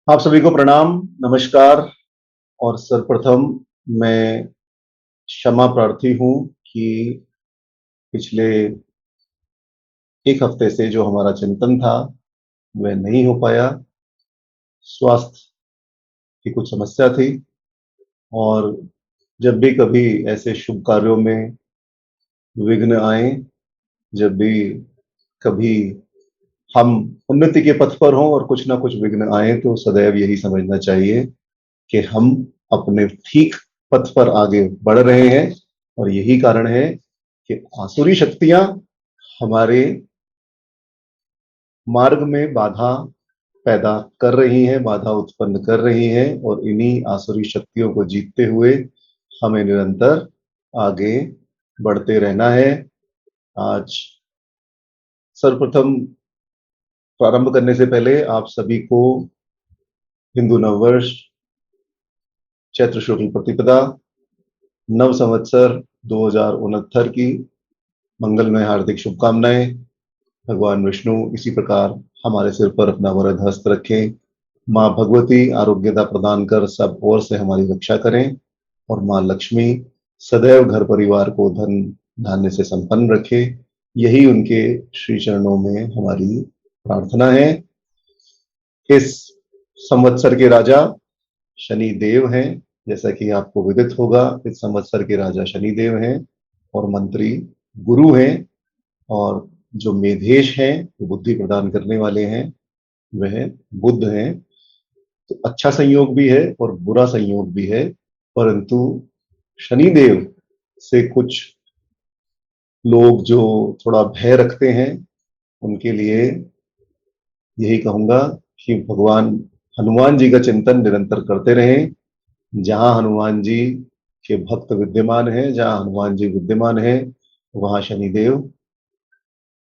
आप सभी को प्रणाम, नमस्कार। और सर्वप्रथम मैं क्षमा प्रार्थी हूँ कि पिछले 1 हफ्ते से जो हमारा चिंतन था, वह नहीं हो पाया। स्वास्थ्य की कुछ समस्या थी और जब भी कभी ऐसे शुभ कार्यों में विघ्न आए, जब भी कभी हम उन्नति के पथ पर हों और कुछ ना कुछ विघ्न आए, तो सदैव यही समझना चाहिए कि हम अपने ठीक पथ पर आगे बढ़ रहे हैं और यही कारण है कि आसुरी शक्तियां हमारे मार्ग में बाधा पैदा कर रही हैं, बाधा उत्पन्न कर रही हैं और इन्हीं आसुरी शक्तियों को जीतते हुए हमें निरंतर आगे बढ़ते रहना है। आज सर्वप्रथम प्रारंभ करने से पहले आप सभी को हिंदू नववर्ष चैत्र शुक्ल प्रतिपदा नव संवत्सर 2069 की मंगलमय हार्दिक शुभकामनाएं। भगवान विष्णु इसी प्रकार हमारे सिर पर अपना वरद हस्त रखें। माँ भगवती आरोग्यता प्रदान कर सब ओर से हमारी रक्षा करें और माँ लक्ष्मी सदैव घर परिवार को धन धान्य से संपन्न रखे। यही उनके श्री चरणों में हमारी प्रार्थना है। इस संवत्सर के राजा शनि देव हैं, जैसा कि आपको विदित होगा। इस संवत्सर के राजा शनि देव हैं और मंत्री गुरु हैं और जो मेधेश हैं, जो बुद्धि प्रदान करने वाले हैं, वह बुध हैं। तो अच्छा संयोग भी है और बुरा संयोग भी है, परंतु शनिदेव से कुछ लोग जो थोड़ा भय रखते हैं, उनके लिए यही कहूंगा कि भगवान हनुमान जी का चिंतन निरंतर करते रहें। जहां हनुमान जी के भक्त विद्यमान हैं, जहां हनुमान जी विद्यमान हैं, वहां शनिदेव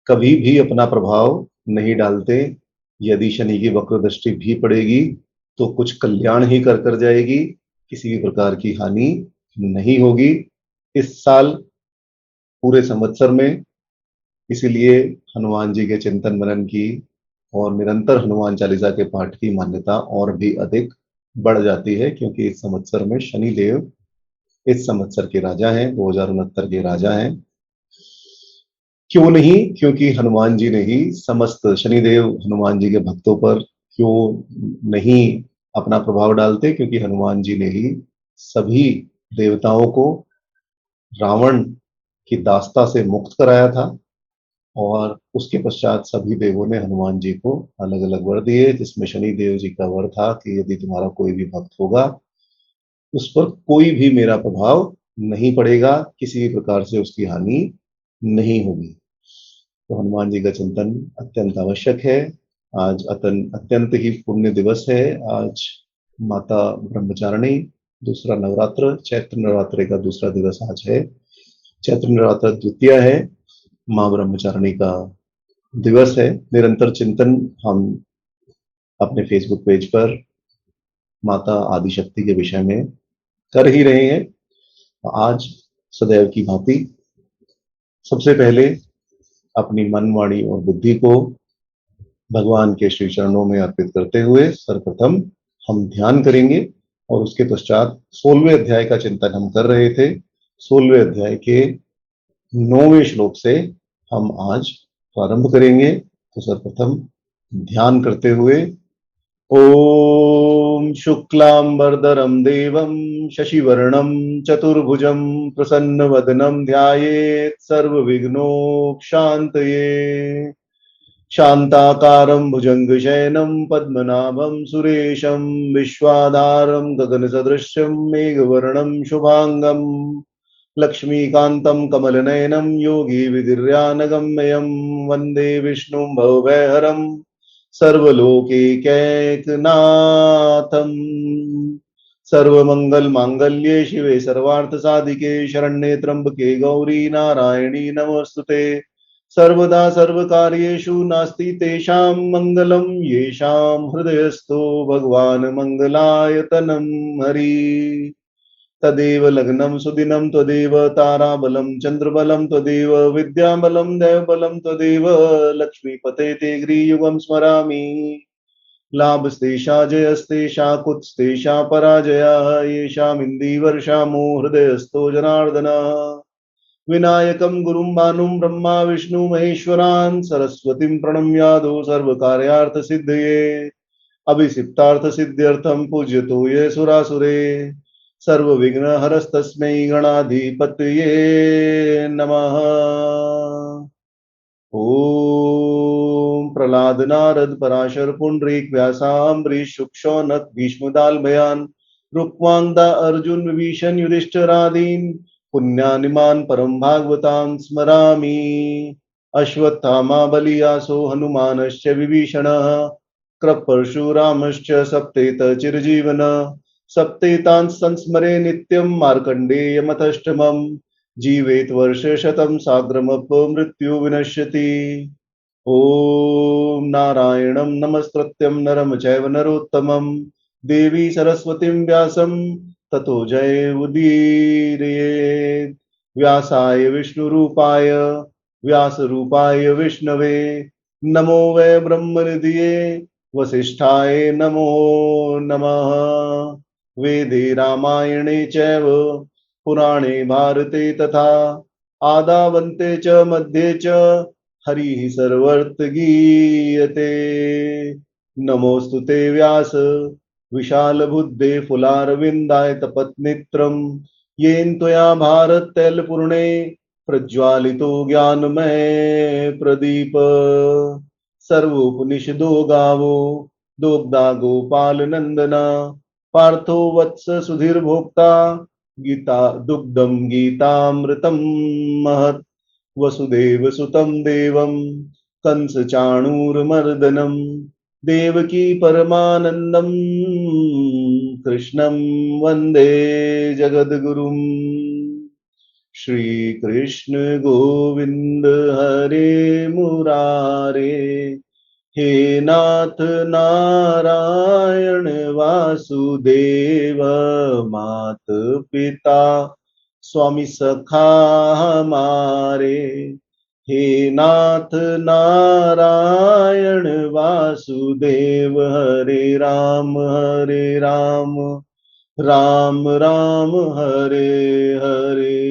कभी भी अपना प्रभाव नहीं डालते। यदि शनि की वक्र दृष्टि भी पड़ेगी तो कुछ कल्याण ही कर कर जाएगी, किसी भी प्रकार की हानि नहीं होगी इस साल पूरे संवत्सर में। इसीलिए हनुमान जी के चिंतन मनन की और निरंतर हनुमान चालीसा के पाठ की मान्यता और भी अधिक बढ़ जाती है, क्योंकि इस संवत्सर में शनि देव इस संवत्सर के राजा हैं, 2069 के राजा हैं। क्यों नहीं? क्योंकि हनुमान जी ने ही समस्त शनिदेव हनुमान जी के भक्तों पर क्यों नहीं अपना प्रभाव डालते? क्योंकि हनुमान जी ने ही सभी देवताओं को रावण की दास्ता से मुक्त कराया था और उसके पश्चात सभी देवों ने हनुमान जी को अलग अलग वर दिए, जिसमें शनि देव जी का वर था कि यदि तुम्हारा कोई भी भक्त होगा, उस पर कोई भी मेरा प्रभाव नहीं पड़ेगा, किसी भी प्रकार से उसकी हानि नहीं होगी। तो हनुमान जी का चिंतन अत्यंत आवश्यक है। आज अत्यंत ही पुण्य दिवस है। आज माता ब्रह्मचारिणी दूसरा नवरात्र, चैत्र नवरात्र का दूसरा दिवस आज है। चैत्र नवरात्र द्वितीय है, माँ ब्रह्मचारिणी का दिवस है। निरंतर चिंतन हम अपने फेसबुक पेज पर माता आदिशक्ति के विषय में कर ही रहे हैं। आज सदैव की भांति सबसे पहले अपनी मन, वाणी और बुद्धि को भगवान के श्री चरणों में अर्पित करते हुए सर्वप्रथम हम ध्यान करेंगे और उसके पश्चात 16वें अध्याय का चिंतन हम कर रहे थे। 16वें अध्याय के 9वें श्लोक से हम आज प्रारंभ करेंगे। तो सर्वप्रथम ध्यान करते हुए ओम शुक्लांबरधरं देवं शशिवर्णं चतुर्भुजं प्रसन्नवदनं ध्यायेत् सर्वविघ्नोपशान्तये। शान्ताकारं भुजङ्गशयनं पद्मनाभं सुरेशं विश्वाधारं गगनसदृशं मेघवर्णं शुभाङ्गं लक्ष्मीकान्तं कमलनयनं योगी विधिर्यानगम्यं वन्दे विष्णुं भवभयहरं सर्वलोकैकनाथम्। सर्वमंगलमांगल्ये शिवे सर्वार्थसाधिके शरण्ये त्र्यंबके गौरी नारायणी नमोस्तुते। सर्वदा सर्वकार्येषु नास्ति तेषां मंगलं, येषां हृदयस्थो भगवान् मंगलायतनं हरि। तदेव लग्नं सुदिनं त्वदेव ताराबलं चंद्रबलं त्वदेव विद्याबलं दैवबलं त्वदेव लक्ष्मीपते ते ग्रीयुगं स्मरामि। लाभस्तेषा जयस्तेषा कुत्स्तेषा पराजयः येषामिन्दीवर्षामो हृदयस्थो जनार्दन विनायकं गुरुं भानुं ब्रह्मा विष्णु महेश्वरान् सरस्वतीं प्रणम्यादो सर्वकार्यार्थसिद्धये अभिषिप्तार्थ सिद्ध्यर्थम पूज्यतो ये सुरासुरे सर्वविघ्नहरस्तस्मै गणाधिपतये नमः। ओम प्रहलाद नारद पराशर पुंडरीक व्यासाम्बरीश शुक्षौनक भीष्मदालभयान रुक्मांगदा अर्जुन विभीषण युधिष्ठिरादीन पुण्यानिमान परम भागवतां स्मरामि। अश्वत्थामा बलियासो हनुमानश्च विभीषणः कृपरशुरामश्च सप्तेत चिरजीवन सप्तेतान् संस्मरे नित्यं मार्कण्डेयमथष्टमम् जीवेत वर्षशतं साग्रमपमृत्यु विनश्यति। ॐ नारायणं नमस्कृत्यं नरं चैव नरोत्तमं देवी सरस्वतीं व्यासं ततो जयमुदीरयेत्। व्यासाय विष्णुरूपाय व्यासरूपाय विष्णवे नमो वै ब्रह्मनिधये वसिष्ठाय नमो नमः। वेदे रामायणे चैव पुराणे भारते तथा आदावन्ते च मध्ये च हरिः सर्वत्र गीयते। नमोऽस्तु ते व्यास विशालबुद्धे फुलारविन्दाय तपत्नेत्रं येन त्वया भारततैलपूर्णे प्रज्वालितो ज्ञानमय प्रदीप। सर्वोपनिषदो गावो दोग्धा गोपाल नंदना पार्थो वत्स सुधीर भोक्ता गीता दुग्धम गीतामृतम महत्। वसुदेव सुतं देवं कंस चाणूरमर्दनम देवकी परमानंदम कृष्णं वंदे जगद्गुरुम। श्री कृष्ण गोविंद हरे मुरारे हे नाथ नारायण वासुदेव मात पिता स्वामी सखा हमारे। हे नाथ नारायण वासुदेव हरे राम राम राम हरे हरे।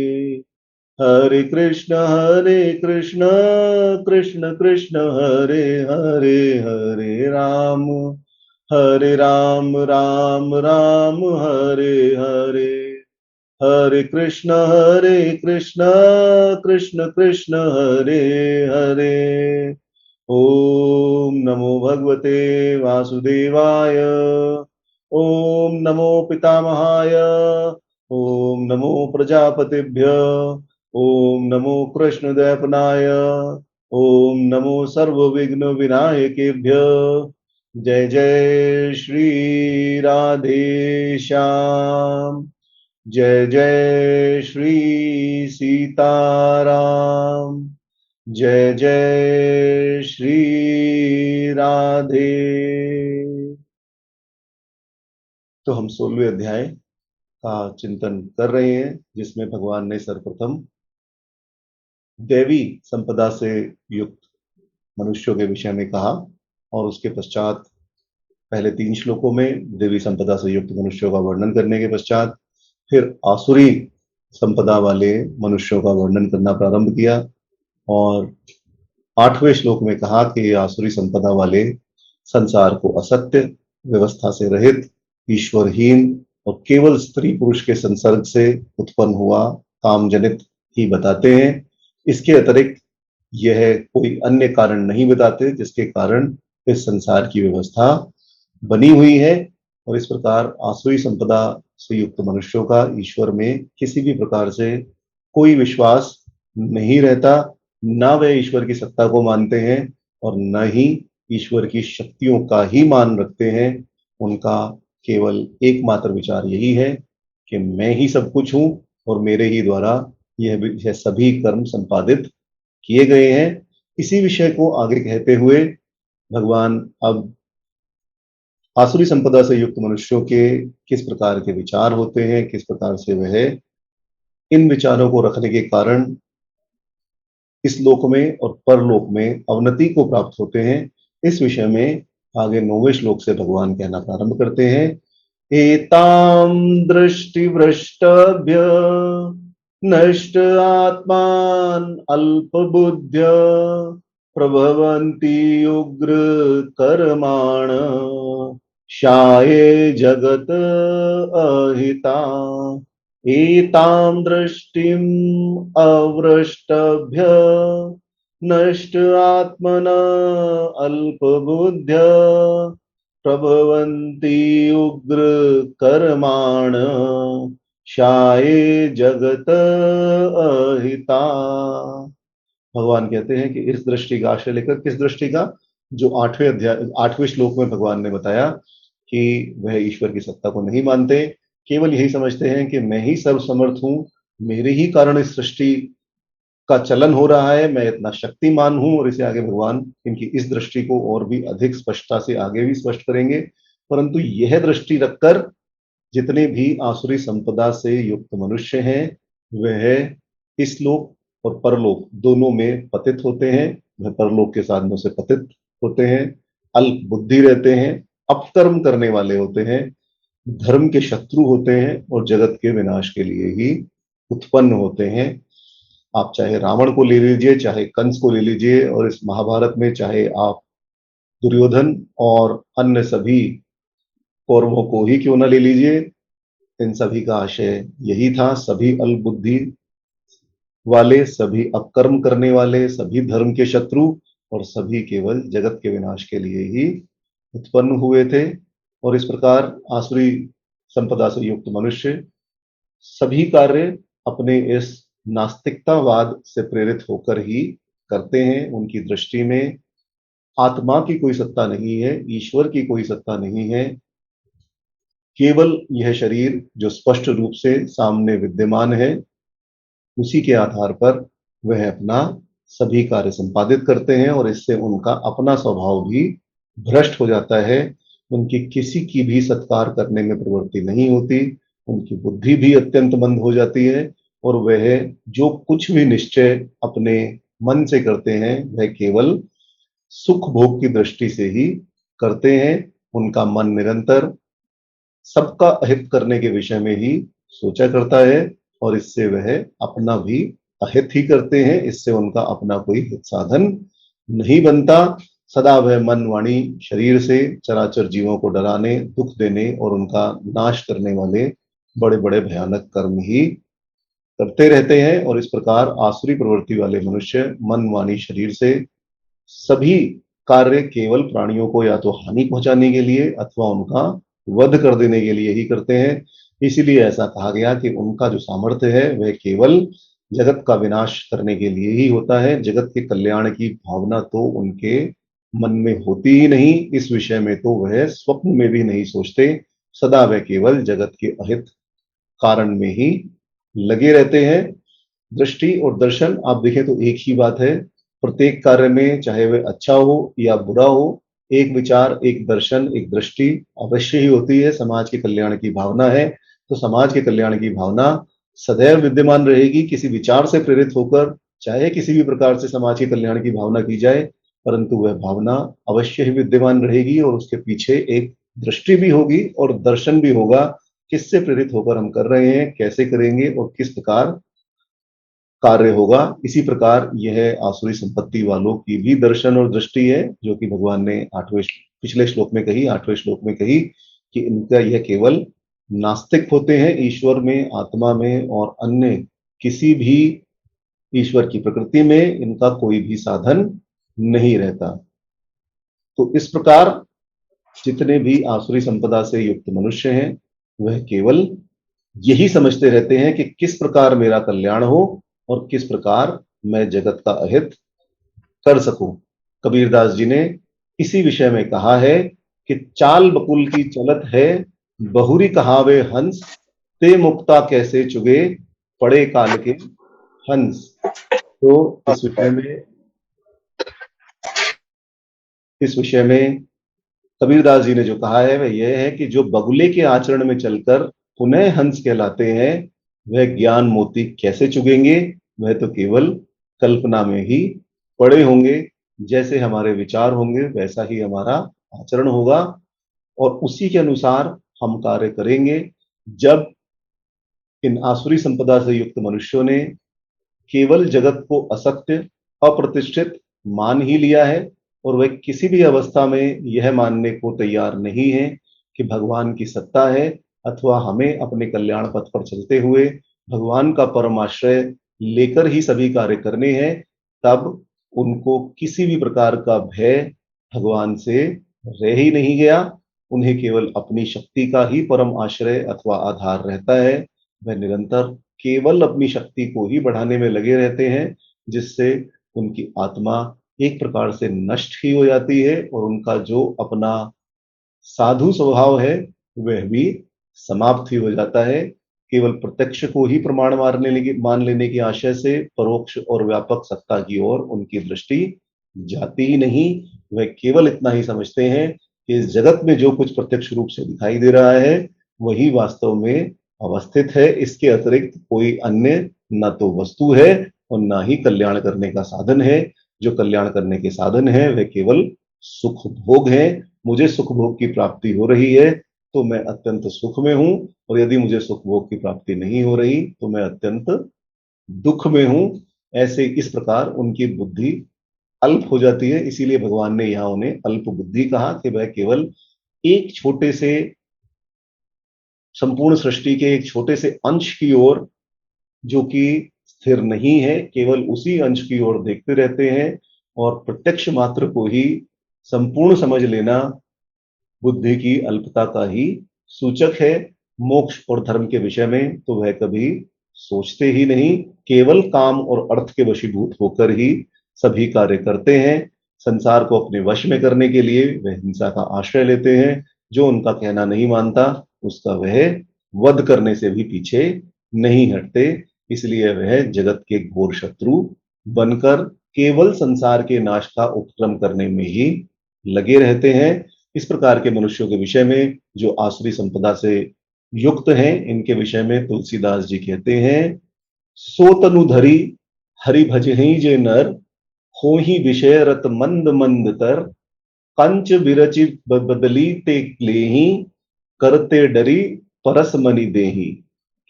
हरे कृष्ण कृष्ण कृष्ण हरे हरे हरे राम राम हरे हरे। हरे कृष्ण कृष्ण कृष्ण हरे हरे। ओम नमो भगवते वासुदेवाय। ओम नमो पितामहाय। ओम नमो प्रजापतिभ्य। ओम नमो कृष्णद्वैपनाय। ओम नमो सर्वविघ्न विनायकेभ्य। जय जय श्री राधे श्याम। जय जय श्री सीताराम। जय जय श्री राधे। तो हम 16वें अध्याय का चिंतन कर रहे हैं, जिसमें भगवान ने सर्वप्रथम दैवी संपदा से युक्त मनुष्यों के विषय में कहा और उसके पश्चात पहले 3 श्लोकों में देवी संपदा से युक्त मनुष्यों का वर्णन करने के पश्चात फिर आसुरी संपदा वाले मनुष्यों का वर्णन करना प्रारंभ किया और 8वें श्लोक में कहा कि आसुरी संपदा वाले संसार को असत्य, व्यवस्था से रहित, ईश्वरहीन और केवल स्त्री पुरुष के संसर्ग से उत्पन्न हुआ काम जनित ही बताते हैं। इसके अतिरिक्त यह कोई अन्य कारण नहीं बताते जिसके कारण इस संसार की व्यवस्था बनी हुई है। और इस प्रकार आसुरी संपदा से युक्त मनुष्यों का ईश्वर में किसी भी प्रकार से कोई विश्वास नहीं रहता, ना वे ईश्वर की सत्ता को मानते हैं और न ही ईश्वर की शक्तियों का ही मान रखते हैं। उनका केवल एकमात्र विचार यही है कि मैं ही सब कुछ हूं और मेरे ही द्वारा यह सभी कर्म संपादित किए गए हैं। इसी विषय को आगे कहते हुए भगवान अब आसुरी संपदा से युक्त मनुष्यों के किस प्रकार के विचार होते हैं, किस प्रकार से वह इन विचारों को रखने के कारण इस लोक में और परलोक में अवनति को प्राप्त होते हैं, इस विषय में आगे 9वें श्लोक से भगवान कहना प्रारंभ करते हैं। एताम दृष्टिभ्रष्टभ्य नष्ट आत्मान अल्पबुद्ध्य प्रभवन्ति उग्र कर्माण शाये जगत अहिता। एतां दृष्टिम अवृष्टभ्य नष्ट आत्मन अल्पबुद्ध्य प्रभवन्ति उग्र कर्माण शाये जगत अहिता। भगवान कहते हैं कि इस दृष्टि का आश्रय लेकर, किस दृष्टि का, जो 8वें श्लोक में भगवान ने बताया कि वह ईश्वर की सत्ता को नहीं मानते, केवल यही समझते हैं कि मैं ही सर्वसमर्थ हूं, मेरे ही कारण इस सृष्टि का चलन हो रहा है, मैं इतना शक्तिमान हूं। और इसे आगे भगवान इनकी इस दृष्टि को और भी अधिक स्पष्टता से आगे भी स्पष्ट करेंगे। परंतु यह दृष्टि रखकर जितने भी आसुरी संपदा से युक्त मनुष्य हैं वह इस लोक और परलोक दोनों में पतित होते हैं। वह परलोक के साधनों से पतित होते हैं, अल्प बुद्धि रहते हैं, अपकर्म करने वाले होते हैं, धर्म के शत्रु होते हैं और जगत के विनाश के लिए ही उत्पन्न होते हैं। आप चाहे रावण को ले लीजिए, चाहे कंस को ले लीजिए, और इस महाभारत में चाहे आप दुर्योधन और अन्य सभी कौरवों को ही क्यों न ले लीजिए, इन सभी का आशय यही था। सभी अल्पबुद्धि वाले, सभी अपकर्म करने वाले, सभी धर्म के शत्रु और सभी केवल जगत के विनाश के लिए ही उत्पन्न हुए थे। और इस प्रकार आसुरी संपदा से युक्त मनुष्य सभी कार्य अपने इस नास्तिकतावाद से प्रेरित होकर ही करते हैं। उनकी दृष्टि में आत्मा की कोई सत्ता नहीं है, ईश्वर की कोई सत्ता नहीं है, केवल यह शरीर जो स्पष्ट रूप से सामने विद्यमान है उसी के आधार पर वह अपना सभी कार्य संपादित करते हैं। और इससे उनका अपना स्वभाव भी भ्रष्ट हो जाता है, उनकी किसी की भी सत्कार करने में प्रवृत्ति नहीं होती, उनकी बुद्धि भी अत्यंत मंद हो जाती है और वह जो कुछ भी निश्चय अपने मन से करते हैं वह केवल सुख भोग की दृष्टि से ही करते हैं। उनका मन निरंतर सबका अहित करने के विषय में ही सोचा करता है और इससे वह अपना भी अहित ही करते हैं, इससे उनका अपना कोई हित साधन नहीं बनता। सदा वह मन वाणी शरीर से चराचर जीवों को डराने, दुख देने और उनका नाश करने वाले बड़े बड़े भयानक कर्म ही करते रहते हैं। और इस प्रकार आसुरी प्रवृत्ति वाले मनुष्य मन वाणी शरीर से सभी कार्य केवल प्राणियों को या तो हानि पहुंचाने के लिए अथवा उनका वध कर देने के लिए ही करते हैं। इसीलिए ऐसा कहा गया कि उनका जो सामर्थ्य है वह केवल जगत का विनाश करने के लिए ही होता है। जगत के कल्याण की भावना तो उनके मन में होती ही नहीं, इस विषय में तो वह स्वप्न में भी नहीं सोचते। सदा वह केवल जगत के अहित कारण में ही लगे रहते हैं। दृष्टि और दर्शन आप देखें तो एक ही बात है। प्रत्येक कार्य में चाहे वह अच्छा हो या बुरा हो, एक विचार, एक दर्शन, एक दृष्टि अवश्य ही होती है। समाज के कल्याण की भावना है तो समाज के कल्याण की भावना सदैव विद्यमान रहेगी। किसी विचार से प्रेरित होकर चाहे किसी भी प्रकार से समाज के कल्याण की भावना की जाए, परंतु वह भावना अवश्य ही विद्यमान रहेगी और उसके पीछे एक दृष्टि भी होगी और दर्शन भी होगा। किससे प्रेरित होकर हम कर रहे हैं, कैसे करेंगे और किस प्रकार कार्य होगा। इसी प्रकार यह आसुरी संपत्ति वालों की भी दर्शन और दृष्टि है, जो कि भगवान ने पिछले श्लोक में कही, 8वें श्लोक में कही कि इनका यह केवल नास्तिक होते हैं, ईश्वर में, आत्मा में और अन्य किसी भी ईश्वर की प्रकृति में इनका कोई भी साधन नहीं रहता। तो इस प्रकार जितने भी आसुरी संपदा से युक्त मनुष्य हैं वह केवल यही समझते रहते हैं कि किस प्रकार मेरा कल्याण हो और किस प्रकार मैं जगत का अहित कर सकूं। कबीरदास जी ने इसी विषय में कहा है कि चाल बकुल की चलत है, बहुरी कहावे हंस, ते मुक्ता कैसे चुगे, पड़े काल के हंस। तो इस विषय में कबीरदास जी ने जो कहा है वह यह है कि जो बगुले के आचरण में चलकर पुनः हंस कहलाते हैं वह ज्ञान मोती कैसे चुगेंगे। वह तो केवल कल्पना में ही पड़े होंगे। जैसे हमारे विचार होंगे वैसा ही हमारा आचरण होगा और उसी के अनुसार हम कार्य करेंगे। जब इन आसुरी संपदा से युक्त मनुष्यों ने केवल जगत को असत्य, अप्रतिष्ठित मान ही लिया है और वह किसी भी अवस्था में यह मानने को तैयार नहीं है कि भगवान की सत्ता है अथवा हमें अपने कल्याण पथ पर चलते हुए भगवान का परम आश्रय लेकर ही सभी कार्य करने हैं, तब उनको किसी भी प्रकार का भय भगवान से रह ही नहीं गया। उन्हें केवल अपनी शक्ति का ही परम आश्रय अथवा आधार रहता है। वह निरंतर केवल अपनी शक्ति को ही बढ़ाने में लगे रहते हैं, जिससे उनकी आत्मा एक प्रकार से नष्ट ही हो जाती है और उनका जो अपना साधु स्वभाव है वह भी समाप्त ही हो जाता है। केवल प्रत्यक्ष को ही प्रमाण मान लेने की आशय से परोक्ष और व्यापक सत्ता की ओर उनकी दृष्टि जाती ही नहीं। वह केवल इतना ही समझते हैं कि इस जगत में जो कुछ प्रत्यक्ष रूप से दिखाई दे रहा है वही वास्तव में अवस्थित है। इसके अतिरिक्त कोई अन्य न तो वस्तु है और न ही कल्याण करने का साधन है। जो कल्याण करने के साधन है वह केवल सुख भोग है। मुझे सुख भोग की प्राप्ति हो रही है तो मैं अत्यंत सुख में हूं, और यदि मुझे सुख भोग की प्राप्ति नहीं हो रही तो मैं अत्यंत दुख में हूं। ऐसे इस प्रकार उनकी बुद्धि अल्प हो जाती है। इसीलिए भगवान ने यहां उन्हें अल्प बुद्धि कहा कि वह केवल एक छोटे से संपूर्ण सृष्टि के एक छोटे से अंश की ओर, जो कि स्थिर नहीं है, केवल उसी अंश की ओर देखते रहते हैं और प्रत्यक्ष मात्र को ही संपूर्ण समझ लेना बुद्धि की अल्पता का ही सूचक है। मोक्ष और धर्म के विषय में तो वह कभी सोचते ही नहीं, केवल काम और अर्थ के वशीभूत होकर ही सभी कार्य करते हैं। संसार को अपने वश में करने के लिए वह हिंसा का आश्रय लेते हैं। जो उनका कहना नहीं मानता उसका वह वध करने से भी पीछे नहीं हटते। इसलिए वह जगत के घोर शत्रु बनकर केवल संसार के नाश का उपक्रम करने में ही लगे रहते हैं। इस प्रकार के मनुष्यों के विषय में जो आसुरी संपदा से युक्त हैं, इनके विषय में तुलसीदास जी कहते हैं, सो तनु धरी हरि भजहि जे नर, हो ही विषय रत मंद मंद तर, कंच विरचि बदली ते लेही, करते डरी परस मनि देही।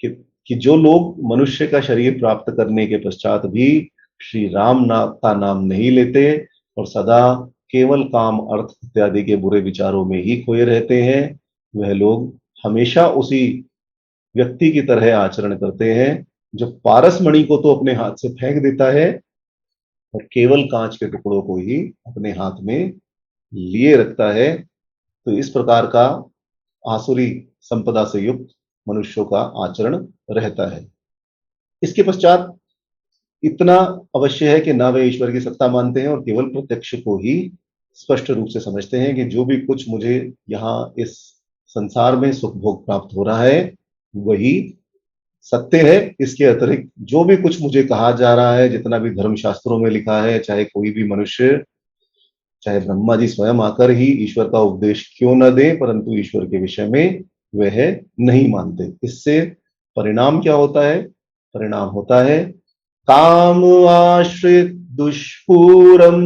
कि जो लोग मनुष्य का शरीर प्राप्त करने के पश्चात भी श्री राम का नाम नहीं लेते और सदा केवल काम अर्थ इत्यादि के बुरे विचारों में ही खोए रहते हैं, वह लोग हमेशा उसी व्यक्ति की तरह आचरण करते हैं जो पारस मणि को तो अपने हाथ से फेंक देता है और केवल कांच के टुकड़ों को ही अपने हाथ में लिए रखता है। तो इस प्रकार का आसुरी संपदा से युक्त मनुष्यों का आचरण रहता है। इसके पश्चात इतना अवश्य है कि ना वे ईश्वर की सत्ता मानते हैं और केवल प्रत्यक्ष को ही स्पष्ट रूप से समझते हैं कि जो भी कुछ मुझे यहाँ इस संसार में सुख भोग प्राप्त हो रहा है वही सत्य है। इसके अतिरिक्त जो भी कुछ मुझे कहा जा रहा है, जितना भी धर्म शास्त्रों में लिखा है, चाहे कोई भी मनुष्य, चाहे ब्रह्मा जी स्वयं आकर ही ईश्वर का उपदेश क्यों न दे, परंतु ईश्वर के विषय में वह नहीं मानते। इससे परिणाम क्या होता है? परिणाम होता है काम आश्रित दुष्पूरम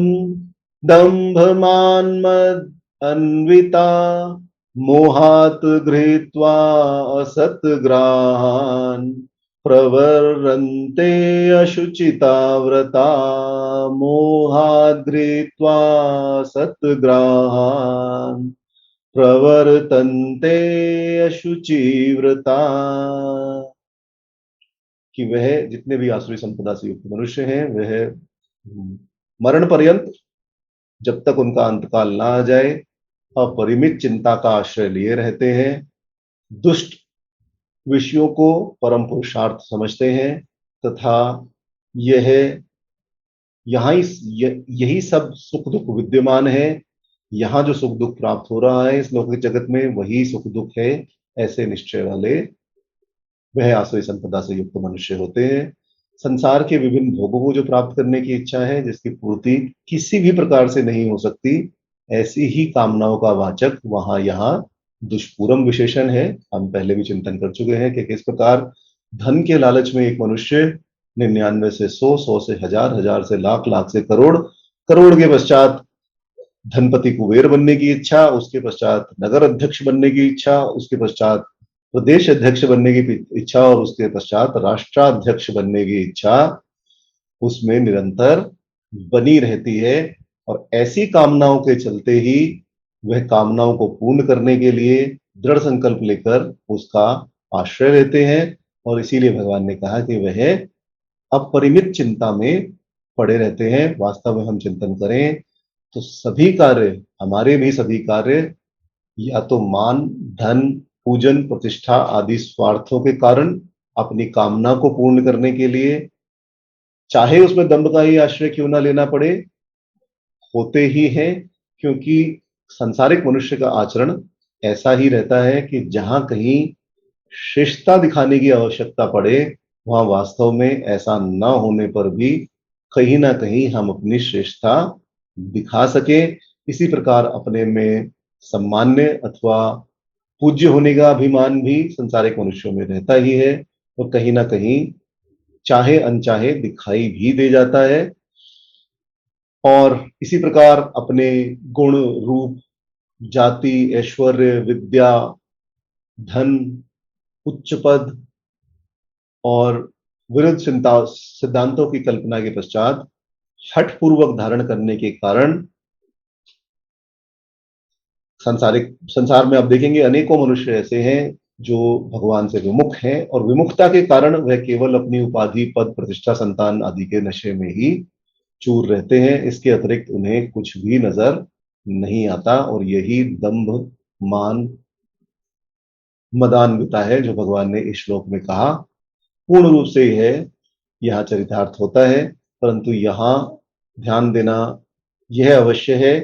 दंभ मान मद अन्विता, मोहात गृहीत्वा असत्ग्राहान्, प्रवर्रन्ते अशुचिता व्रता, मोहात् गृहीत्वा सत्ग्राहान्, प्रवर्तन्ते अशुचि व्रता। कि वह जितने भी आसुरी संपदा से युक्त मनुष्य हैं वह मरण पर्यंत, जब तक उनका अंतकाल ना आ जाए, अपरिमित चिंता का आश्रय लिए रहते हैं, दुष्ट विषयों को परम पुरुषार्थ समझते हैं तथा यह यही सब सुख दुख विद्यमान है। यहाँ जो सुख दुख प्राप्त हो रहा है इस लौकिक जगत में वही सुख दुख है, ऐसे निश्चय वाले वह आसुरी संपदा से युक्त मनुष्य होते हैं। संसार के विभिन्न भोगों को जो प्राप्त करने की इच्छा है, जिसकी पूर्ति किसी भी प्रकार से नहीं हो सकती, ऐसी ही कामनाओं का वाचक वहां यहाँ दुष्पूरम विशेषण है। हम पहले भी चिंतन कर चुके हैं कि किस प्रकार धन के लालच में एक मनुष्य 99 से 100, 100 से 1000, 1000 से लाख, लाख से करोड़, करोड़ के पश्चात धनपति कुबेर बनने की इच्छा, उसके पश्चात नगर अध्यक्ष बनने की इच्छा, उसके पश्चात प्रदेश अध्यक्ष बनने की इच्छा और उसके पश्चात राष्ट्राध्यक्ष बनने की इच्छा उसमें निरंतर बनी रहती है। और ऐसी कामनाओं के चलते ही वह कामनाओं को पूर्ण करने के लिए दृढ़ संकल्प लेकर उसका आश्रय लेते हैं। और इसीलिए भगवान ने कहा कि वह अपरिमित चिंता में पड़े रहते हैं। वास्तव में हम चिंतन करें तो सभी कार्य, हमारे भी सभी कार्य या तो मान, धन, पूजन, प्रतिष्ठा आदि स्वार्थों के कारण, अपनी कामना को पूर्ण करने के लिए, चाहे उसमें दंभ का ही आश्रय क्यों ना लेना पड़े, होते ही हैं। क्योंकि संसारिक मनुष्य का आचरण ऐसा ही रहता है कि जहां कहीं श्रेष्ठता दिखाने की आवश्यकता पड़े, वहां वास्तव में ऐसा न होने पर भी कहीं ना कहीं हम अपनी श्रेष्ठता दिखा सके। इसी प्रकार अपने में सम्मान्य अथवा पूज्य होने का अभिमान भी संसारिक मनुष्यों में रहता ही है और कहीं ना कहीं चाहे अनचाहे दिखाई भी दे जाता है। और इसी प्रकार अपने गुण, रूप, जाति, ऐश्वर्य, विद्या, धन, उच्च पद और विरुद्ध सिद्धांतों की कल्पना के पश्चात हठ पूर्वक धारण करने के कारण संसार में आप देखेंगे अनेकों मनुष्य ऐसे हैं जो भगवान से विमुख हैं और विमुखता के कारण वह केवल अपनी उपाधि, पद, प्रतिष्ठा, संतान आदि के नशे में ही चूर रहते हैं। इसके अतिरिक्त उन्हें कुछ भी नजर नहीं आता और यही दंभ, मान, मदान्विता है जो भगवान ने इस श्लोक में कहा। पूर्ण रूप से यह यहाँ चरितार्थ होता है। परंतु यहाँ ध्यान देना यह अवश्य है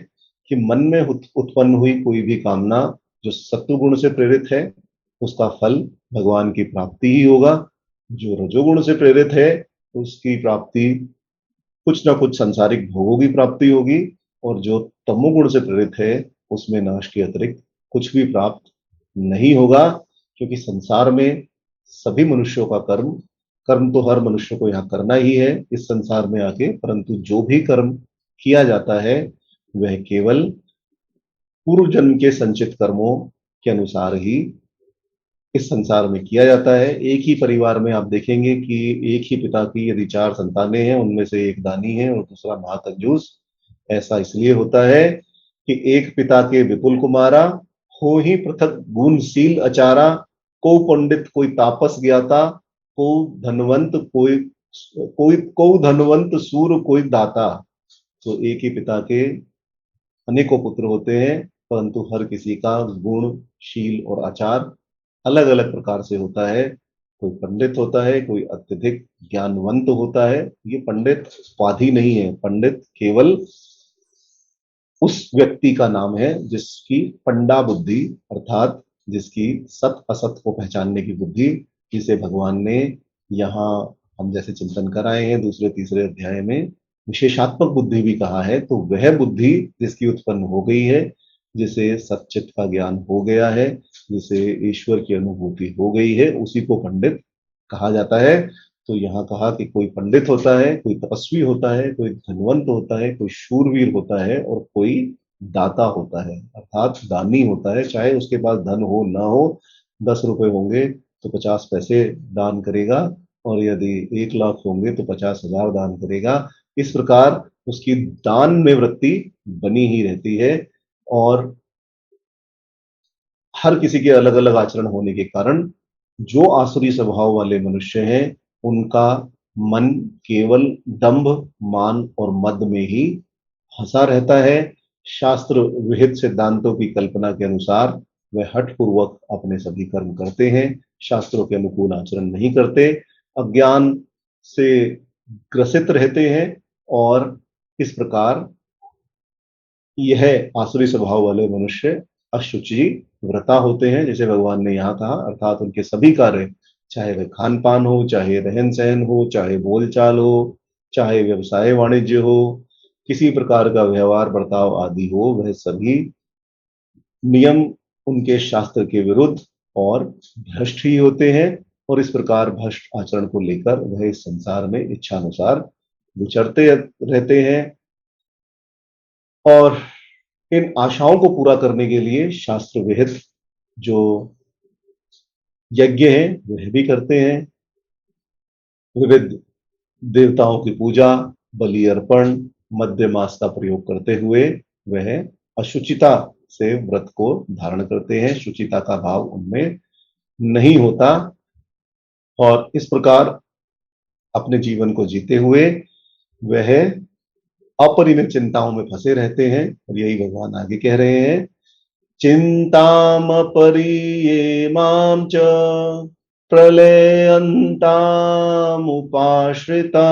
कि मन में उत्पन्न हुई कोई भी कामना जो सत्वगुण से प्रेरित है, उसका फल भगवान की प्राप्ति ही होगा। जो रजोगुण से प्रेरित है, उसकी प्राप्ति कुछ ना कुछ सांसारिक भोगों की प्राप्ति होगी। और जो तमोगुण से प्रेरित है, उसमें नाश के अतिरिक्त कुछ भी प्राप्त नहीं होगा। क्योंकि संसार में सभी मनुष्यों का कर्म, कर्म तो हर मनुष्य को यहाँ करना ही है इस संसार में आके, परंतु जो भी कर्म किया जाता है वह केवल पूर्व जन्म के संचित कर्मों के अनुसार ही इस संसार में किया जाता है। एक ही परिवार में आप देखेंगे कि एक ही पिता की यदि 4 संतानें हैं, उनमें से एक दानी है और दूसरा महाकंजूस। ऐसा इसलिए होता है कि एक पिता के विपुल कुमारा, हो ही पृथक गुणशील अचारा, को पंडित कोई तापस ज्ञाता, को धनवंत को धनवंत सूर कोई दाता। तो एक ही पिता के अनेकों पुत्र होते हैं, परंतु हर किसी का गुण, शील और आचार अलग अलग प्रकार से होता है। कोई पंडित होता है, कोई अत्यधिक ज्ञानवंत होता है। ये पंडित उपाधि नहीं है, पंडित केवल उस व्यक्ति का नाम है जिसकी पंडा बुद्धि, अर्थात जिसकी सत असत को पहचानने की बुद्धि, जिसे भगवान ने यहाँ हम जैसे चिंतन कराए हैं दूसरे तीसरे अध्याय में विशेषात्मक बुद्धि भी कहा है। तो वह बुद्धि जिसकी उत्पन्न हो गई है, जिसे सच्चित का ज्ञान हो गया है, जिसे ईश्वर की अनुभूति हो गई है, उसी को पंडित कहा जाता है। तो यहाँ कहा कि कोई पंडित होता है, कोई तपस्वी होता है, कोई धनवंत होता है, कोई शूरवीर होता है और कोई दाता होता है, अर्थात दानी होता है। चाहे उसके पास धन हो ना हो, 10 रुपए होंगे तो 50 पैसे दान करेगा, और यदि 1 लाख होंगे तो 50,000 दान करेगा। इस प्रकार उसकी दान में वृत्ति बनी ही रहती है। और हर किसी के अलग अलग आचरण होने के कारण जो आसुरी स्वभाव वाले मनुष्य हैं, उनका मन केवल दंभ, मान और मद में ही फंसा रहता है। शास्त्र विहित सिद्धांतों की कल्पना के अनुसार वे हठ पूर्वक अपने सभी कर्म करते हैं, शास्त्रों के अनुकूल आचरण नहीं करते, अज्ञान से ग्रसित रहते हैं। और इस प्रकार यह आसुरी स्वभाव वाले मनुष्य अशुचि व्रता होते हैं, जैसे भगवान ने यहाँ कहा। अर्थात उनके सभी कार्य, चाहे वह खान पान हो, चाहे रहन सहन हो, चाहे बोलचाल हो, चाहे व्यवसाय वाणिज्य हो, किसी प्रकार का व्यवहार बर्ताव आदि हो, वह सभी नियम उनके शास्त्र के विरुद्ध और भ्रष्ट ही होते हैं। और इस प्रकार भ्रष्ट आचरण को लेकर वह इस संसार में इच्छानुसार विचरते रहते हैं। और इन आशाओं को पूरा करने के लिए शास्त्र विहित जो यज्ञ हैं वह भी करते हैं, विविध देवताओं की पूजा, बलि अर्पण, मध्य मास का प्रयोग करते हुए वह अशुचिता से व्रत को धारण करते हैं, शुचिता का भाव उनमें नहीं होता और इस प्रकार अपने जीवन को जीते हुए वह अपरिमित चिंताओं में फंसे रहते हैं। और यही भगवान आगे कह रहे हैं, चिंतामपरियेमां च प्रलयन्तामुपाश्रिता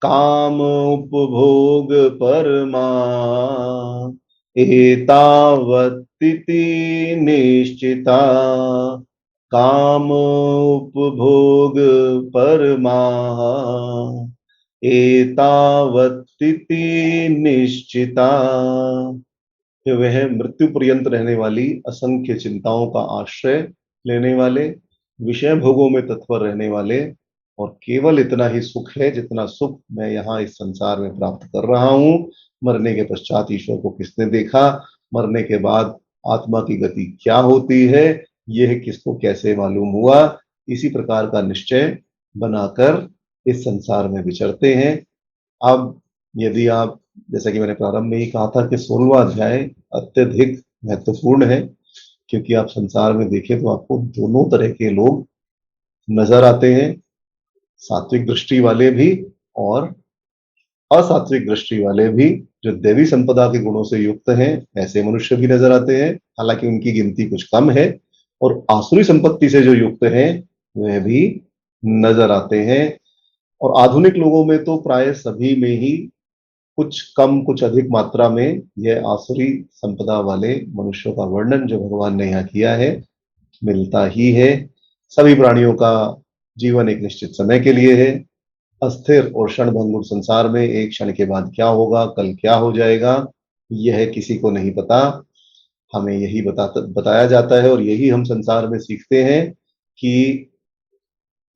काम उपभोग परमा एतावत्तिति निश्चिता। काम उपभोग परमा एतावत्तिति निश्चिता। कि वह मृत्यु पर्यंत रहने वाली असंख्य चिंताओं का आश्रय लेने वाले, विषय भोगों में तत्पर रहने वाले और केवल इतना ही सुख है जितना सुख मैं यहाँ इस संसार में प्राप्त कर रहा हूँ। मरने के पश्चात ईश्वर को किसने देखा, मरने के बाद आत्मा की गति क्या होती है, यह किसको कैसे मालूम हुआ, इसी प्रकार का निश्चय बनाकर इस संसार में विचरते हैं। अब यदि आप, जैसा कि मैंने प्रारंभ में ही कहा था कि 16वां अध्याय अत्यधिक महत्वपूर्ण है, क्योंकि आप संसार में देखें तो आपको दोनों तरह के लोग नजर आते हैं, सात्विक दृष्टि वाले भी और असात्विक दृष्टि वाले भी। जो देवी संपदा के गुणों से युक्त हैं ऐसे मनुष्य भी नजर आते हैं, हालांकि उनकी गिनती कुछ कम है, और आसुरी संपत्ति से जो युक्त हैं वह भी नजर आते हैं। और आधुनिक लोगों में तो प्राय सभी में ही कुछ कम कुछ अधिक मात्रा में यह आसुरी संपदा वाले मनुष्यों का वर्णन जो भगवान ने यहाँ किया है मिलता ही है। सभी प्राणियों का जीवन एक निश्चित समय के लिए है, अस्थिर और क्षणभंगुर संसार में एक क्षण के बाद क्या होगा, कल क्या हो जाएगा, यह किसी को नहीं पता। हमें यही बताया जाता है और यही हम संसार में सीखते हैं कि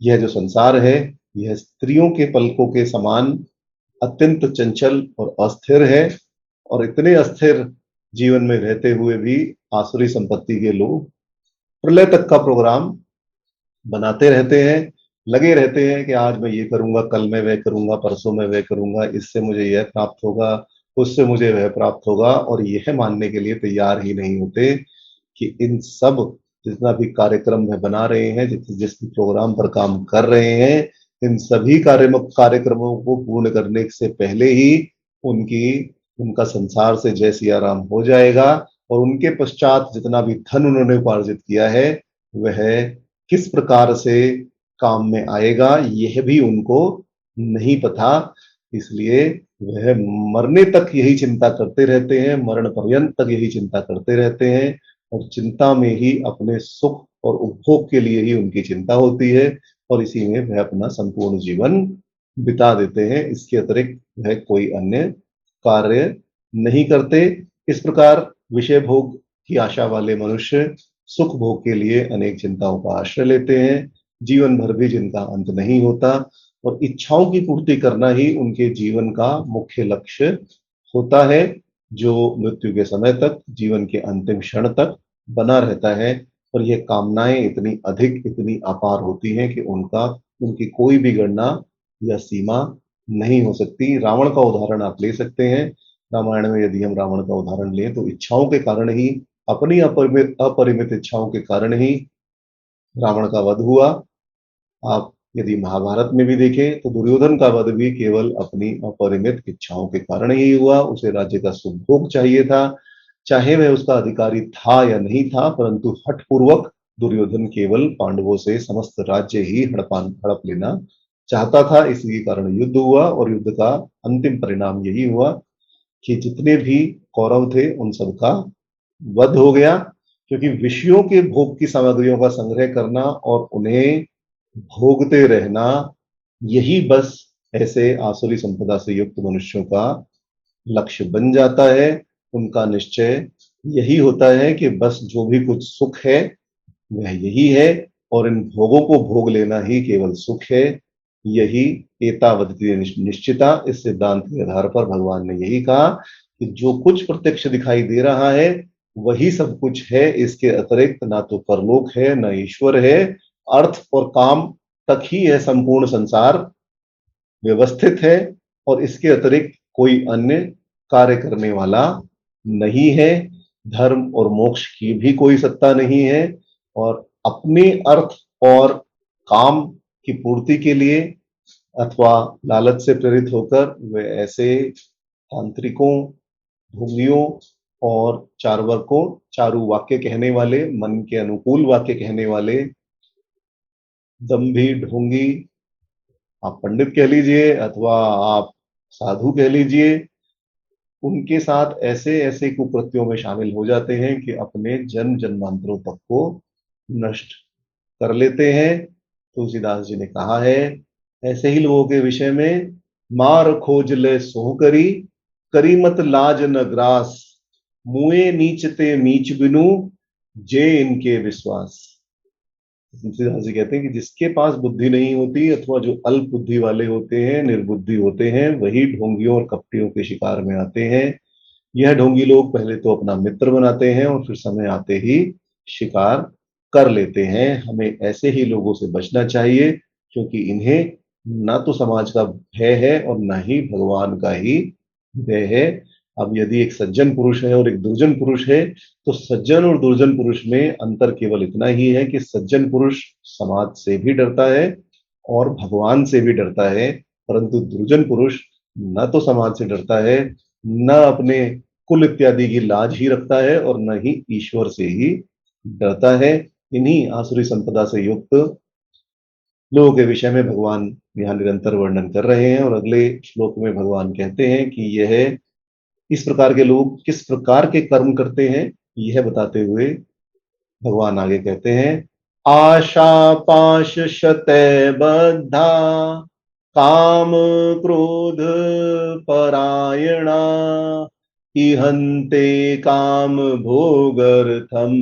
यह जो संसार है यह स्त्रियों के पलकों के समान अत्यंत चंचल और अस्थिर है। और इतने अस्थिर जीवन में रहते हुए भी आसुरी संपत्ति के लोग प्रलय तक का प्रोग्राम बनाते रहते हैं, लगे रहते हैं कि आज मैं ये करूंगा, कल मैं वह करूंगा, परसों मैं वह करूंगा, इससे मुझे यह प्राप्त होगा, उससे मुझे वह प्राप्त होगा, और यह मानने के लिए तैयार ही नहीं होते कि इन सब जितना भी कार्यक्रम वह बना रहे हैं, जिस भी प्रोग्राम पर काम कर रहे हैं, इन सभी कार्यक्रमों को पूर्ण करने से पहले ही उनका संसार से जय सिया राम हो जाएगा। और उनके पश्चात जितना भी धन उन्होंने उपार्जित किया है वह किस प्रकार से काम में आएगा यह भी उनको नहीं पता। इसलिए वह मरने तक यही चिंता करते रहते हैं, मरण पर्यंत तक यही चिंता करते रहते हैं, और चिंता में ही अपने सुख और उपभोग के लिए ही उनकी चिंता होती है, और इसी में वह अपना संपूर्ण जीवन बिता देते हैं। इसके अतिरिक्त वह कोई अन्य कार्य नहीं करते। इस प्रकार विषय भोग की आशा वाले मनुष्य सुख भोग के लिए अनेक चिंताओं का आश्रय लेते हैं, जीवन भर भी जिनका अंत नहीं होता, और इच्छाओं की पूर्ति करना ही उनके जीवन का मुख्य लक्ष्य होता है, जो मृत्यु के समय तक, जीवन के अंतिम क्षण तक बना रहता है। और यह कामनाएं इतनी अधिक, इतनी अपार होती हैं कि उनकी कोई भी गणना या सीमा नहीं हो सकती। रावण का उदाहरण आप ले सकते हैं। रामायण में यदि हम रावण का उदाहरण लें तो इच्छाओं के कारण ही, अपनी अपरिमित इच्छाओं के कारण ही रावण का वध हुआ। आप यदि महाभारत में भी देखें तो दुर्योधन का वध भी केवल अपनी अपरिमित इच्छाओं के कारण ही हुआ। उसे राज्य का सुभोग चाहिए था, चाहे वह उसका अधिकारी था या नहीं था, परंतु हठपूर्वक दुर्योधन केवल पांडवों से समस्त राज्य ही हड़प लेना चाहता था। इसी कारण युद्ध हुआ, और युद्ध का अंतिम परिणाम यही हुआ कि जितने भी कौरव थे उन सबका वध हो गया, क्योंकि विषयों के भोग की सामग्रियों का संग्रह करना और उन्हें भोगते रहना, यही बस ऐसे आसुरी संपदा से युक्त मनुष्यों का लक्ष्य बन जाता है। उनका निश्चय यही होता है कि बस जो भी कुछ सुख है वह यही है, और इन भोगों को भोग लेना ही केवल सुख है। यही एतावती निश्चिता, इस सिद्धांत के आधार पर भगवान ने यही कहा कि जो कुछ प्रत्यक्ष दिखाई दे रहा है वही सब कुछ है, इसके अतिरिक्त ना तो परलोक है न ईश्वर है। अर्थ और काम तक ही यह संपूर्ण संसार व्यवस्थित है और इसके अतिरिक्त कोई अन्य कार्य करने वाला नहीं है। धर्म और मोक्ष की भी कोई सत्ता नहीं है और अपने अर्थ और काम की पूर्ति के लिए अथवा लालच से प्रेरित होकर वे ऐसे तांत्रिकों, ढोंगियों और चार्वकों, चारु वाक्य कहने वाले, मन के अनुकूल वाक्य कहने वाले, दंभी, ढोंगी, आप पंडित कह लीजिए अथवा आप साधु कह लीजिए, उनके साथ ऐसे ऐसे कुकृत्यों में शामिल हो जाते हैं कि अपने जन्म जन्मांतरों तक को नष्ट कर लेते हैं। तुलसीदास जी ने कहा है ऐसे ही लोगों के विषय में, मार खोज ले सोह करी मत लाज न ग्रास, मुए नीचते नीच बिनु, जे इनके विश्वास। तुलसीदास जी कहते हैं कि जिसके पास बुद्धि नहीं होती अथवा जो अल्प बुद्धि वाले होते हैं, निर्बुद्धि होते हैं, वही ढोंगियों और कपटियों के शिकार में आते हैं। यह ढोंगी लोग पहले तो अपना मित्र बनाते हैं और फिर समय आते ही शिकार कर लेते हैं। हमें ऐसे ही लोगों से बचना चाहिए क्योंकि इन्हें ना तो समाज का भय है और ना ही भगवान का ही भय है। अब यदि एक सज्जन पुरुष है और एक दुर्जन पुरुष है तो सज्जन और दुर्जन पुरुष में अंतर केवल इतना ही है कि सज्जन पुरुष समाज से भी डरता है और भगवान से भी डरता है, परंतु दुर्जन पुरुष न तो समाज से डरता है, न अपने कुल इत्यादि की लाज ही रखता है और न ही ईश्वर से ही डरता है। इन्हीं आसुरी संपदा से युक्त लोगों के विषय में भगवान यहाँ निरंतर वर्णन कर रहे हैं और अगले श्लोक में भगवान कहते हैं कि यह इस प्रकार के लोग किस प्रकार के कर्म करते हैं, यह बताते हुए भगवान आगे कहते हैं, आशा पाश शतै बद्धा काम क्रोध परायणा, इहन्ते काम भोगर्थम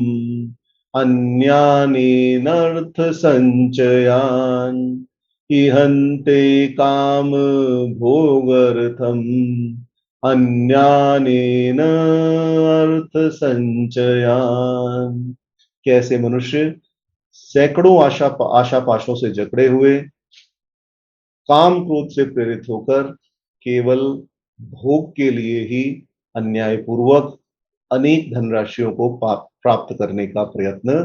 अन्यानेनर्थ संचयान, इहन्ते काम भोगर्थम अन्यानेन अर्थ संचयान। कैसे मनुष्य सैकड़ों आशा पाशों से जकड़े हुए, काम क्रोध से प्रेरित होकर केवल भोग के लिए ही अन्यायपूर्वक अनेक धनराशियों को प्राप्त करने का प्रयत्न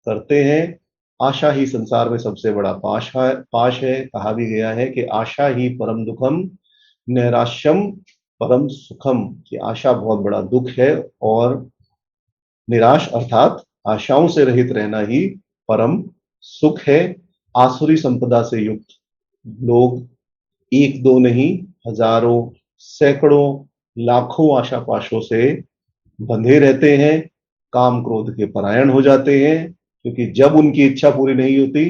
करते हैं। आशा ही संसार में सबसे बड़ा पाश है। कहा भी गया है कि आशा ही परम दुखम नैराश्यम परम सुखम, कि आशा बहुत बड़ा दुख है और निराश अर्थात आशाओं से रहित रहना ही परम सुख है। आसुरी संपदा से युक्त लोग एक दो नहीं, हजारों, सैकड़ों, लाखों आशा पाशों से बंधे रहते हैं, काम क्रोध के परायण हो जाते हैं, क्योंकि जब उनकी इच्छा पूरी नहीं होती,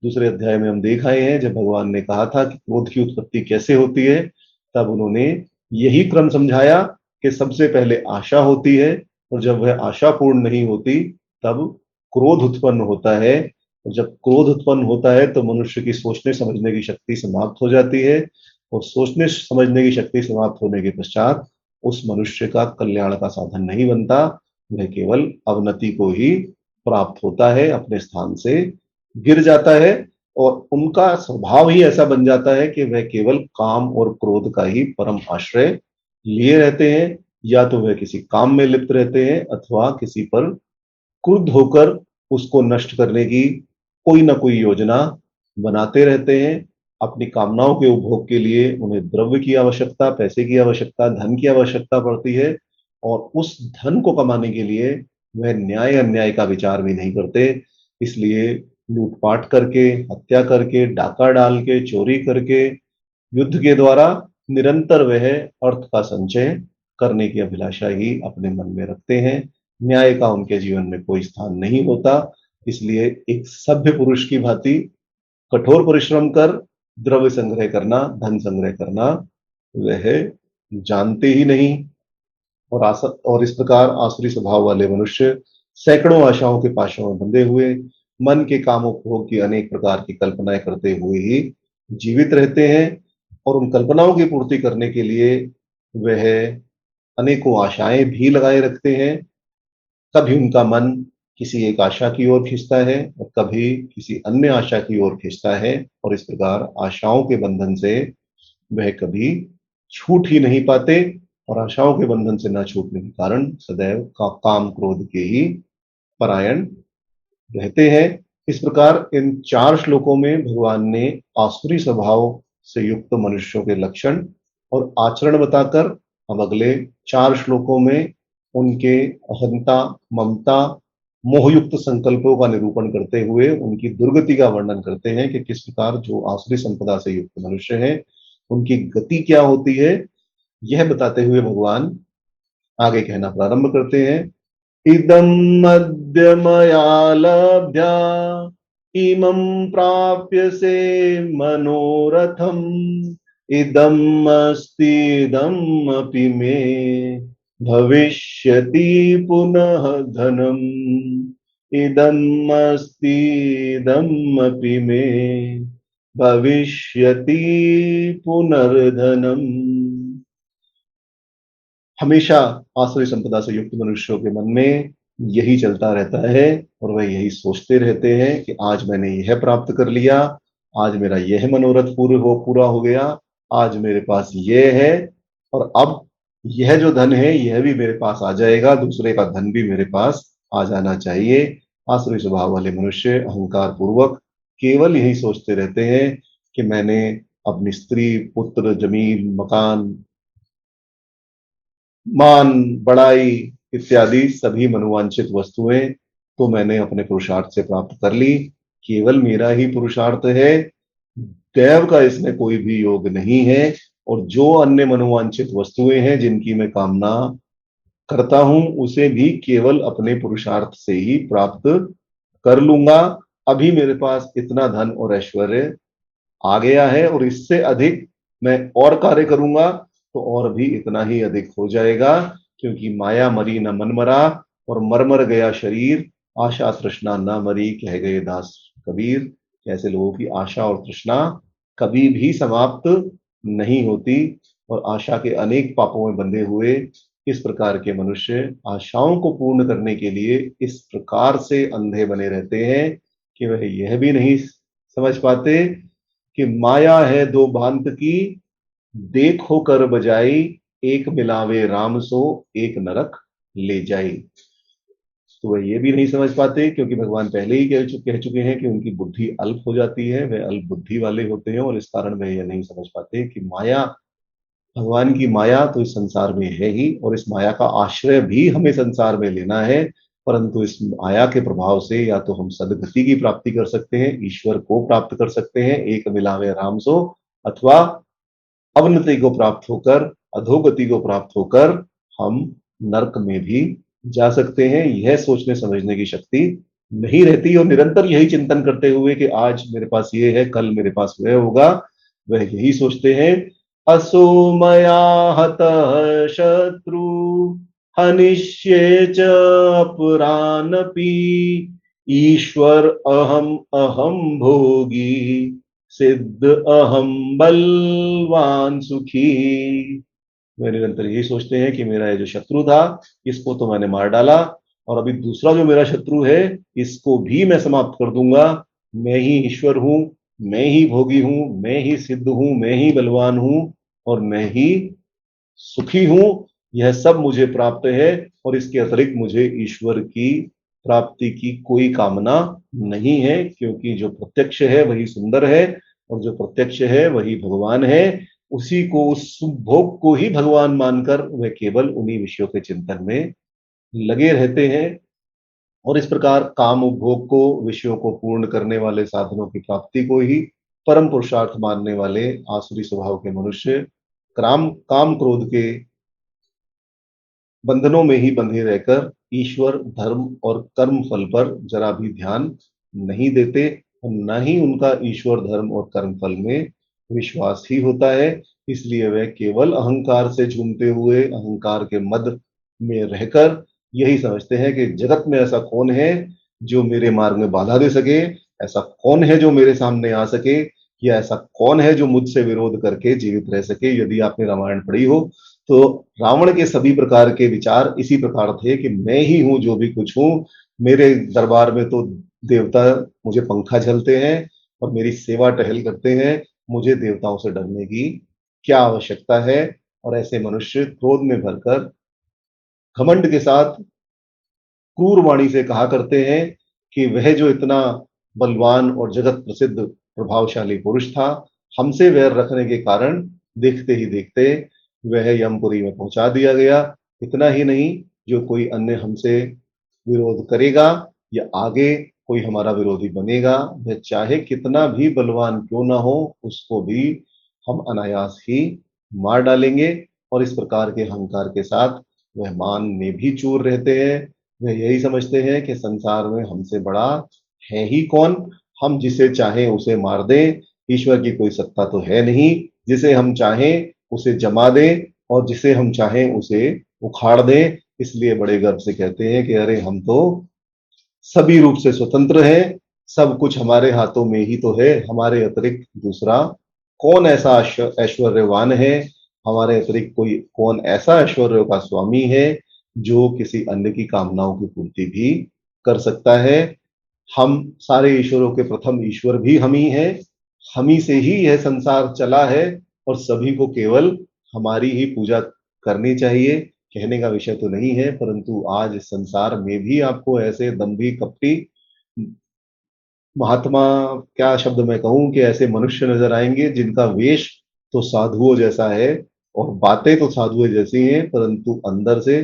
दूसरे अध्याय में हम देख आए हैं जब भगवान ने कहा था कि क्रोध की उत्पत्ति कैसे होती है, तब उन्होंने यही क्रम समझाया कि सबसे पहले आशा होती है और जब वह आशा पूर्ण नहीं होती तब क्रोध उत्पन्न होता है। और जब क्रोध उत्पन्न होता है तो मनुष्य की सोचने समझने की शक्ति समाप्त हो जाती है और सोचने समझने की शक्ति समाप्त होने के पश्चात उस मनुष्य का कल्याण का साधन नहीं बनता, वह केवल अवनति को ही प्राप्त होता है, अपने स्थान से गिर जाता है और उनका स्वभाव ही ऐसा बन जाता है कि वह केवल काम और क्रोध का ही परम आश्रय लिए रहते हैं। या तो वह किसी काम में लिप्त रहते हैं अथवा किसी पर क्रुद्ध होकर उसको नष्ट करने की कोई ना कोई योजना बनाते रहते हैं। अपनी कामनाओं के उपभोग के लिए उन्हें द्रव्य की आवश्यकता, पैसे की आवश्यकता, धन की आवश्यकता पड़ती है और उस धन को कमाने के लिए वह न्याय अन्याय का विचार भी नहीं करते। इसलिए लूटपाट करके, हत्या करके, डाका डाल के, चोरी करके, युद्ध के द्वारा निरंतर वह अर्थ का संचय करने की अभिलाषा ही अपने मन में रखते हैं। न्याय का उनके जीवन में कोई स्थान नहीं होता। इसलिए एक सभ्य पुरुष की भांति कठोर परिश्रम कर द्रव्य संग्रह करना, धन संग्रह करना वह जानते ही नहीं। और इस प्रकार आसुरी स्वभाव वाले मनुष्य सैकड़ों आशाओं के पाशों में बंधे हुए मन के कामोपभोग की अनेक प्रकार की कल्पनाएं करते हुए ही जीवित रहते हैं और उन कल्पनाओं की पूर्ति करने के लिए वह अनेकों आशाएं भी लगाए रखते हैं। कभी उनका मन किसी एक आशा की ओर खींचता है और कभी किसी अन्य आशा की ओर खींचता है, और इस प्रकार आशाओं के बंधन से वह कभी छूट ही नहीं पाते, और आशाओं के बंधन से न छूटने के कारण सदैव काम क्रोध के ही परायण रहते हैं। इस प्रकार इन 4 श्लोकों में भगवान ने आसुरी स्वभाव से युक्त मनुष्यों के लक्षण और आचरण बताकर अब अगले 4 श्लोकों में उनके अहंता, ममता, मोहयुक्त संकल्पों का निरूपण करते हुए उनकी दुर्गति का वर्णन करते हैं कि किस प्रकार जो आसुरी संपदा से युक्त मनुष्य हैं उनकी गति क्या होती है। यह बताते हुए भगवान आगे कहना प्रारंभ करते हैं। इदं मद्य मया लब्ध्या इमं प्राप्यसे मनोरथम् इदम् अस्ति इदम् अपि मे भविष्यति पुनः धनम् इदम् अस्ति इदम् अपि मे भविष्यति पुनर्धनम्। हमेशा आसुरी संपदा से युक्त मनुष्यों के मन में यही चलता रहता है और वह यही सोचते रहते हैं कि आज मैंने यह प्राप्त कर लिया, आज मेरा यह मनोरथ पूरा हो गया, आज मेरे पास यह है, और अब यह जो धन है यह भी मेरे पास आ जाएगा, दूसरे का धन भी मेरे पास आ जाना चाहिए। आसुरी स्वभाव वाले मनुष्य अहंकार पूर्वक केवल यही सोचते रहते हैं कि मैंने अपनी स्त्री, पुत्र, जमीन, मकान, मान, बड़ाई इत्यादि सभी मनोवांछित वस्तुएं तो मैंने अपने पुरुषार्थ से प्राप्त कर ली, केवल मेरा ही पुरुषार्थ है, दैव का इसमें कोई भी योग नहीं है, और जो अन्य मनोवांछित वस्तुएं हैं जिनकी मैं कामना करता हूं उसे भी केवल अपने पुरुषार्थ से ही प्राप्त कर लूंगा। अभी मेरे पास इतना धन और ऐश्वर्य आ गया है और इससे अधिक मैं और कार्य करूंगा तो और भी इतना ही अधिक हो जाएगा, क्योंकि माया मरी न मन मरा और मर मर गया शरीर, आशा तृष्णा न मरी कह गए दास कबीर। ऐसे लोगों की आशा और तृष्णा कभी भी समाप्त नहीं होती और आशा के अनेक पापों में बंधे हुए इस प्रकार के मनुष्य आशाओं को पूर्ण करने के लिए इस प्रकार से अंधे बने रहते हैं कि वह यह भी नहीं समझ पाते कि माया है दो भांत की, देखो कर बजाई, एक मिलावे राम सो एक नरक ले जाई। तो वह ये भी नहीं समझ पाते क्योंकि भगवान पहले ही कह चुके हैं कि उनकी बुद्धि अल्प हो जाती है, वह अल्प बुद्धि वाले होते हैं और इस कारण वह यह नहीं समझ पाते कि माया, भगवान की माया तो इस संसार में है ही और इस माया का आश्रय भी हमें संसार में लेना है, परंतु इस माया के प्रभाव से या तो हम सदगति की प्राप्ति कर सकते हैं, ईश्वर को प्राप्त कर सकते हैं एक मिलावे राम सो, अथवा अवनति को प्राप्त होकर, अधोगति को प्राप्त होकर हम नरक में भी जा सकते हैं। यह सोचने समझने की शक्ति नहीं रहती और निरंतर यही चिंतन करते हुए कि आज मेरे पास ये है, कल मेरे पास वह होगा, वह यही सोचते हैं। असो मया हतः शत्रु हनिष्ये च अपरानपि ईश्वर अहम अहम भोगी सिद्ध अहम बलवान सुखी। वे निरंतर यही सोचते हैं कि मेरा ये जो शत्रु था इसको तो मैंने मार डाला और अभी दूसरा जो मेरा शत्रु है इसको भी मैं समाप्त कर दूंगा। मैं ही ईश्वर हूं, मैं ही भोगी हूं, मैं ही सिद्ध हूं, मैं ही बलवान हूं और मैं ही सुखी हूं। यह सब मुझे प्राप्त है और इसके अतिरिक्त मुझे ईश्वर की प्राप्ति की कोई कामना नहीं है, क्योंकि जो प्रत्यक्ष है वही सुंदर है और जो प्रत्यक्ष है वही भगवान है। उसी को, उस भोग को ही भगवान मानकर वह केवल उन्हीं विषयों के चिंतन में लगे रहते हैं और इस प्रकार काम उपभोग को, विषयों को पूर्ण करने वाले साधनों की प्राप्ति को ही परम पुरुषार्थ मानने वाले आसुरी स्वभाव के मनुष्य काम क्रोध के बंधनों में ही बंधे रहकर ईश्वर, धर्म और कर्म फल पर जरा भी ध्यान नहीं देते और न ही उनका ईश्वर, धर्म और कर्म फल में विश्वास ही होता है। इसलिए वे केवल अहंकार से झूमते हुए, अहंकार के मद में रहकर यही समझते हैं कि जगत में ऐसा कौन है जो मेरे मार्ग में बाधा दे सके, ऐसा कौन है जो मेरे सामने आ सके, या ऐसा कौन है जो मुझसे विरोध करके जीवित रह सके। यदि आपने रामायण पढ़ी हो तो रावण के सभी प्रकार के विचार इसी प्रकार थे कि मैं ही हूँ जो भी कुछ हूँ, मेरे दरबार में तो देवता मुझे पंखा झलते हैं और मेरी सेवा टहल करते हैं, मुझे देवताओं से डरने की क्या आवश्यकता है। और ऐसे मनुष्य क्रोध में भरकर घमंड के साथ क्रूर वाणी से कहा करते हैं कि वह जो इतना बलवान और जगत प्रसिद्ध प्रभावशाली पुरुष था, हमसे वैर रखने के कारण देखते ही देखते वह यमपुरी में पहुंचा दिया गया। इतना ही नहीं, जो कोई अन्य हमसे विरोध करेगा या आगे कोई हमारा विरोधी बनेगा, वह चाहे कितना भी बलवान क्यों ना हो, उसको भी हम अनायास ही मार डालेंगे। और इस प्रकार के अहंकार के साथ वह मान में भी चूर रहते हैं। वे यही समझते हैं कि संसार में हमसे बड़ा है ही कौन, हम जिसे चाहें उसे मार दें, ईश्वर की कोई सत्ता तो है नहीं, जिसे हम चाहें उसे जमा दें और जिसे हम चाहें उसे उखाड़ दें। इसलिए बड़े गर्व से कहते हैं कि अरे हम तो सभी रूप से स्वतंत्र हैं, सब कुछ हमारे हाथों में ही तो है, हमारे अतिरिक्त दूसरा कौन ऐसा ऐश्वर्यवान है, हमारे अतिरिक्त कोई कौन ऐसा ऐश्वर्य का स्वामी है जो किसी अन्य की कामनाओं की पूर्ति भी कर सकता है। हम सारे ईश्वरों के प्रथम ईश्वर भी हम ही हैं, हम ही से ही यह संसार चला है और सभी को केवल हमारी ही पूजा करनी चाहिए। कहने का विषय तो नहीं है, परंतु आज इस संसार में भी आपको ऐसे दंभी कपटी महात्मा, क्या शब्द मैं कहूं, कि ऐसे मनुष्य नजर आएंगे जिनका वेश तो साधुओं जैसा है और बातें तो साधुओं जैसी हैं, परंतु अंदर से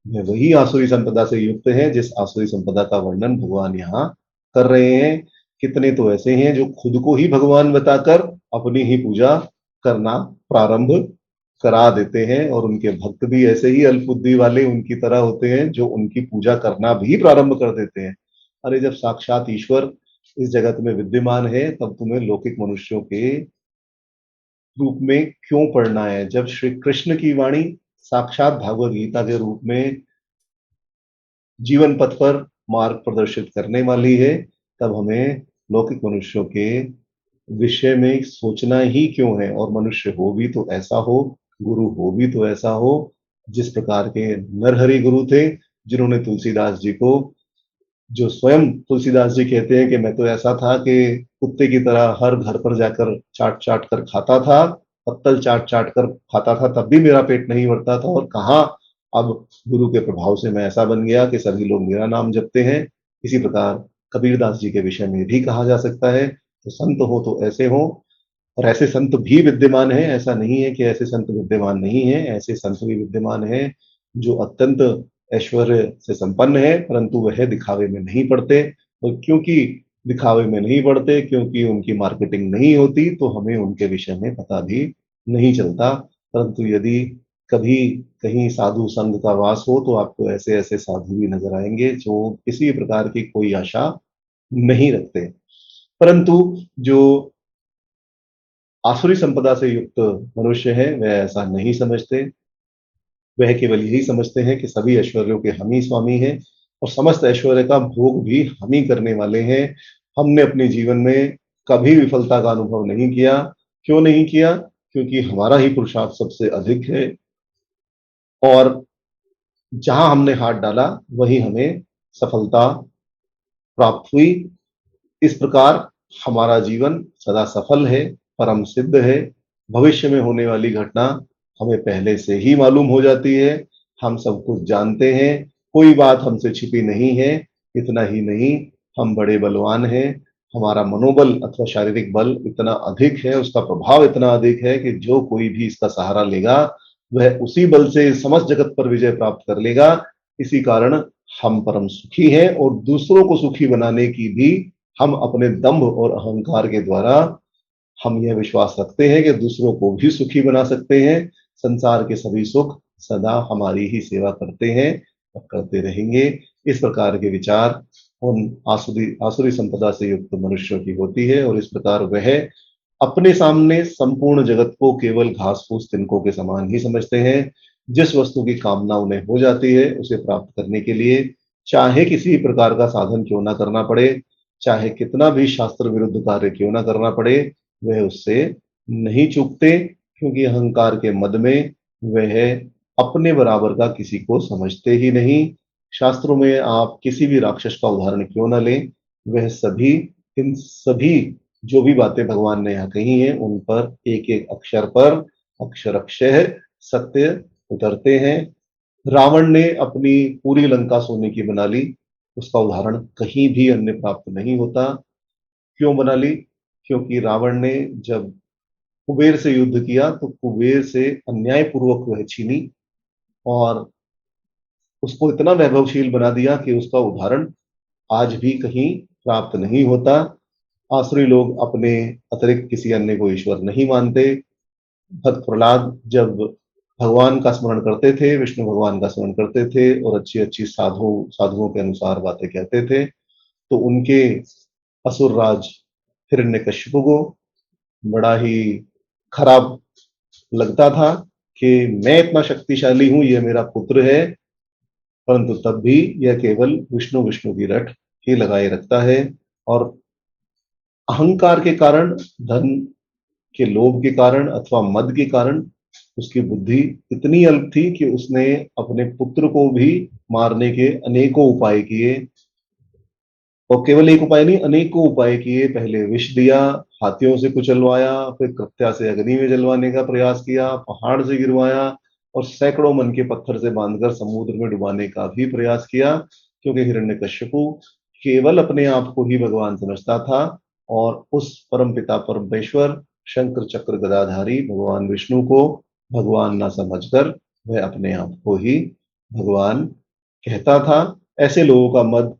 वे वही आसुरी संपदा से युक्त है जिस आसुरी संपदा का वर्णन भगवान यहाँ कर रहे हैं। कितने तो ऐसे हैं जो खुद को ही भगवान बताकर अपनी ही पूजा करना प्रारंभ करा देते हैं, और उनके भक्त भी ऐसे ही अल्पबुद्धि वाले उनकी तरह होते हैं जो उनकी पूजा करना भी प्रारंभ कर देते हैं। अरे जब साक्षात ईश्वर इस जगत में विद्यमान है, तब तुम्हें लौकिक मनुष्यों के रूप में क्यों पढ़ना है। जब श्री कृष्ण की वाणी साक्षात भागवत गीता के रूप में जीवन पथ पर मार्ग प्रदर्शित करने वाली है, तब हमें लौकिक मनुष्यों के विषय में सोचना ही क्यों है। और मनुष्य हो भी तो ऐसा हो, गुरु हो भी तो ऐसा हो, जिस प्रकार के नरहरि गुरु थे, जिन्होंने तुलसीदास जी को, जो स्वयं तुलसीदास जी कहते हैं कि मैं तो ऐसा था कि कुत्ते की तरह हर घर पर जाकर चाट चाट कर खाता था, पत्तल चाट चाट कर खाता था, तब भी मेरा पेट नहीं भरता था, और कहाँ अब गुरु के प्रभाव से मैं ऐसा बन गया कि सभी लोग मेरा नाम जपते हैं। इसी प्रकार कबीरदास जी के विषय में भी कहा जा सकता है। तो संत हो तो ऐसे हो, और ऐसे संत भी विद्यमान है, ऐसा नहीं है कि ऐसे संत विद्यमान नहीं है, ऐसे संत भी विद्यमान है जो अत्यंत ऐश्वर्य से संपन्न है, परंतु वह दिखावे में नहीं पड़ते। और क्योंकि दिखावे में नहीं पड़ते, क्योंकि उनकी मार्केटिंग नहीं होती, तो हमें उनके विषय में पता भी नहीं चलता। परंतु यदि कभी कहीं साधु संघ का वास हो, तो आपको ऐसे ऐसे साधु भी नजर आएंगे जो किसी प्रकार की कोई आशा नहीं रखते। परंतु जो आसुरी संपदा से युक्त मनुष्य है, वह ऐसा नहीं समझते। वह केवल यही समझते हैं कि सभी ऐश्वर्यों के हम ही स्वामी हैं और समस्त ऐश्वर्य का भोग भी हम ही करने वाले हैं। हमने अपने जीवन में कभी विफलता का अनुभव नहीं किया। क्यों नहीं किया? क्योंकि हमारा ही पुरुषार्थ सबसे अधिक है, और जहां हमने हाथ डाला वही हमें सफलता प्राप्त हुई। इस प्रकार हमारा जीवन सदा सफल है, परम सिद्ध है। भविष्य में होने वाली घटना हमें पहले से ही मालूम हो जाती है, हम सब कुछ जानते हैं, कोई बात हमसे छिपी नहीं है। इतना ही नहीं, हम बड़े बलवान हैं, हमारा मनोबल अथवा शारीरिक बल इतना अधिक है, उसका प्रभाव इतना अधिक है कि जो कोई भी इसका सहारा लेगा, वह उसी बल से समस्त जगत पर विजय प्राप्त कर लेगा। इसी कारण हम परम सुखी हैं, और दूसरों को सुखी बनाने की भी हम अपने दंभ और अहंकार के द्वारा हम यह विश्वास रखते हैं कि दूसरों को भी सुखी बना सकते हैं। संसार के सभी सुख सदा हमारी ही सेवा करते हैं और करते रहेंगे। इस प्रकार के विचार उन आसुरी आसुरी संपदा से युक्त मनुष्यों की होती है, और इस प्रकार वह अपने सामने संपूर्ण जगत को केवल घास फूस तिनकों के समान ही समझते हैं। जिस वस्तु की कामना उन्हें हो जाती है, उसे प्राप्त करने के लिए चाहे किसी प्रकार का साधन क्यों ना करना पड़े, चाहे कितना भी शास्त्र विरुद्ध कार्य क्यों ना करना पड़े, वह उससे नहीं चूकते। क्योंकि अहंकार के मद में वह अपने बराबर का किसी को समझते ही नहीं। शास्त्रों में आप किसी भी राक्षस का उदाहरण क्यों न लें, वह सभी, इन सभी जो भी बातें भगवान ने यहाँ कही हैं, उन पर एक एक अक्षर पर अक्षरशः सत्य उतरते हैं। रावण ने अपनी पूरी लंका सोने की बना ली, उसका उदाहरण कहीं भी अन्य प्राप्त नहीं होता। क्यों बना ली? क्योंकि रावण ने जब कुबेर से युद्ध किया तो कुबेर से अन्यायपूर्वक वह छीनी और उसको इतना वैभवशील बना दिया कि उसका उदाहरण आज भी कहीं प्राप्त नहीं होता। आसुरी लोग अपने अतिरिक्त किसी अन्य को ईश्वर नहीं मानते। भक्त प्रहलाद जब भगवान का स्मरण करते थे, विष्णु भगवान का स्मरण करते थे और अच्छी अच्छी साधुओं के अनुसार बातें कहते थे, तो उनके असुर राज हिरण्यकश्यप को बड़ा ही खराब लगता था कि मैं इतना शक्तिशाली हूं, ये मेरा पुत्र है, परंतु तब भी यह केवल विष्णु विष्णु की रट ही लगाए रखता है। और अहंकार के कारण, धन के लोभ के कारण अथवा मद के कारण उसकी बुद्धि इतनी अल्प थी कि उसने अपने पुत्र को भी मारने के अनेकों उपाय किए। और केवल एक उपाय नहीं, अनेकों उपाय किए। पहले विष दिया, हाथियों से कुचलवाया, फिर कृत्या से अग्नि में जलवाने का प्रयास किया, पहाड़ से गिरवाया और सैकड़ों मन के पत्थर से बांधकर समुद्र में डुबाने का भी प्रयास किया। क्योंकि हिरण्यकश्यपु केवल अपने आप को ही भगवान समझता था और उस परमपिता परमेश्वर शंकर चक्र गदाधारी भगवान विष्णु को भगवान ना समझकर वह अपने आप को ही भगवान कहता था। ऐसे लोगों का मद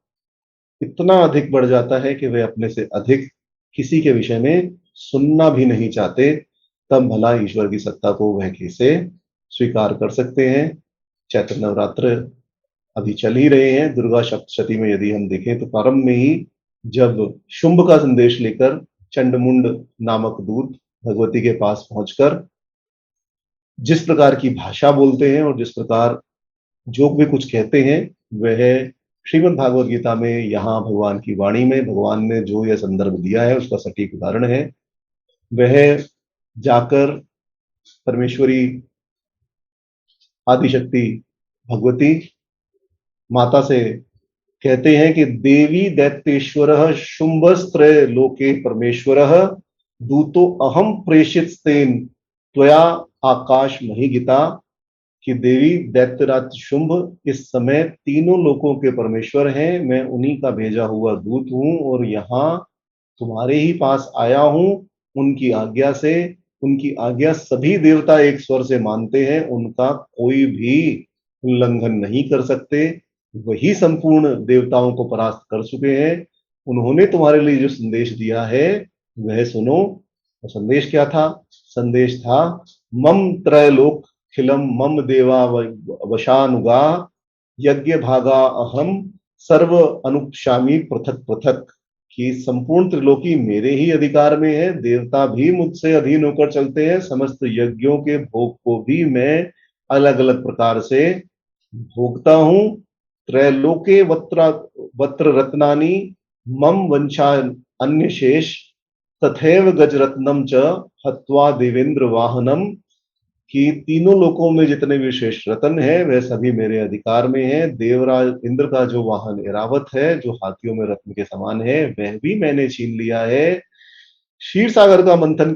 इतना अधिक बढ़ जाता है कि वे अपने से अधिक किसी के विषय में सुनना भी नहीं चाहते। तब भला ईश्वर की सत्ता को वह कैसे स्वीकार कर सकते हैं। चैत्र नवरात्र अभी चल ही रहे हैं। दुर्गा सप्तशती में यदि हम देखें तो प्रारंभ में ही जब शुंभ का संदेश लेकर चंडमुंड नामक दूत भगवती के पास पहुंचकर जिस प्रकार की भाषा बोलते हैं और जिस प्रकार जो भी कुछ कहते हैं, वह श्रीमद् भागवत गीता में यहाँ भगवान की वाणी में भगवान ने जो यह संदर्भ दिया है उसका सटीक उदाहरण है। वह जाकर परमेश्वरी आदिशक्ति भगवती माता से कहते हैं कि देवी दैत्येश्वर शुंभस्त्रय लोके परमेश्वर दूतो अहम प्रेषित तेन त्वया आकाश महिगिता। कि देवी दैत्यराज शुंभ इस समय तीनों लोकों के परमेश्वर हैं, मैं उन्हीं का भेजा हुआ दूत हूं और यहाँ तुम्हारे ही पास आया हूं उनकी आज्ञा से। उनकी आज्ञा सभी देवता एक स्वर से मानते हैं, उनका कोई भी उल्लंघन नहीं कर सकते। वही संपूर्ण देवताओं को परास्त कर चुके हैं। उन्होंने तुम्हारे लिए जो संदेश दिया है वह सुनो। और संदेश क्या था? संदेश था मम त्रैलोक खिलम मम देवा वशानुगा यज्ञ भागा अहम सर्व अनुपशामी पृथक पृथक। कि संपूर्ण त्रिलोकी मेरे ही अधिकार में है, देवता भी मुझसे अधीन होकर चलते हैं, समस्त यज्ञों के भोग को भी मैं अलग अलग प्रकार से भोगता हूं। त्रैलोके वत्र रत्नानि मम वंशा अन्य शेष तथैव गजरत्नम च हत्वा देवेंद्र वाहनम। कि तीनों लोकों में जितने भी श्रेष्ठ रत्न है वह सभी मेरे अधिकार में है। देवराज इंद्र का जो वाहन ऐरावत है, जो हाथियों में रत्न के समान है, वह भी मैंने छीन लिया है। क्षीर सागर का मंथन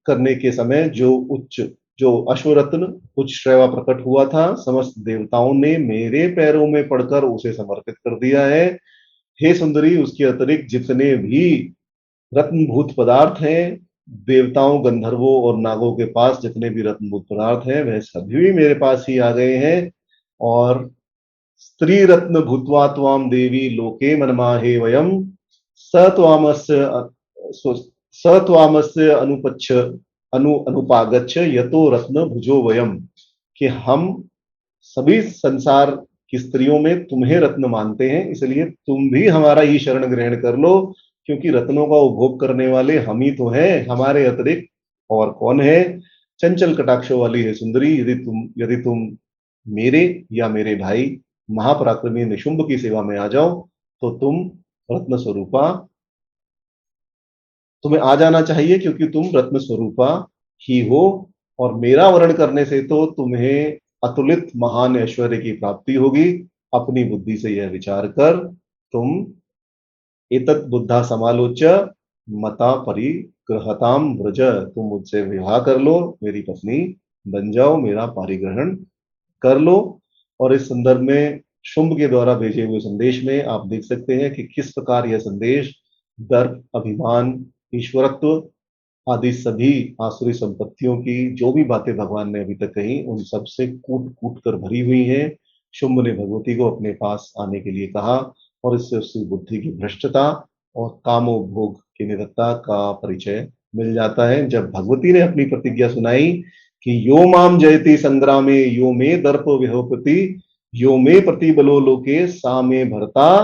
करने के समय जो अश्वरत्न उच्च श्रेवा प्रकट हुआ था, समस्त देवताओं ने मेरे पैरों में पड़कर उसे समर्पित कर दिया है। हे सुंदरी, उसके अतिरिक्त जितने भी रत्नभूत पदार्थ हैं, देवताओं गंधर्वों और नागों के पास जितने भी रत्नभूत पदार्थ हैं वह सभी मेरे पास ही आ गए हैं। और स्त्री रत्न भूतवा त्वाम देवी लोके मनमाहे वयम सत्वामस्य सत्वामस्य अनुपच्छ अनुपागच्छ यतो रत्न भुजो वयम। कि हम सभी संसार की स्त्रियों में तुम्हें रत्न मानते हैं, इसलिए तुम भी हमारा ही शरण ग्रहण कर लो। क्योंकि रत्नों का उपभोग करने वाले हम ही तो हैं, हमारे अतिरिक्त और कौन है। चंचल कटाक्षों वाली है सुंदरी, यदि तुम मेरे या मेरे भाई महापराक्रमी निशुंभ की सेवा में आ जाओ तो तुम रत्न स्वरूपा, तुम्हें आ जाना चाहिए क्योंकि तुम रत्न स्वरूपा ही हो। और मेरा वर्ण करने से तो तुम्हें अतुलित महान ऐश्वर्य की प्राप्ति होगी। अपनी बुद्धि से यह विचार कर तुम एतत् बुद्धा समालोच्य मता परिग्रहताम व्रज, तुम मुझसे विवाह कर लो, मेरी पत्नी बन जाओ, मेरा पारिग्रहण कर लो। और इस संदर्भ में शुंभ के द्वारा भेजे हुए संदेश में आप देख सकते हैं कि किस प्रकार यह संदेश दर्प, अभिमान, ईश्वरत्व आदि सभी आसुरी संपत्तियों की जो भी बातें भगवान ने अभी तक कही उन सब से कूट कूट कर भरी हुई हैं। शुंभ ने भगवती को अपने पास आने के लिए कहा और इससे उसकी बुद्धि की भ्रष्टता और कामोपभोग की निरता का परिचय मिल जाता है। जब भगवती ने अपनी प्रतिज्ञा सुनाई कि यो माम जयति संग्रामे यो मे दर्प विहोपति यो मे प्रतिबलो लोके सा मे भरता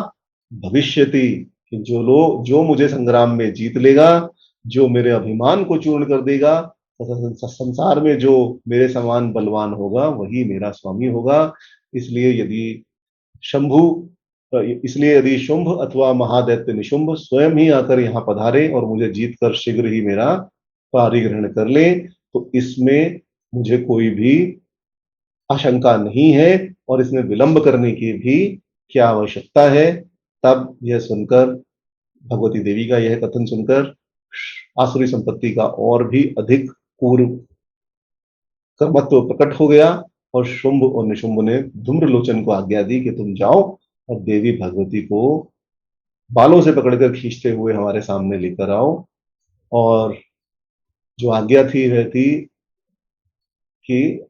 भविष्यति, कि जो मुझे संग्राम में जीत लेगा, जो मेरे अभिमान को चूर्ण कर देगा तथा संसार में जो मेरे समान बलवान होगा वही मेरा स्वामी होगा। इसलिए यदि शंभु इसलिए यदि शुंभ अथवा महादैत्य निशुंभ स्वयं ही आकर यहाँ पधारे और मुझे जीत कर शीघ्र ही मेरा पारिग्रहण कर ले तो इसमें मुझे कोई भी आशंका नहीं है और इसमें विलंब करने की भी क्या आवश्यकता है। तब यह सुनकर, भगवती देवी का यह कथन सुनकर आसुरी संपत्ति का और भी अधिक पूर्व कर्मत्व प्रकट हो गया और शुंभ और निशुंभ ने धूम्रलोचन को आज्ञा दी कि तुम जाओ और देवी भगवती को बालों से पकड़कर खींचते हुए हमारे सामने लेकर आओ। और जो आज्ञा थी वह थी कि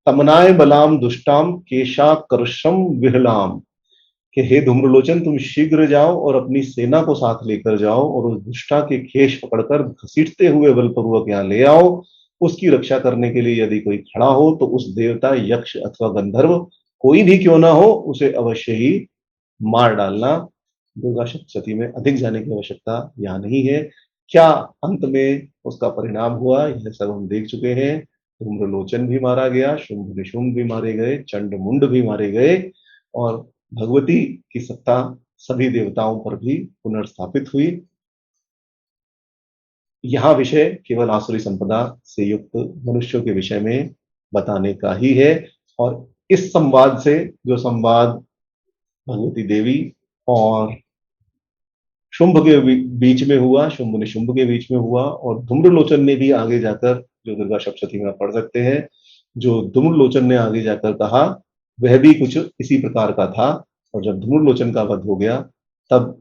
तमनाय बलाम दुष्टाम केशा करशम विहलाम, कि हे धूम्रलोचन तुम शीघ्र जाओ और अपनी सेना को साथ लेकर जाओ और उस दुष्टा के केश पकड़कर घसीटते हुए बलपूर्वक यहाँ ले आओ। उसकी रक्षा करने के लिए यदि कोई खड़ा हो तो उस देवता, यक्ष अथवा गंधर्व कोई भी क्यों ना हो उसे अवश्य ही मार डालना। दुर्गा सप्तशती में अधिक जाने की आवश्यकता यहाँ नहीं है। क्या अंत में उसका परिणाम हुआ यह सब हम देख चुके हैं। धूम्रलोचन भी मारा गया, शुंभ निशुंभ भी मारे गए, चंड मुंड भी मारे गए और भगवती की सत्ता सभी देवताओं पर भी पुनर्स्थापित हुई। यहाँ विषय केवल आसुरी संपदा से युक्त मनुष्यों के विषय में बताने का ही है। और इस संवाद से, जो संवाद भगवती देवी और शुंभ के बीच में हुआ, शुंभ निशुंभ के बीच में हुआ, और धूम्रलोचन ने भी आगे जाकर, जो दुर्गा सप्तशती में पढ़ सकते हैं, जो धूम्रलोचन ने आगे जाकर कहा वह भी कुछ इसी प्रकार का था। और जब धूम्रलोचन का वध हो गया तब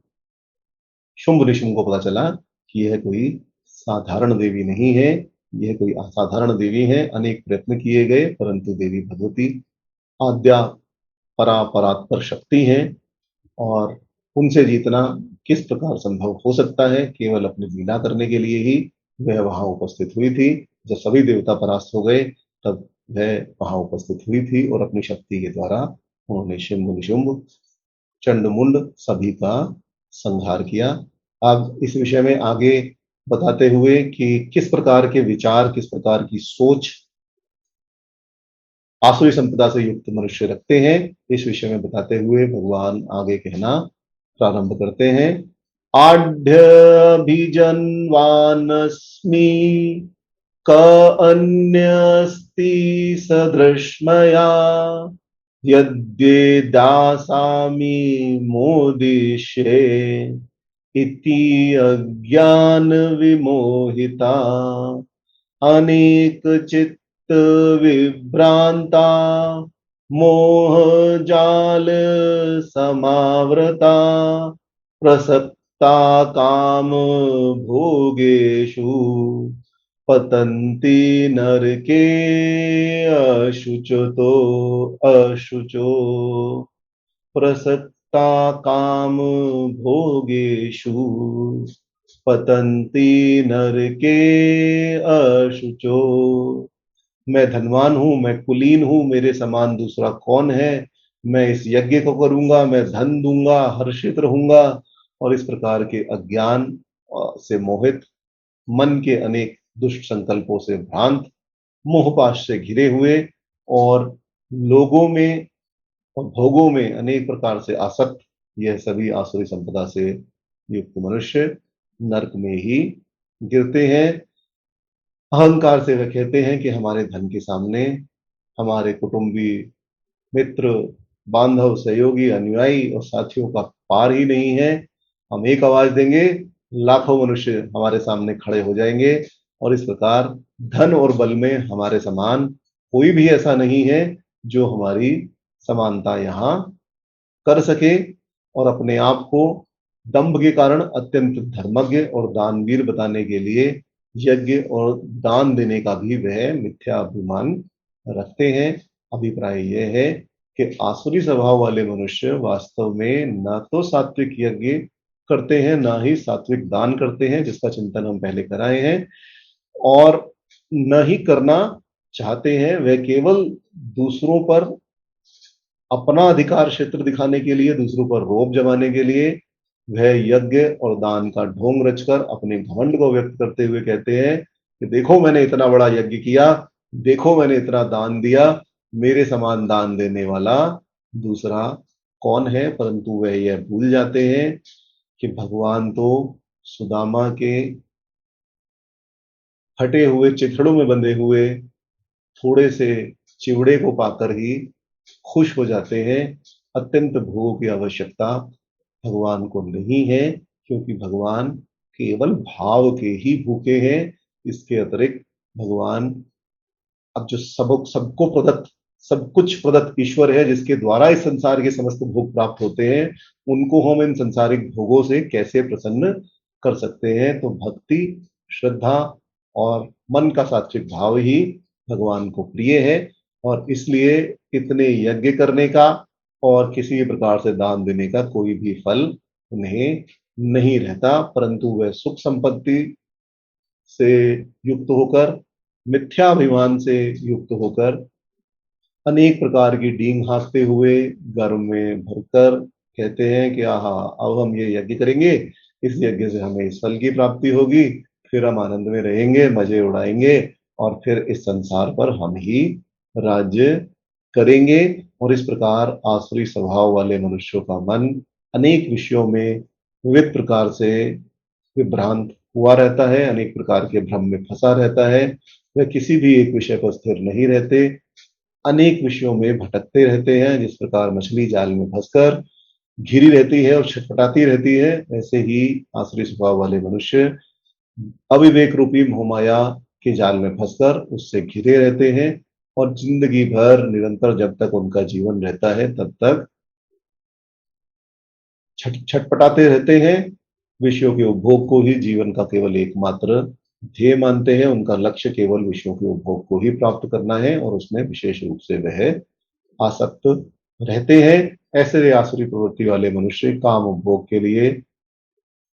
शुंभ निशुंभ को पता चला कि यह कोई साधारण देवी नहीं है, यह कोई असाधारण देवी है। अनेक प्रयत्न किए गए परंतु देवी भगवती आद्या परात्पर शक्ति है और उनसे जीतना किस प्रकार संभव हो सकता है। केवल अपनी लीला करने के लिए ही वह वहां उपस्थित हुई थी। जब सभी देवता परास्त हो गए तब वह वहां उपस्थित हुई थी और अपनी शक्ति के द्वारा उन्होंने शुंभ निशुंभ चंडमुंड सभी का संहार किया। अब इस विषय में आगे बताते हुए कि किस प्रकार के विचार, किस प्रकार की सोच आसुरी संपदा से युक्त मनुष्य रखते हैं, इस विषय में बताते हुए भगवान आगे कहना प्रारंभ करते हैं। आढ्य बीजन्वानस्मि क अन्यस्ति सदृश्मया यद्ये दासामि मोदिष्ये इति अज्ञान विमोहिता अनेक चित्त विभ्रांता मोह जाल समावृता प्रसक्ता काम भोगेषु पतन्ति नरके अशुचतो अशुचो प्रसक्ता काम भोगेषु पतन्ति नरके अशुचो। मैं धनवान हूं, मैं कुलीन हूं, मेरे समान दूसरा कौन है। मैं इस यज्ञ को करूंगा, मैं धन दूंगा, हर्षित रहूंगा। और इस प्रकार के अज्ञान से मोहित, मन के अनेक दुष्ट संकल्पों से भ्रांत, मोहपाश से घिरे हुए और लोगों में और भोगों में अनेक प्रकार से आसक्त, यह सभी आसुरी संपदा से युक्त मनुष्य नरक में ही गिरते हैं। अहंकार से वे कहते हैं कि हमारे धन के सामने हमारे कुटुंबी, मित्र, बांधव, सहयोगी, अनुयायी और साथियों का पार ही नहीं है। हम एक आवाज देंगे, लाखों मनुष्य हमारे सामने खड़े हो जाएंगे और इस प्रकार धन और बल में हमारे समान कोई भी ऐसा नहीं है जो हमारी समानता यहाँ कर सके। और अपने आप को दंभ के कारण अत्यंत धर्मज्ञ और दानवीर बताने के लिए यज्ञ और दान देने का भी वह मिथ्या अभिमान रखते हैं। अभिप्राय यह है कि आसुरी स्वभाव वाले मनुष्य वास्तव में न तो सात्विक यज्ञ करते हैं, ना ही सात्विक दान करते हैं, जिसका चिंतन हम पहले कराए हैं, और न ही करना चाहते हैं। वह केवल दूसरों पर अपना अधिकार क्षेत्र दिखाने के लिए, दूसरों पर रोब जमाने के लिए वह यज्ञ और दान का ढोंग रचकर अपने घमंड को व्यक्त करते हुए कहते हैं कि देखो मैंने इतना बड़ा यज्ञ किया, देखो मैंने इतना दान दिया, मेरे समान दान देने वाला दूसरा कौन है। परंतु वह यह भूल जाते हैं कि भगवान तो सुदामा के फटे हुए चिथड़ों में बंधे हुए थोड़े से चिवड़े को पाकर ही खुश हो जाते हैं। अत्यंत भोग की आवश्यकता भगवान को नहीं है, क्योंकि भगवान केवल भाव के ही भूखे हैं। इसके अतिरिक्त भगवान अब जो सबको प्रदत्त, सब कुछ प्रदत्त ईश्वर है, जिसके द्वारा इस संसार के समस्त भोग प्राप्त होते हैं, उनको हम इन संसारिक भोगों से कैसे प्रसन्न कर सकते हैं। तो भक्ति, श्रद्धा और मन का सात्विक भाव ही भगवान को प्रिय है, और इसलिए इतने यज्ञ करने का और किसी भी प्रकार से दान देने का कोई भी फल उन्हें नहीं रहता, परंतु वह सुख संपत्ति से युक्त होकर, मिथ्याभिमान से युक्त होकर, अनेक प्रकार की डींग हाँकते हुए गर्व में भरकर कहते हैं कि आहा, अब हम ये यज्ञ करेंगे, इस यज्ञ से हमें इस फल की प्राप्ति होगी, फिर हम आनंद में रहेंगे, मजे उड़ाएंगे, और फिर इस संसार पर हम ही राज्य करेंगे। और इस प्रकार आसुरी स्वभाव वाले मनुष्यों का मन अनेक विषयों में विविध प्रकार से विभ्रांत हुआ रहता है, अनेक प्रकार के भ्रम में फंसा रहता है। वह किसी भी एक विषय पर स्थिर नहीं रहते, अनेक विषयों में भटकते रहते हैं। जिस प्रकार मछली जाल में फंसकर घिरी रहती है और छटपटाती रहती है, ऐसे ही आसुरी स्वभाव वाले मनुष्य अविवेक रूपी मोहमाया के जाल में फंसकर उससे घिरे रहते हैं, और जिंदगी भर निरंतर जब तक उनका जीवन रहता है तब तक छटपटाते रहते हैं। विषयों के उपभोग को ही जीवन का केवल एकमात्र ध्येय मानते हैं। उनका लक्ष्य केवल विषयों के उपभोग को ही प्राप्त करना है, और उसमें विशेष रूप से वह आसक्त रहते हैं। ऐसे आसुरी प्रवृत्ति वाले मनुष्य काम उपभोग के लिए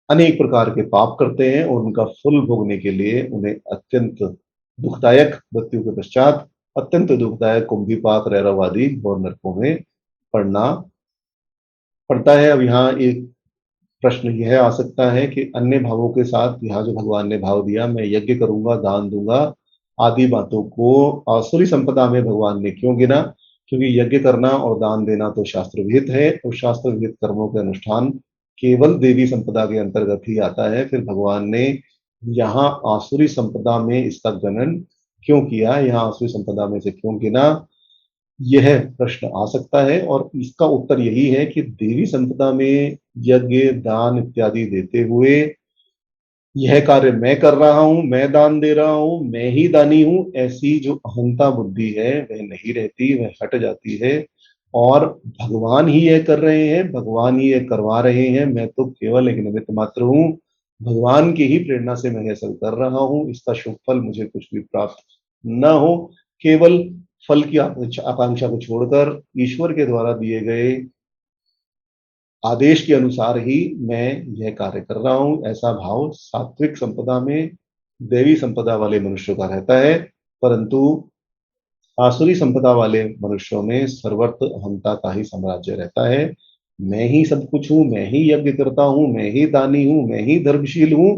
अनेक प्रकार के पाप करते हैं, और उनका फल भोगने के लिए उन्हें अत्यंत दुखदायक, मृत्यु के पश्चात अत्यंत दुखदायक कुंभीपाक, रैरव आदि घोर नरकों में पड़ना पड़ता है। अब यहाँ एक प्रश्न यह आ सकता है कि अन्य भावों के साथ यहाँ जो भगवान ने भाव दिया, मैं यज्ञ करूंगा, दान दूंगा, आदि बातों को आसुरी संपदा में भगवान ने क्यों गिना? क्योंकि यज्ञ करना और दान देना तो शास्त्र विहित है, और शास्त्र विहित कर्मों के अनुष्ठान केवल देवी संपदा के अंतर्गत ही आता है। फिर भगवान ने यहाँ आसुरी संपदा में इसका गणन क्यों किया, यहाँ आसुरी संपदा में से क्यों गिना? यह प्रश्न आ सकता है, और इसका उत्तर यही है कि देवी संपदा में यज्ञ, दान इत्यादि देते हुए यह कार्य मैं कर रहा हूं, मैं दान दे रहा हूं, मैं ही दानी हूं, ऐसी जो अहंता बुद्धि है वह नहीं रहती, वह हट जाती है। और भगवान ही यह कर रहे हैं, भगवान ही यह करवा रहे हैं, मैं तो केवल एक निमित्त मात्र हूं। भगवान की ही प्रेरणा से मैं यह सब कर रहा हूं, इसका शुभ फल मुझे कुछ भी प्राप्त न हो। केवल फल की आकांक्षा को छोड़कर ईश्वर के द्वारा दिए गए आदेश के अनुसार ही मैं यह कार्य कर रहा हूं, ऐसा भाव सात्विक संपदा में, देवी संपदा वाले मनुष्यों का रहता है। परंतु आसुरी संपदा वाले मनुष्यों में सर्वत्र अहंता का ही साम्राज्य रहता है। मैं ही सब कुछ हूं, मैं ही यज्ञ करता हूं, मैं ही दानी हूं, मैं ही धर्मशील हूं।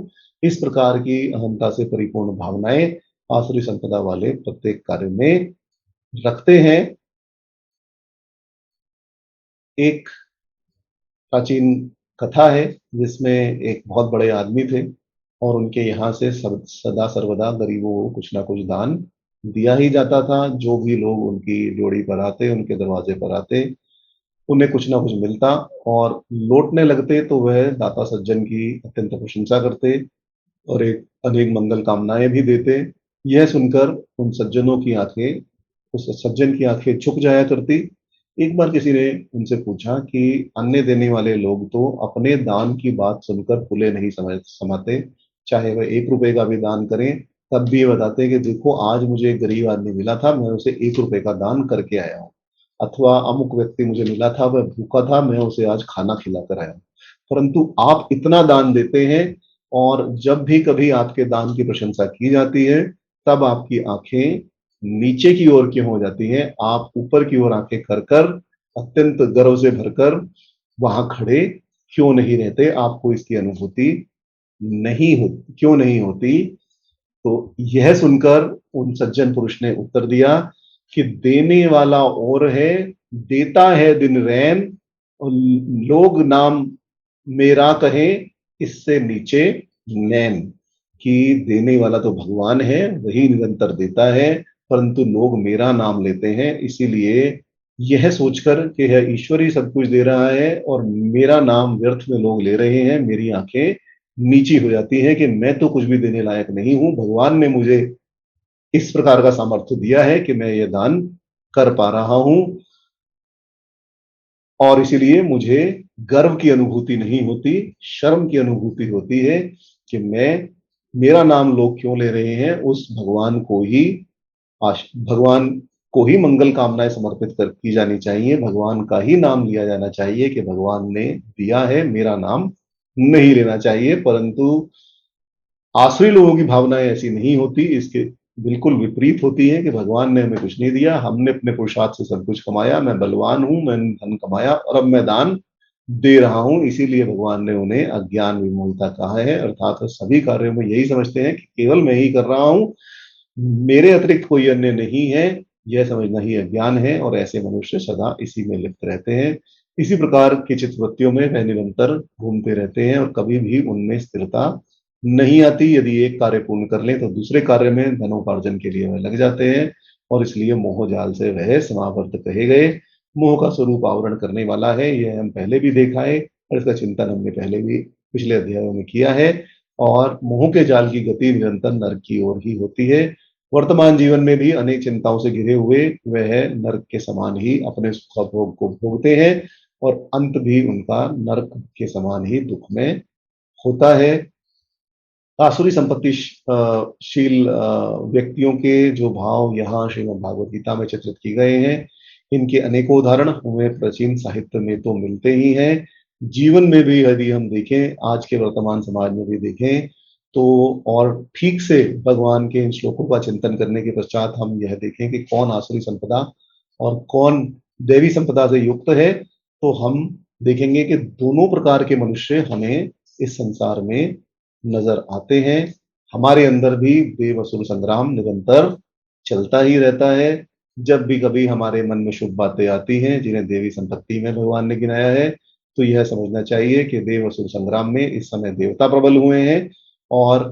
इस प्रकार की अहंता से परिपूर्ण भावनाएं आसुरी संपदा वाले प्रत्येक कार्य में रखते हैं। एक प्राचीन कथा है जिसमें एक बहुत बड़े आदमी थे, और उनके यहाँ से सदा सर्वदा गरीबों को कुछ ना कुछ दान दिया ही जाता था। जो भी लोग उनकी ड्योढ़ी पर आते, उनके दरवाजे पर आते, उन्हें कुछ ना कुछ मिलता और लौटने लगते तो वह दाता सज्जन की अत्यंत प्रशंसा करते और एक अनेक मंगल कामनाएं भी देते। यह सुनकर उन सज्जनों की आंखें, उस सज्जन की आंखें झुक जाया करती। एक बार किसी ने उनसे पूछा कि अन्य देने वाले लोग तो अपने दान की बात सुनकर फूले नहीं समाते, चाहे वह 1 रुपए का भी दान करें तब भी ये बताते कि देखो आज मुझे एक गरीब आदमी मिला था, मैं उसे 1 रुपए का दान करके आया हूँ, अथवा अमुक व्यक्ति मुझे मिला था, वह भूखा था, मैं उसे आज खाना खिलाकर आया हूँ। परंतु आप इतना दान देते हैं और जब भी कभी आपके दान की प्रशंसा की जाती है तब आपकी आंखें नीचे की ओर क्यों हो जाती हैं, आप ऊपर की ओर आंखें कर कर अत्यंत गर्व से भरकर वहां खड़े क्यों नहीं रहते, आपको इसकी अनुभूति नहीं होती, क्यों नहीं होती? तो यह सुनकर उन सज्जन पुरुष ने उत्तर दिया कि देने वाला और है, देता है दिन रैन, और लोग नाम मेरा कहें इससे नीचे नैन। कि देने वाला तो भगवान है, वही निरंतर देता है, परंतु लोग मेरा नाम लेते हैं, इसीलिए यह सोचकर कि यह ईश्वर ही सब कुछ दे रहा है और मेरा नाम व्यर्थ में लोग ले रहे हैं, मेरी आंखें नीची हो जाती हैं कि मैं तो कुछ भी देने लायक नहीं हूं, भगवान ने मुझे इस प्रकार का सामर्थ्य दिया है कि मैं ये दान कर पा रहा हूं और इसीलिए मुझे गर्व की अनुभूति नहीं होती, शर्म की अनुभूति होती है कि मैं, मेरा नाम लोग क्यों ले रहे हैं, उस भगवान को ही भगवान को ही मंगल कामनाएं समर्पित कर की जानी चाहिए, भगवान का ही नाम लिया जाना चाहिए कि भगवान ने दिया है, मेरा नाम नहीं लेना चाहिए। परंतु आसुरी लोगों की भावनाएं ऐसी नहीं होती, इसके बिल्कुल विपरीत होती है कि भगवान ने हमें कुछ नहीं दिया, हमने अपने पुरुषार्थ से सब कुछ कमाया, मैं बलवान हूं, मैंने धन कमाया और अब मैं दान दे रहा हूं, इसीलिए भगवान ने उन्हें अज्ञान विमूढ़ता कहा है। अर्थात सभी कार्यों में यही समझते हैं कि केवल मैं ही कर रहा हूं, मेरे अतिरिक्त कोई अन्य नहीं है, यह समझना ही अज्ञान है और ऐसे मनुष्य सदा इसी में लिप्त रहते हैं। इसी प्रकार की चित्तवृत्तियों में वह निरंतर घूमते रहते हैं और कभी भी उनमें स्थिरता नहीं आती। यदि एक कार्य पूर्ण कर लें तो दूसरे कार्य में धनोपार्जन के लिए वह लग जाते हैं और इसलिए मोह जाल से वह समावर्त कहे गए। मोह का स्वरूप आवरण करने वाला है, यह हम पहले भी देखा है और इसका चिंतन हमने पहले भी पिछले अध्यायों में किया है। और मोह के जाल की गति निरंतर नरक की ओर ही होती है। वर्तमान जीवन में भी अनेक चिंताओं से घिरे हुए वह नरक के समान ही अपने सुख भोग को भोगते हैं और अंत भी उनका नरक के समान ही दुख में होता है। आसुरी संपत्ति शील व्यक्तियों के जो भाव यहाँ श्रीमद् भागवत गीता में चित्रित की गए हैं, इनके अनेकों उदाहरण हमें प्राचीन साहित्य में तो मिलते ही हैं। जीवन में भी यदि हम देखें, आज के वर्तमान समाज में भी देखें तो, और ठीक से भगवान के इन श्लोकों का चिंतन करने के पश्चात हम यह देखें कि कौन आसुरी संपदा और कौन देवी संपदा से युक्त है, तो हम देखेंगे कि दोनों प्रकार के मनुष्य हमें इस संसार में नजर आते हैं। हमारे अंदर भी देव असुर संग्राम निरंतर चलता ही रहता है। जब भी कभी हमारे मन में शुभ बातें आती हैं जिन्हें देवी संपत्ति में भगवान ने गिनाया है, तो यह समझना चाहिए कि देव असुर संग्राम में इस समय देवता प्रबल हुए हैं और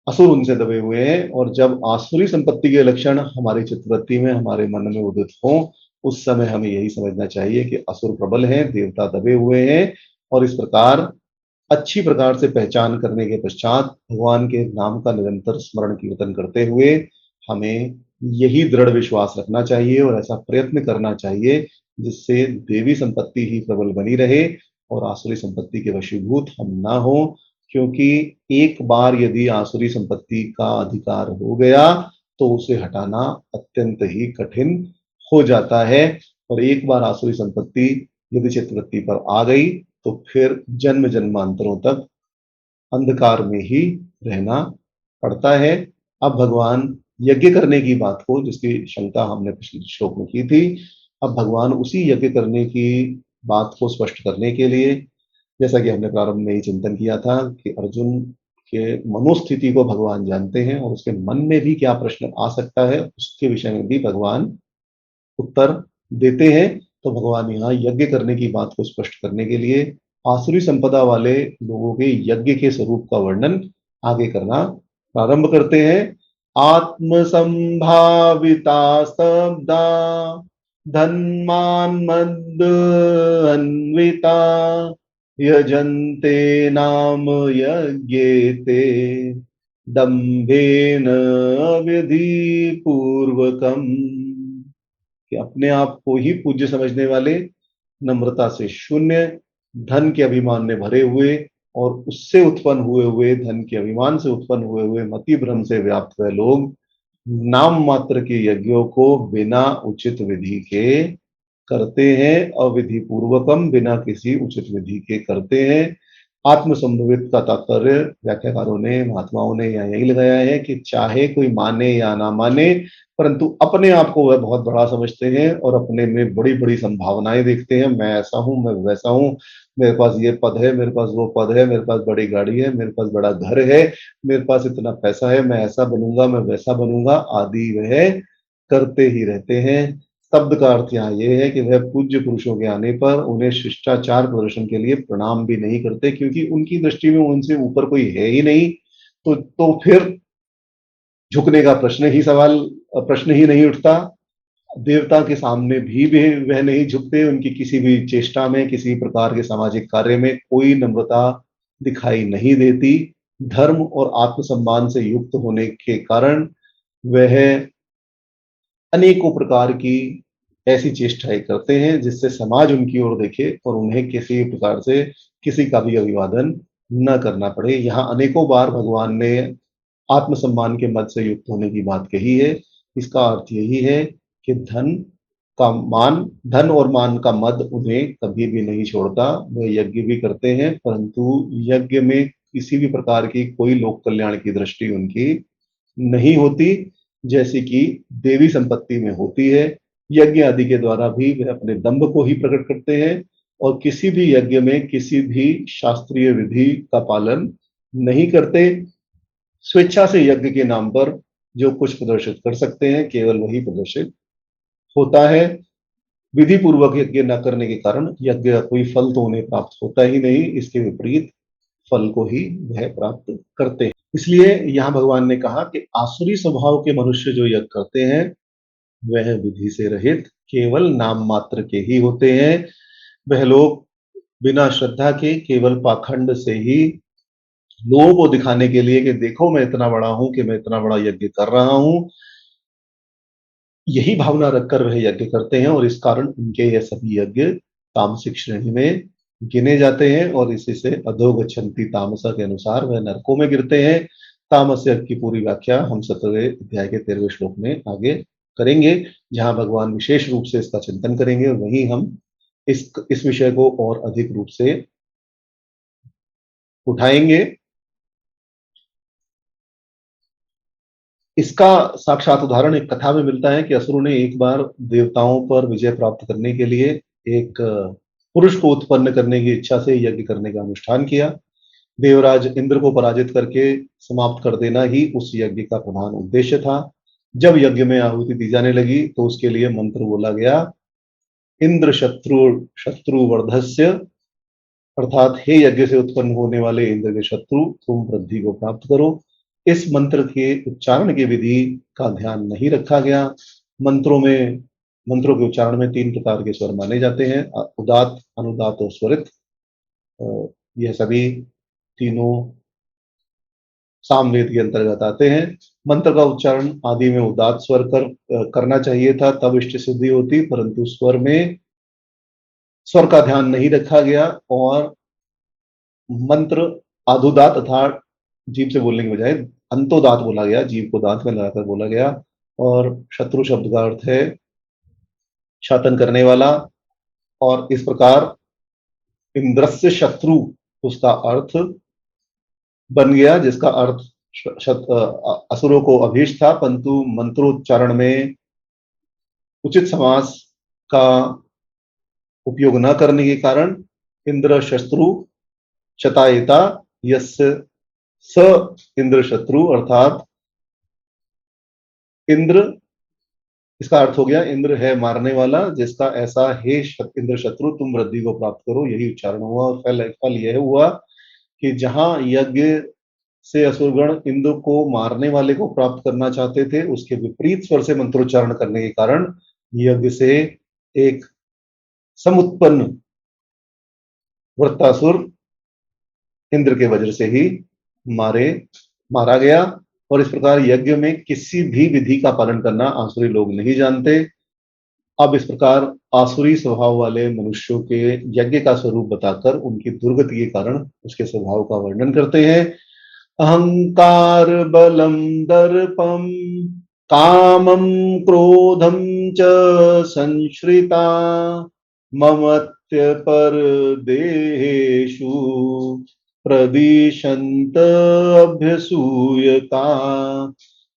असुर उनसे दबे हुए हैं। और जब आसुरी संपत्ति के लक्षण हमारी चित्तवृत्ति में, हमारे मन में उदित हों, उस समय हमें यही समझना चाहिए कि असुर प्रबल हैं, देवता दबे हुए हैं। और इस प्रकार अच्छी प्रकार से पहचान करने के पश्चात भगवान के नाम का निरंतर स्मरण कीर्तन करते हुए हमें यही दृढ़ विश्वास रखना चाहिए और ऐसा प्रयत्न करना चाहिए जिससे देवी संपत्ति ही प्रबल बनी रहे और आसुरी संपत्ति के वशीभूत हम ना हो। क्योंकि एक बार यदि आसुरी संपत्ति का अधिकार हो गया तो उसे हटाना अत्यंत ही कठिन हो जाता है। और एक बार आसुरी संपत्ति यदि चित्तवृत्ति पर आ गई तो फिर जन्म जन्मांतरों तक अंधकार में ही रहना पड़ता है। अब भगवान यज्ञ करने की बात को, जिसकी शंका हमने पिछले श्लोक में की थी, अब भगवान उसी यज्ञ करने की बात को स्पष्ट करने के लिए, जैसा कि हमने प्रारंभ में ही चिंतन किया था कि अर्जुन के मनोस्थिति को भगवान जानते हैं और उसके मन में भी क्या प्रश्न आ सकता है उसके विषय में भी भगवान उत्तर देते हैं। तो भगवान यहाँ यज्ञ करने की बात को स्पष्ट करने के लिए आसुरी संपदा वाले लोगों के यज्ञ के स्वरूप का वर्णन आगे करना प्रारंभ करते हैं। आत्म संभाविता स्तब्धा धन्मान मद अन्विता यजन्ते नाम यज्ञेते दम्भेन विधि पूर्वकम। कि अपने आप को ही पूज्य समझने वाले, नम्रता से शून्य, धन के अभिमान में भरे हुए और उससे उत्पन्न हुए धन के अभिमान से उत्पन्न हुए मति भ्रम से व्याप्त हुए लोग नाम मात्र के यज्ञों को बिना उचित विधि के करते हैं, अविधि पूर्वकम, बिना किसी उचित विधि के करते हैं। आत्मसंभवित का तात्पर्य व्याख्याकारों ने, महात्माओं ने यहाँ यही लगाया है कि चाहे कोई माने या ना माने, परंतु अपने आप को वह बहुत बड़ा समझते हैं और अपने में बड़ी बड़ी संभावनाएं देखते हैं। मैं ऐसा हूं, मैं वैसा हूं, मेरे पास ये पद है, मेरे पास वो पद है, मेरे पास बड़ी गाड़ी है, मेरे पास बड़ा घर है, मेरे पास इतना पैसा है, मैं ऐसा बनूंगा, मैं वैसा बनूंगा आदि वह करते ही रहते हैं। शब्द का अर्थ यहाँ ये है कि वह पूज्य पुरुषों के आने पर उन्हें शिष्टाचार प्रदर्शन के लिए प्रणाम भी नहीं करते, क्योंकि उनकी दृष्टि में उनसे ऊपर कोई है ही नहीं। तो फिर झुकने का प्रश्न ही नहीं उठता। देवता के सामने भी वह नहीं झुकते। उनकी किसी भी चेष्टा में, किसी प्रकार के सामाजिक कार्य में कोई नम्रता दिखाई नहीं देती। धर्म और आत्मसम्मान से युक्त होने के कारण वह अनेकों प्रकार की ऐसी चेष्टाएं करते हैं जिससे समाज उनकी ओर देखे और उन्हें किसी प्रकार से किसी का भी अभिवादन न करना पड़े। यहाँ अनेकों बार भगवान ने आत्मसम्मान के मद से युक्त होने की बात कही है। इसका अर्थ यही है कि धन और मान का मद उन्हें कभी भी नहीं छोड़ता। वह यज्ञ भी करते हैं, परंतु यज्ञ में किसी भी प्रकार की कोई लोक कल्याण की दृष्टि उनकी नहीं होती, जैसी कि देवी संपत्ति में होती है। यज्ञ आदि के द्वारा भी वे अपने दंभ को ही प्रकट करते हैं और किसी भी यज्ञ में किसी भी शास्त्रीय विधि का पालन नहीं करते। स्वेच्छा से यज्ञ के नाम पर जो कुछ प्रदर्शित कर सकते हैं केवल वही प्रदर्शित होता है। विधि पूर्वक यज्ञ न करने के कारण यज्ञ का कोई फल तो उन्हें प्राप्त होता ही नहीं, इसके विपरीत फल को ही वह प्राप्त करते हैं। इसलिए यहाँ भगवान ने कहा कि आसुरी स्वभाव के मनुष्य जो यज्ञ करते हैं वह विधि से रहित केवल नाम मात्र के ही होते हैं। वह लोग बिना श्रद्धा के केवल पाखंड से ही लोगों को दिखाने के लिए कि देखो मैं इतना बड़ा हूं, कि मैं इतना बड़ा यज्ञ कर रहा हूं, यही भावना रखकर वह यज्ञ करते हैं और इस कारण उनके यह सभी यज्ञ तामसिक श्रेणी में गिने जाते हैं और इसी से अधोगच्छन्ति तामसा के अनुसार वह नरकों में गिरते हैं। तामस यज्ञ की पूरी व्याख्या हम 17वें अध्याय के 13वें श्लोक में आगे करेंगे, जहां भगवान विशेष रूप से इसका चिंतन करेंगे और वहीं हम इस विषय को और अधिक रूप से उठाएंगे। इसका साक्षात उदाहरण एक कथा में मिलता है कि असुरों ने एक बार देवताओं पर विजय प्राप्त करने के लिए एक पुरुष को उत्पन्न करने की इच्छा से यज्ञ करने का अनुष्ठान किया। देवराज इंद्र को पराजित करके समाप्त कर देना ही उस यज्ञ का प्रधान उद्देश्य था। जब यज्ञ में आहुति दी जाने लगी तो उसके लिए मंत्र बोला गया, इंद्र शत्रु वर्धस्य, अर्थात हे यज्ञ से उत्पन्न होने वाले इंद्र के शत्रु, तुम वृद्धि को प्राप्त करो। इस मंत्र के उच्चारण की विधि का ध्यान नहीं रखा गया। मंत्रों के उच्चारण में 3 प्रकार के स्वर माने जाते हैं, उदात, अनुदात और स्वरित। यह सभी तीनों सामवेद के अंतर्गत आते हैं। मंत्र का उच्चारण आदि में उदात स्वर करना चाहिए था, तब इष्ट सिद्धि होती, परंतु स्वर का ध्यान नहीं रखा गया और मंत्र आधुदात अर्थात जीभ से बोलने के बजाय अंतोदात बोला गया, जीभ को दांत में लगाकर बोला गया। और शत्रु शब्द का अर्थ है शासन करने वाला, और इस प्रकार इंद्रस्य शत्रु उसका अर्थ बन गया, जिसका अर्थ असुरों को अभीष्ट था, परंतु मंत्रोच्चारण में उचित समास का उपयोग न करने के कारण इंद्र शत्रु शतायता यस्य स इंद्र शत्रु, अर्थात इंद्र, इसका अर्थ हो गया इंद्र है मारने वाला, जिसका ऐसा हे इंद्र शत्रु तुम वृद्धि को प्राप्त करो, यही उच्चारण हुआ। और फल यह हुआ कि जहां यज्ञ से असुरगण इंद्र को मारने वाले को प्राप्त करना चाहते थे, उसके विपरीत स्वर से मंत्रोच्चारण करने के कारण यज्ञ से एक समुत्पन्न वृत्तासुर इंद्र के वज्र से ही मारा गया। और इस प्रकार यज्ञ में किसी भी विधि का पालन करना आसुरी लोग नहीं जानते। अब इस प्रकार आसुरी स्वभाव वाले मनुष्यों के यज्ञ का स्वरूप बताकर उनकी दुर्गति के कारण उसके स्वभाव का वर्णन करते हैं। अहंकार बलम दर्पम कामम क्रोधम च संश्रिता ममत्य पर देहेषु प्रदिशंत अभ्यसूयता।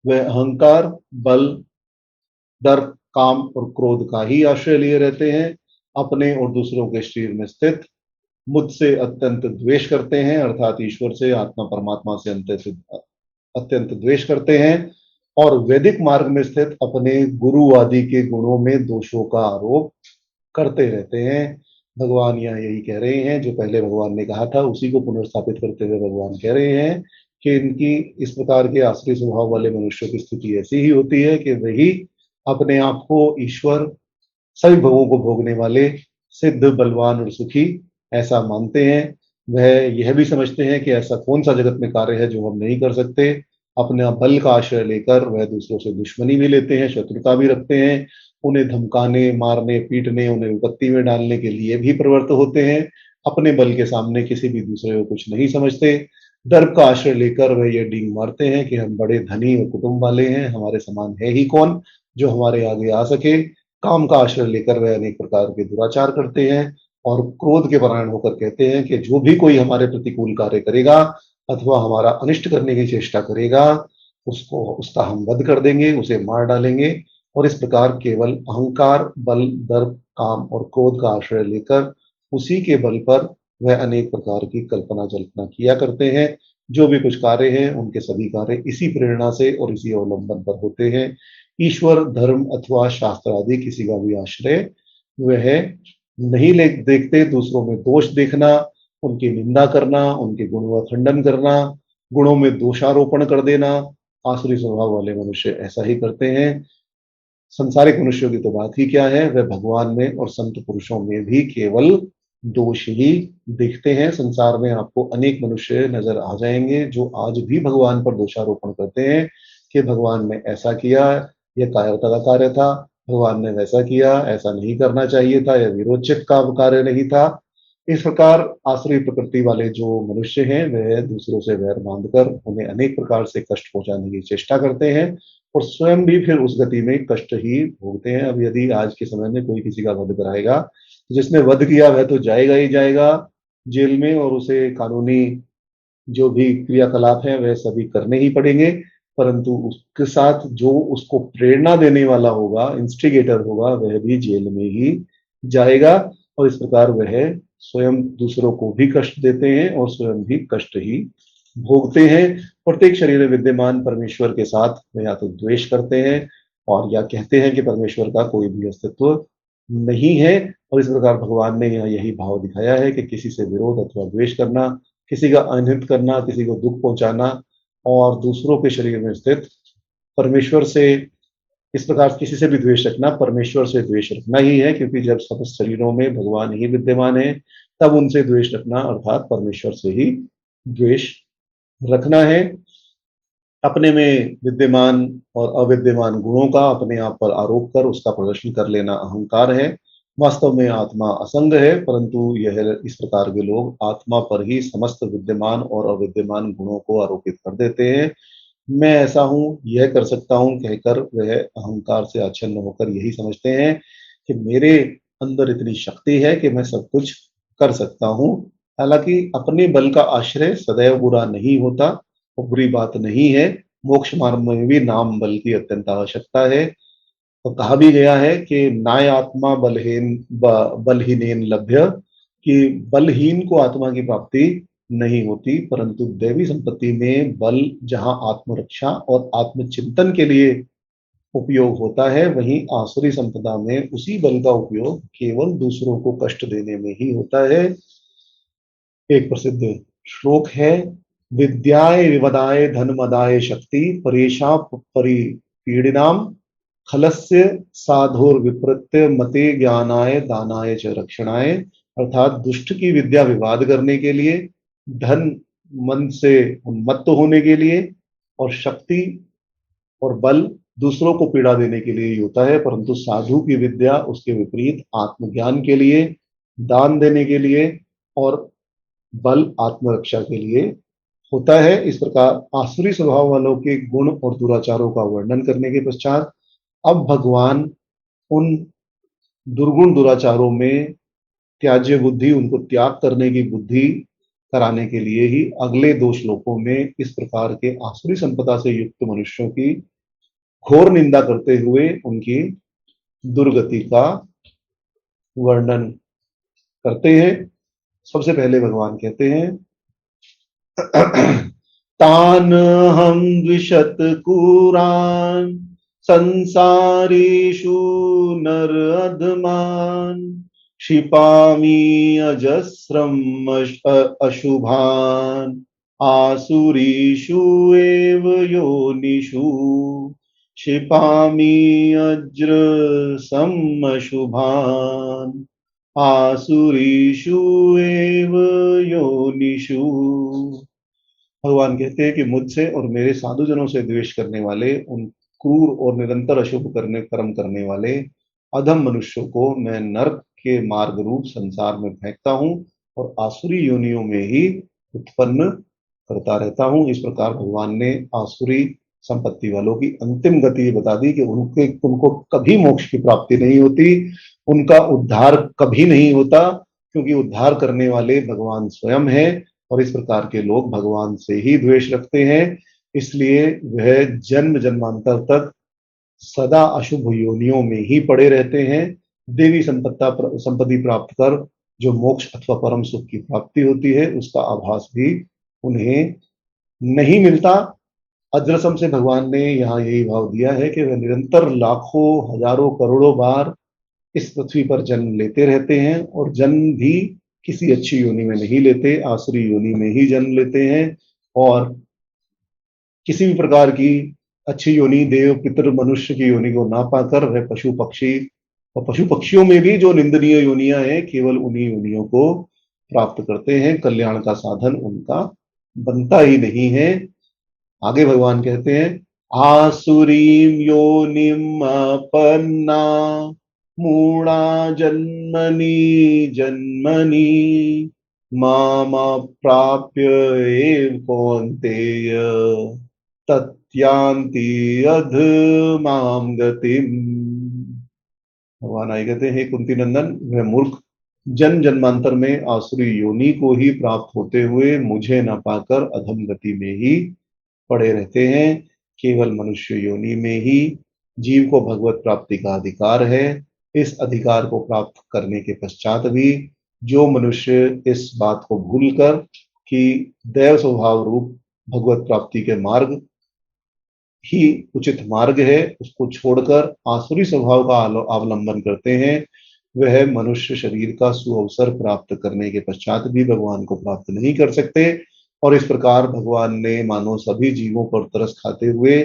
वह अहंकार, बल, दर्प, काम और क्रोध का ही आश्रय लिए रहते हैं। अपने और दूसरों के शरीर में स्थित मुझसे अत्यंत द्वेष करते हैं, अर्थात ईश्वर से, आत्मा परमात्मा से अत्यंत द्वेष करते हैं। और वैदिक मार्ग में स्थित अपने गुरु आदि के गुणों में दोषों का आरोप करते रहते हैं। भगवान यहाँ यही कह रहे हैं जो पहले भगवान ने कहा था, उसी को पुनर्स्थापित करते हुए भगवान कह रहे हैं कि इनकी इस प्रकार के आसुरी स्वभाव वाले मनुष्यों की स्थिति ऐसी ही होती है कि वही अपने आप को ईश्वर, सभी भोगों को भोगने वाले, सिद्ध, बलवान और सुखी ऐसा मानते हैं। वह यह भी समझते हैं कि ऐसा कौन सा जगत में कार्य है जो हम नहीं कर सकते। अपना बल का आश्रय लेकर वह दूसरों से दुश्मनी भी लेते हैं, शत्रुता भी रखते हैं। उन्हें धमकाने, मारने, पीटने, उन्हें विपत्ति में डालने के लिए भी प्रवृत्त होते हैं। अपने बल के सामने किसी भी दूसरे को कुछ नहीं समझते। दर्प का आश्रय लेकर वह ये डींग मारते हैं कि हम बड़े धनी और कुटुंब वाले हैं, हमारे समान है ही कौन जो हमारे आगे आ सके। काम का आश्रय लेकर वह अनेक प्रकार के दुराचार करते हैं और क्रोध के परायण होकर कहते हैं कि जो भी कोई हमारे प्रतिकूल कार्य करेगा अथवा हमारा अनिष्ट करने की चेष्टा करेगा, उसका हम वध कर देंगे, उसे मार डालेंगे। और इस प्रकार केवल अहंकार, बल, दर्प, काम और क्रोध का आश्रय लेकर उसी के बल पर वह अनेक प्रकार की कल्पना जल्पना किया करते हैं। जो भी कुछ कार्य हैं उनके सभी कार्य इसी प्रेरणा से और इसी अवलंबन पर होते हैं। ईश्वर, धर्म अथवा शास्त्र आदि किसी का भी आश्रय वह नहीं देखते। दूसरों में दोष देखना, उनकी निंदा करना, उनके गुणों का खंडन करना, गुणों में दोषारोपण कर देना, आसुरी स्वभाव वाले मनुष्य ऐसा ही करते हैं। संसारिक मनुष्यों की तो बात ही क्या है, वह भगवान में और संत पुरुषों में भी केवल दोष ही दिखते हैं। संसार में आपको अनेक मनुष्य नजर आ जाएंगे जो आज भी भगवान पर दोषारोपण करते हैं कि भगवान ने ऐसा किया, यह कायरता का कार्य था, भगवान ने वैसा किया, ऐसा नहीं करना चाहिए था, यह विरोचित का कार्य नहीं था। इस प्रकार आसुरी प्रकृति वाले जो मनुष्य हैं वह दूसरों से वैर बांधकर उन्हें अनेक प्रकार से कष्ट पहुंचाने की चेष्टा करते हैं और स्वयं भी फिर उस गति में कष्ट ही भोगते हैं। अब यदि आज के समय में कोई किसी का वध कराएगा, तो जिसने वध किया वह तो जाएगा ही जाएगा जेल में, और उसे कानूनी जो भी क्रियाकलाप है वह सभी करने ही पड़ेंगे। परंतु उसके साथ जो उसको प्रेरणा देने वाला होगा, इंस्टिगेटर होगा, वह भी जेल में ही जाएगा। और इस प्रकार वह स्वयं दूसरों को भी कष्ट देते हैं और स्वयं भी कष्ट ही भोगते हैं। प्रत्येक शरीर में विद्यमान परमेश्वर के साथ वे या तो द्वेष करते हैं और या कहते हैं कि परमेश्वर का कोई भी अस्तित्व नहीं है। और इस प्रकार भगवान ने यहाँ यही भाव दिखाया है कि किसी से विरोध अथवा द्वेष करना, किसी का अनहित करना, किसी को दुख पहुंचाना और दूसरों के शरीर में स्थित परमेश्वर से, इस प्रकार किसी से भी द्वेष रखना परमेश्वर से द्वेष रखना ही है, क्योंकि जब समस्त शरीरों में भगवान ही विद्यमान है तब उनसे द्वेष रखना अर्थात परमेश्वर से ही द्वेष रखना है। अपने में विद्यमान और अविद्यमान गुणों का अपने आप पर आरोप कर उसका प्रदर्शन कर लेना अहंकार है। वास्तव में आत्मा असंग है, परंतु यह इस प्रकार के लोग आत्मा पर ही समस्त विद्यमान और अविद्यमान गुणों को आरोपित कर देते हैं। मैं ऐसा हूं, यह कर सकता हूं कहकर वह अहंकार से आच्छन्न होकर यही समझते हैं कि मेरे अंदर इतनी शक्ति है कि मैं सब कुछ कर सकता हूं। हालांकि अपने बल का आश्रय सदैव बुरा नहीं होता और बुरी बात नहीं है। मोक्ष मार्ग में भी नाम बल की अत्यंत आवश्यकता है। तो कहा भी गया है कि नाय आत्मा बलहीनेन लभ्य, कि बलहीन को आत्मा की प्राप्ति नहीं होती, परंतु दैवी संपत्ति में बल जहां आत्मरक्षा और आत्मचिंतन के लिए उपयोग होता है, वहीं आसुरी संपदा में उसी बल का उपयोग केवल दूसरों को कष्ट देने में ही होता है। एक प्रसिद्ध श्लोक है, विद्याय विवदाय धनमदाय शक्ति परेशा परिपीडिनाम खलस्य साधुर विप्रत्य मते ज्ञानाय दानाय च रक्षणाय। अर्थात दुष्ट की विद्या विवाद करने के लिए, धन मन से उन्मत्त होने के लिए, और शक्ति और बल दूसरों को पीड़ा देने के लिए ही होता है। परंतु साधु की विद्या उसके विपरीत आत्मज्ञान के लिए, दान देने के लिए और बल आत्मरक्षा के लिए होता है। इस प्रकार आसुरी स्वभाव वालों के गुण और दुराचारों का वर्णन करने के पश्चात अब भगवान उन दुर्गुण दुराचारों में त्याज्य बुद्धि, उनको त्याग करने की बुद्धि कराने के लिए ही अगले 2 श्लोकों में इस प्रकार के आसुरी संपदा से युक्त मनुष्यों की घोर निंदा करते हुए उनकी दुर्गति का वर्णन करते हैं। सबसे पहले भगवान कहते हैं तान हम द्विशत कुरान संसारेषु नर अधमान क्षिपामि अजस्रम अशुभान आसुरीषु एव योनिषु क्षिपामि अज्रसम अशुभान आसुरीषु एव योनिषु। भगवान कहते हैं कि मुझसे और मेरे साधुजनों से द्वेष करने वाले, उन क्रूर और निरंतर अशुभ कर्म करने वाले अधम मनुष्यों को मैं नरक के मार्ग रूप संसार में फेंकता हूं और आसुरी योनियों में ही उत्पन्न करता रहता हूं। इस प्रकार भगवान ने आसुरी संपत्ति वालों की अंतिम गति बता दी कि उनको कभी मोक्ष की प्राप्ति नहीं होती, उनका उद्धार कभी नहीं होता, क्योंकि उद्धार करने वाले भगवान स्वयं है और इस प्रकार के लोग भगवान से ही द्वेष रखते हैं। इसलिए वह जन्म जन्मांतर तक सदा अशुभ योनियों में ही पड़े रहते हैं। देवी संपत्ति प्राप्त कर जो मोक्ष अथवा परम सुख की प्राप्ति होती है उसका आभास भी उन्हें नहीं मिलता। अज्रसम से भगवान ने यहाँ यही भाव दिया है कि वह निरंतर लाखों हजारों करोड़ों बार इस पृथ्वी पर जन्म लेते रहते हैं और जन्म भी किसी अच्छी योनि में नहीं लेते, आसुरी योनि में ही जन्म लेते हैं। और किसी भी प्रकार की अच्छी योनि, देव पितृ मनुष्य की योनि को ना पाकर वह पशु पक्षी, और पशु पक्षियों में भी जो निंदनीय योनियां हैं केवल उन्हीं योनियों को प्राप्त करते हैं। कल्याण का साधन उनका बनता ही नहीं है। आगे भगवान कहते हैं आसुरीम योनिम अपन्ना मूढ़ा जन्मनि जन्मनि मामा प्राप्य एव कौन्तेय तत्यांति अधमाम गतिम। भगवान आगे कहते हैं कुंती नंदन, वह मूर्ख जन्म जन्मांतर में आसुरी योनि को ही प्राप्त होते हुए मुझे न पाकर अधम गति में ही पड़े रहते हैं। केवल मनुष्य योनि में ही जीव को भगवत प्राप्ति का अधिकार है। इस अधिकार को प्राप्त करने के पश्चात भी जो मनुष्य इस बात को भूलकर कि दैव स्वभाव रूप भगवत प्राप्ति के मार्ग ही उचित मार्ग है, उसको छोड़कर आसुरी स्वभाव का अवलंबन करते हैं, वह मनुष्य शरीर का सुअवसर प्राप्त करने के पश्चात भी भगवान को प्राप्त नहीं कर सकते। और इस प्रकार भगवान ने मानो सभी जीवों पर तरस खाते हुए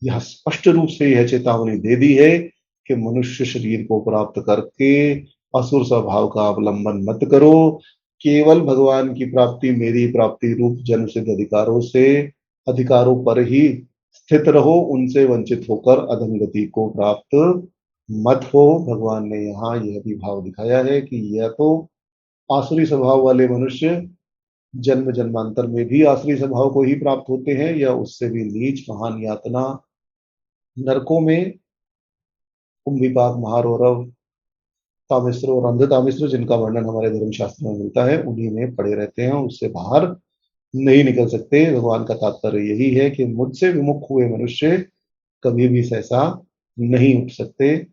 यह स्पष्ट रूप से यह चेतावनी दे दी है कि मनुष्य शरीर को प्राप्त करके असुर स्वभाव का अवलंबन मत करो। केवल भगवान की प्राप्ति, मेरी प्राप्ति रूप जन्म सिद्ध अधिकारों पर ही स्थित रहो, उनसे वंचित होकर अधोगति को प्राप्त मत हो। भगवान ने यहाँ यह भी भाव दिखाया है कि यह तो आसुरी स्वभाव वाले मनुष्य जन्म जन्मांतर में भी आसुरी स्वभाव को ही प्राप्त होते हैं या उससे भी नीच महान यातना नरकों में कुंभिपाक, महारौरव, तामिश्र और अंध तामिश्र, जिनका वर्णन हमारे धर्मशास्त्र में मिलता है, उन्हीं में पड़े रहते हैं, उससे बाहर नहीं निकल सकते। भगवान का तात्पर्य यही है कि मुझसे विमुख हुए मनुष्य कभी भी सहसा नहीं उठ सकते।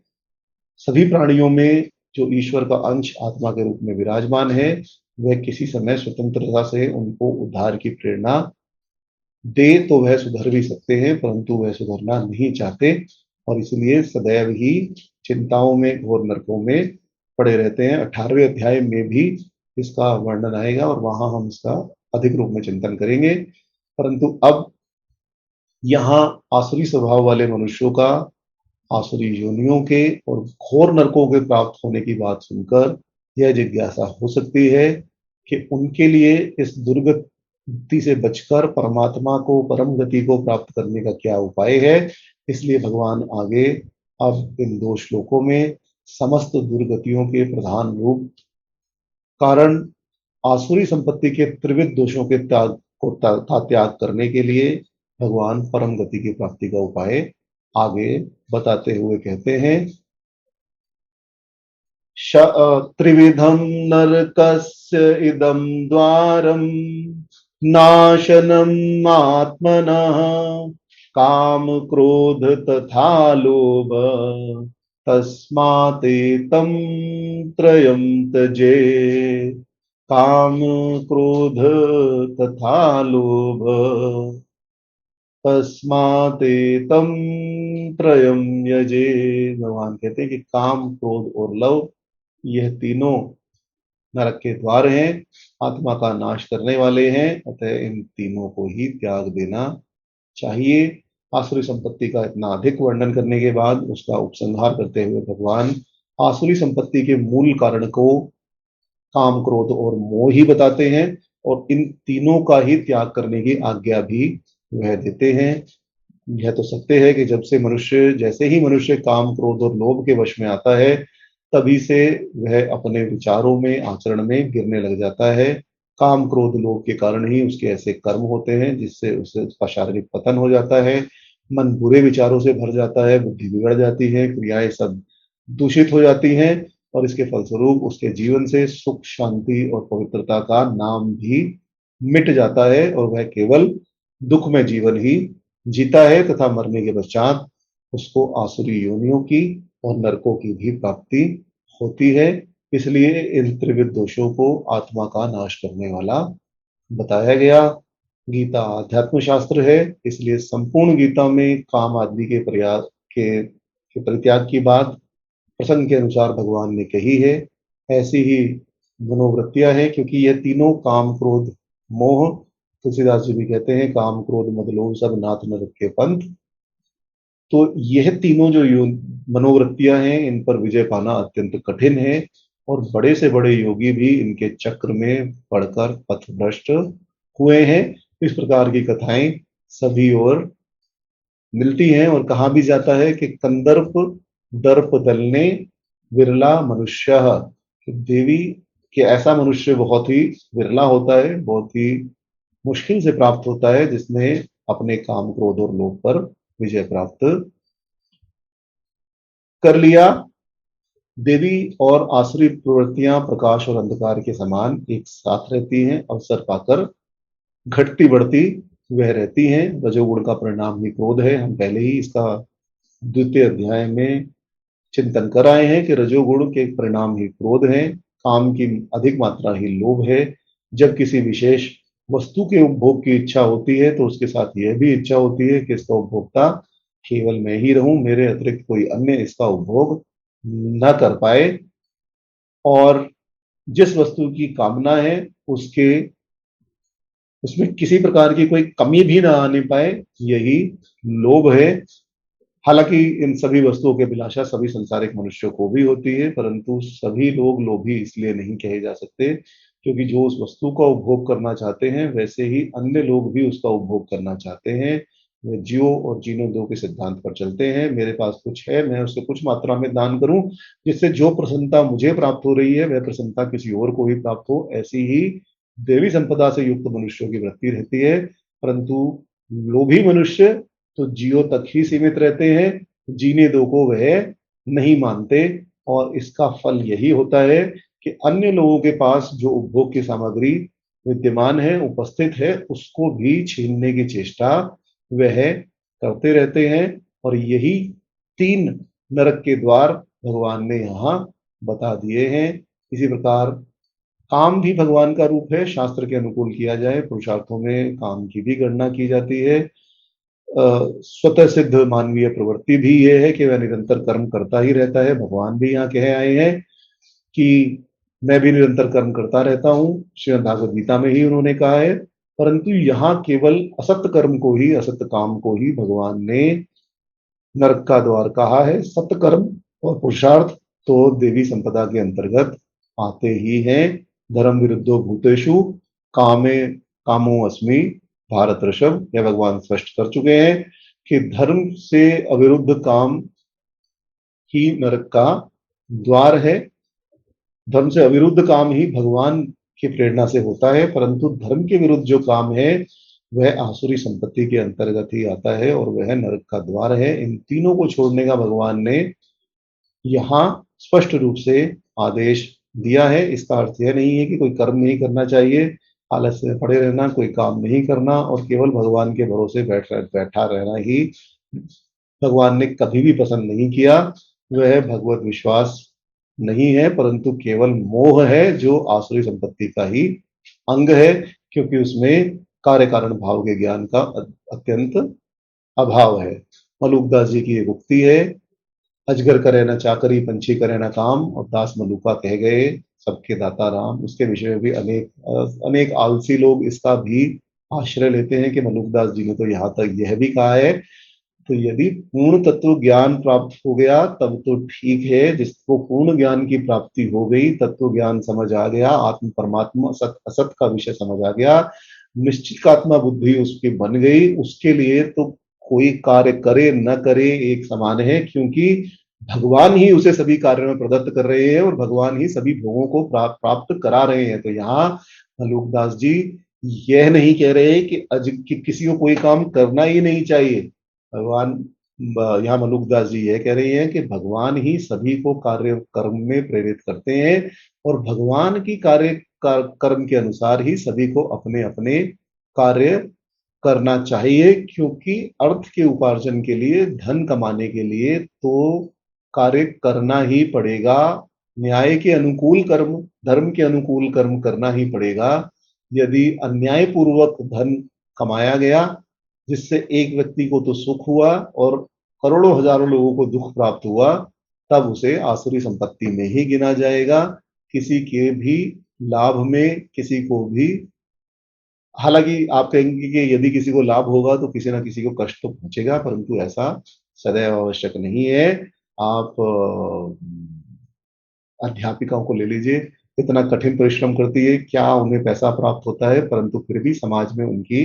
सभी प्राणियों में जो ईश्वर का अंश आत्मा के रूप में विराजमान है वह किसी समय स्वतंत्रता से उनको उद्धार की प्रेरणा दे तो वह सुधर भी सकते हैं, परंतु वह सुधरना नहीं चाहते और इसलिए सदैव ही चिंताओं में, घोर नरकों में पड़े रहते हैं। 18वें अध्याय में भी इसका वर्णन आएगा और वहां हम इसका अधिक रूप में चिंतन करेंगे। परंतु अब यहाँ आसुरी स्वभाव वाले मनुष्यों का आसुरी योनियों के और घोर नरकों के प्राप्त होने की बात सुनकर यह जिज्ञासा हो सकती है कि उनके लिए इस दुर्गति से बचकर परमात्मा को, परम गति को प्राप्त करने का क्या उपाय है। इसलिए भगवान आगे अब इन दो श्लोकों में समस्त दुर्गतियों के प्रधान रूप कारण आसुरी संपत्ति के त्रिविध दोषों के त्याग करने के लिए भगवान परम गति की प्राप्ति का उपाय आगे बताते हुए कहते हैं, त्रिविधम नरकस्य इदं द्वारम नाशनम आत्मनः काम क्रोध तथा लोभ तस्मातेतं त्रयं त्यजे। काम क्रोध तथा लोभ तस्मातेतं त्रयं यजे। भगवान कहते हैं कि काम, क्रोध और लोभ, यह तीनों नरक के द्वार हैं, आत्मा का नाश करने वाले हैं, अतः इन तीनों को ही त्याग देना चाहिए। आसुरी संपत्ति का इतना अधिक वर्णन करने के बाद उसका उपसंहार करते हुए भगवान आसुरी संपत्ति के मूल कारण को काम, क्रोध और मोह ही बताते हैं और इन तीनों का ही त्याग करने की आज्ञा भी वह देते हैं। यह तो सत्य है कि जैसे ही मनुष्य काम, क्रोध और लोभ के वश में आता है, तभी से वह अपने विचारों में, आचरण में गिरने लग जाता है। काम, क्रोध, लोभ के कारण ही उसके ऐसे कर्म होते हैं जिससे उसका शारीरिक पतन हो जाता है, मन बुरे विचारों से भर जाता है, बुद्धि बिगड़ जाती है, क्रियाएं सब दूषित हो जाती हैं और इसके फलस्वरूप उसके जीवन से सुख, शांति और पवित्रता का नाम भी मिट जाता है और वह केवल दुख में जीवन ही जीता है तथा मरने के पश्चात उसको आसुरी योनियों की और नरकों की भी प्राप्ति होती है। इसलिए इन त्रिविध दोषों को आत्मा का नाश करने वाला बताया गया। गीता अध्यात्म शास्त्र है, इसलिए संपूर्ण गीता में काम आदि के के परित्याग की बात प्रसंग के अनुसार भगवान ने कही है। ऐसी ही मनोवृत्तियां हैं, क्योंकि यह तीनों काम, क्रोध, मोह, तुलसीदास जी भी कहते हैं काम, क्रोध, मद, लोभ सब नाथ नरक के पंथ। तो यह तीनों जो मनोवृत्तियां हैं, इन पर विजय पाना अत्यंत कठिन है और बड़े से बड़े योगी भी इनके चक्र में पड़कर पथभ्रष्ट हुए हैं। इस प्रकार की कथाएं सभी ओर मिलती हैं और कहा भी जाता है कि कंदर्प दर्प दलने विरला मनुष्य, देवी कि ऐसा मनुष्य बहुत ही विरला होता है, बहुत ही मुश्किल से प्राप्त होता है जिसने अपने काम, क्रोध और लोभ पर विजय प्राप्त कर लिया। देवी और आसुरी प्रवृत्तियां प्रकाश और अंधकार के समान एक साथ रहती हैं, अवसर पाकर घटती बढ़ती वह रहती हैं। रजोगुण का परिणाम ही क्रोध है। हम पहले ही इसका द्वितीय अध्याय में चिंतन कर आए हैं कि रजोगुण के परिणाम ही क्रोध है, काम की अधिक मात्रा ही लोभ है। जब किसी विशेष वस्तु के उपभोग की इच्छा होती है तो उसके साथ यह भी इच्छा होती है कि इसका उपभोक्ता केवल मैं ही रहूं, मेरे अतिरिक्त कोई अन्य इसका उपभोग न कर पाए। और जिस वस्तु की कामना है उसके उसमें किसी प्रकार की कोई कमी भी ना आने पाए, यही लोभ है। हालांकि इन सभी वस्तुओं के अभिलाषा सभी संसारिक मनुष्यों को भी होती है, परंतु सभी लोग लोभी इसलिए नहीं कहे जा सकते क्योंकि जो उस वस्तु का उपभोग करना चाहते हैं वैसे ही अन्य लोग भी उसका उपभोग करना चाहते हैं। वे जियो और जीने दो के सिद्धांत पर चलते हैं। मेरे पास कुछ है, मैं उससे कुछ मात्रा में दान करूं जिससे जो प्रसन्नता मुझे प्राप्त हो रही है वह प्रसन्नता किसी और को भी प्राप्त हो। ऐसी ही देवी संपदा से युक्त मनुष्यों की वृत्ति रहती है, परंतु लोभी मनुष्य तो जियो तक ही सीमित रहते हैं, जीने दो को वह नहीं मानते। और इसका फल यही होता है कि अन्य लोगों के पास जो उपभोग की सामग्री विद्यमान है, उपस्थित है, उसको भी छीनने की चेष्टा वह करते रहते हैं। और यही तीन नरक के द्वार भगवान ने यहाँ बता दिए हैं। इसी प्रकार काम भी भगवान का रूप है, शास्त्र के अनुकूल किया जाए पुरुषार्थों में काम की भी गणना की जाती है। स्वतः सिद्ध मानवीय प्रवृत्ति भी यह है कि वह निरंतर कर्म करता ही रहता है। भगवान भी यहाँ कहे आए हैं कि मैं भी निरंतर कर्म करता रहता हूँ। श्रीमद् भागवत गीता में ही उन्होंने कहा है परंतु यहाँ केवल असत कर्म को ही, असत काम को ही भगवान ने नरक का द्वार कहा है। सत्कर्म और पुरुषार्थ तो देवी संपदा के अंतर्गत आते ही हैं। धर्म विरुद्धो भूतेषु कामे कामो अस्मि भारत ऋषभ, यह भगवान स्पष्ट कर चुके हैं कि धर्म से अविरुद्ध काम ही नरक का द्वार है। धर्म से अविरुद्ध काम ही भगवान की प्रेरणा से होता है, परंतु धर्म के विरुद्ध जो काम है वह आसुरी संपत्ति के अंतर्गत ही आता है और वह नरक का द्वार है। इन तीनों को छोड़ने का भगवान ने यहाँ स्पष्ट रूप से आदेश दिया है। इसका अर्थ यह नहीं है कि कोई कर्म नहीं करना चाहिए, आलस्य में पड़े रहना, कोई काम नहीं करना और केवल भगवान के भरोसे बैठा रहना ही भगवान ने कभी भी पसंद नहीं किया। वह भगवत विश्वास नहीं है, परंतु केवल मोह है जो आसुरी संपत्ति का ही अंग है, क्योंकि उसमें कार्य कारण भाव के ज्ञान का अत्यंत अभाव है। मलुकदास जी की एक उक्ति है, अजगर करे न चाकरी, पंछी करे न काम, और दास मलुका कह गए सबके दाता राम। उसके विषय में भी अनेक अनेक आलसी लोग इसका भी आश्रय लेते हैं कि मलुकदास जी ने तो यहाँ तक यह भी कहा है। तो यदि पूर्ण तत्व ज्ञान प्राप्त हो गया तब तो ठीक है, जिसको पूर्ण ज्ञान की प्राप्ति हो गई, तत्व ज्ञान समझ आ गया, आत्म परमात्मा सत असत का विषय समझ आ गया, निश्चित बुद्धि उसकी बन गई, उसके लिए तो कोई कार्य करे न करे एक समान है, क्योंकि भगवान ही उसे सभी कार्यों में प्रदत्त कर रहे हैं और भगवान ही सभी भोगों को प्राप्त करा रहे हैं। तो यहाँ मलुकदास जी यह नहीं कह रहे कि किसी को कोई काम करना ही नहीं चाहिए। भगवान यहाँ मलुकदास जी यह कह रहे हैं कि भगवान ही सभी को कार्य कर्म में प्रेरित करते हैं और भगवान की कर्म के अनुसार ही सभी को अपने अपने कार्य करना चाहिए, क्योंकि अर्थ के उपार्जन के लिए, धन कमाने के लिए तो कार्य करना ही पड़ेगा। न्याय के अनुकूल कर्म, धर्म के अनुकूल कर्म करना ही पड़ेगा। यदि अन्याय पूर्वक धन कमाया गया जिससे एक व्यक्ति को तो सुख हुआ और करोड़ों हजारों लोगों को दुख प्राप्त हुआ, तब उसे आसुरी संपत्ति में ही गिना जाएगा। किसी के भी लाभ में किसी को भी, हालांकि आप कहेंगे कि यदि किसी को लाभ होगा तो किसी ना किसी को कष्ट तो पहुंचेगा, परंतु ऐसा सदैव आवश्यक नहीं है। आप अध्यापिकाओं को ले लीजिए, इतना कठिन परिश्रम करती है, क्या उन्हें पैसा प्राप्त होता है, परंतु फिर भी समाज में उनकी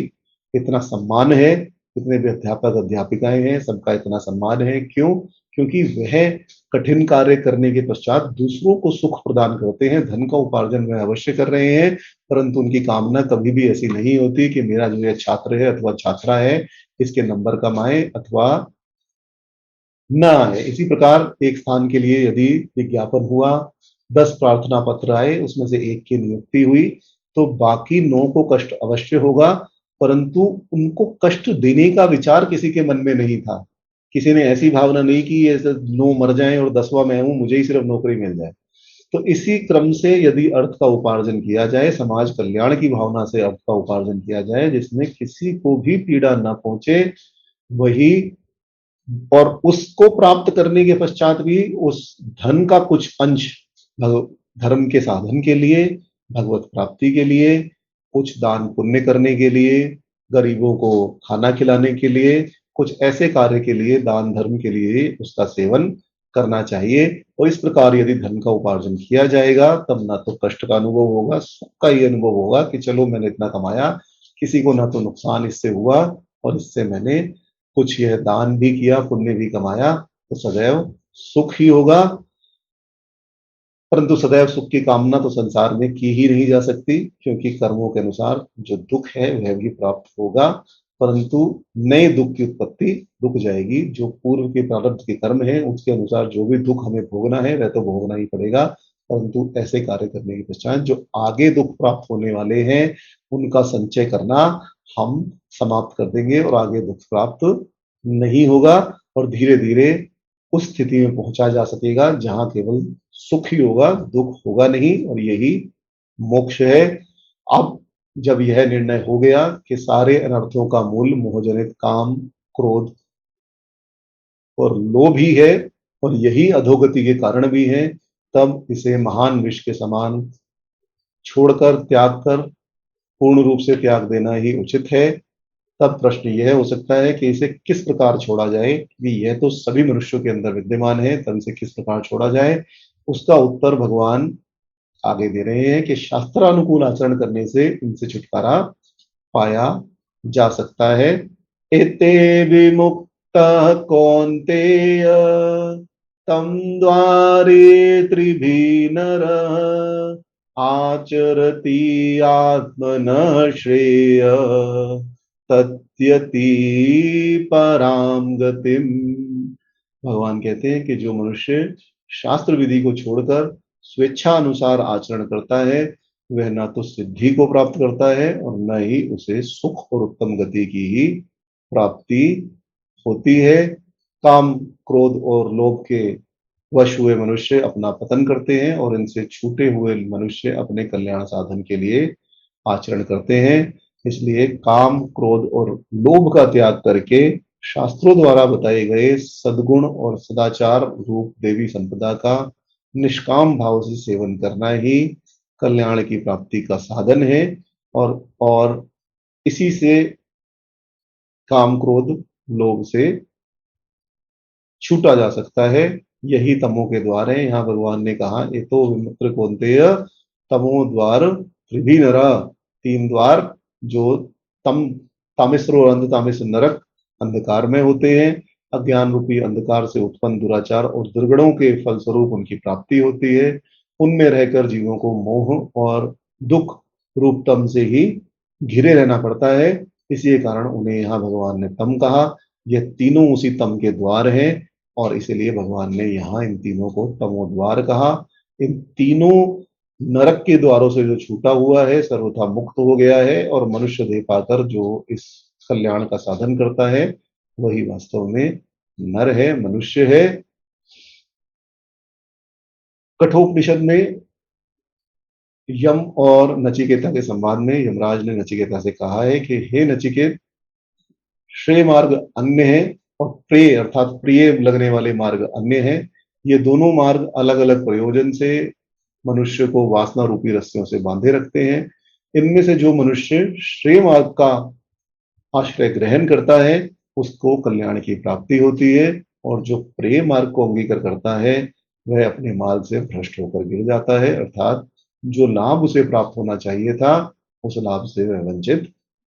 इतना सम्मान है। जितने भी अध्यापक अध्यापिकाएं हैं सबका इतना सम्मान है, क्यों? क्योंकि वह कठिन कार्य करने के पश्चात दूसरों को सुख प्रदान करते हैं। धन का उपार्जन वह अवश्य कर रहे हैं, परंतु उनकी कामना कभी भी ऐसी नहीं होती कि मेरा जो यह छात्र है अथवा छात्रा है इसके नंबर कम आए अथवा ना आए। इसी प्रकार एक स्थान के लिए यदि विज्ञापन हुआ, 10 प्रार्थना पत्र आए, उसमें से एक की नियुक्ति हुई, तो बाकी 9 को कष्ट अवश्य होगा, परंतु उनको कष्ट देने का विचार किसी के मन में नहीं था। किसी ने ऐसी भावना नहीं की ऐसे 9 मर जाएं और 10वां मैं हूं, मुझे ही सिर्फ नौकरी मिल जाए। तो इसी क्रम से यदि अर्थ का उपार्जन किया जाए, समाज कल्याण की भावना से अर्थ का उपार्जन किया जाए जिसमें किसी को भी पीड़ा न पहुंचे, वही, और उसको प्राप्त करने के पश्चात भी उस धन का कुछ अंश धर्म के साधन के लिए, भगवत प्राप्ति के लिए, कुछ दान पुण्य करने के लिए, गरीबों को खाना खिलाने के लिए, कुछ ऐसे कार्य के लिए, दान धर्म के लिए उसका सेवन करना चाहिए। और इस प्रकार यदि धन का उपार्जन किया जाएगा तब ना तो कष्ट का अनुभव होगा, सुख का ही अनुभव होगा कि चलो मैंने इतना कमाया, किसी को ना तो नुकसान इससे हुआ और इससे मैंने कुछ यह दान भी किया, पुण्य भी कमाया, तो सदैव सुख ही होगा। परंतु सदैव सुख की कामना तो संसार में की ही नहीं जा सकती, क्योंकि कर्मों के अनुसार जो दुख है वह भी प्राप्त होगा, परंतु नए दुख की उत्पत्ति रुक जाएगी। जो पूर्व के प्रारब्ध के कर्म है उसके अनुसार जो भी दुख हमें भोगना है वह तो भोगना ही पड़ेगा, परंतु ऐसे कार्य करने के पश्चात जो आगे दुख प्राप्त होने वाले हैं उनका संचय करना हम समाप्त कर देंगे और आगे दुख प्राप्त नहीं होगा और धीरे धीरे उस स्थिति में पहुंचा जा सकेगा जहां केवल सुख ही होगा, दुख होगा नहीं, और यही मोक्ष है। अब जब यह निर्णय हो गया कि सारे अनर्थों का मूल मोहजनित काम, क्रोध और लोभ ही है और यही अधोगति के कारण भी है, तब इसे महान विष के समान छोड़कर, त्याग कर पूर्ण रूप से त्याग देना ही उचित है, तब प्रश्न यह हो सकता है कि इसे किस प्रकार छोड़ा जाए, कि यह तो सभी मनुष्यों के अंदर विद्यमान है, तब इसे किस प्रकार छोड़ा जाए। उसका उत्तर भगवान आगे दे रहे हैं कि शास्त्रानुकूल आचरण करने से इनसे छुटकारा पाया जा सकता है। एते विमुक्त कौन्तेय तम द्वारे त्रिभी नर आचरति आत्मनः श्रेय तत्यति पराम गतिम। भगवान कहते हैं कि जो मनुष्य शास्त्र विधि को छोड़कर स्वेच्छा अनुसार आचरण करता है, वह ना तो सिद्धि को प्राप्त करता है और न ही उसे सुख और उत्तम गति की ही प्राप्ति होती है। काम, क्रोध और लोभ के वश हुए मनुष्य अपना पतन करते हैं और इनसे छूटे हुए मनुष्य अपने कल्याण साधन के लिए आचरण करते हैं। इसलिए काम, क्रोध और लोभ का त्याग करके शास्त्रों द्वारा बताए गए सद्गुण और सदाचार रूप देवी संपदा का निष्काम भाव से सेवन करना ही कल्याण की प्राप्ति का साधन है। और इसी से काम, क्रोध, लोभ से छूटा जा सकता है। यही तमो के द्वार है। यहाँ भगवान ने कहा ये तो विमुक्त कौन्तेय तमो द्वार त्रिभी नरा, तीन द्वार जो तम तामिस्रो अंध तामिस नरक अंधकार में होते हैं। अज्ञान रूपी अंधकार से उत्पन्न दुराचार और दुर्गुणों के फलस्वरूप उनकी प्राप्ति होती है। उनमें रहकर जीवों को मोह और दुख रूप तम से ही घिरे रहना पड़ता है। इसी कारण उन्हें यहाँ भगवान ने तम कहा। यह तीनों उसी तम के द्वार हैं और इसीलिए भगवान ने यहाँ इन तीनों को तमोद्वार कहा। इन तीनों नरक के द्वारों से जो छूटा हुआ है, सर्वथा मुक्त हो गया है और मनुष्य देह पाकर जो इस कल्याण का साधन करता है, वही वास्तव में नर है, मनुष्य है। कठोपनिषद में यम और नचिकेता के संवाद में यमराज ने नचिकेता से कहा है कि हे नचिकेत, श्रेय मार्ग अन्य है और प्रेय अर्थात प्रिय लगने वाले मार्ग अन्य है। ये दोनों मार्ग अलग अलग प्रयोजन से मनुष्य को वासना रूपी रस्सियों से बांधे रखते हैं। इनमें से जो मनुष्य श्रेय मार्ग का आश्रय ग्रहण करता है, उसको कल्याण की प्राप्ति होती है, और जो प्रेय मार्ग को अंगीकार करता है, वह अपने मार्ग से भ्रष्ट होकर गिर जाता है। अर्थात जो लाभ उसे प्राप्त होना चाहिए था, उस लाभ से वह वंचित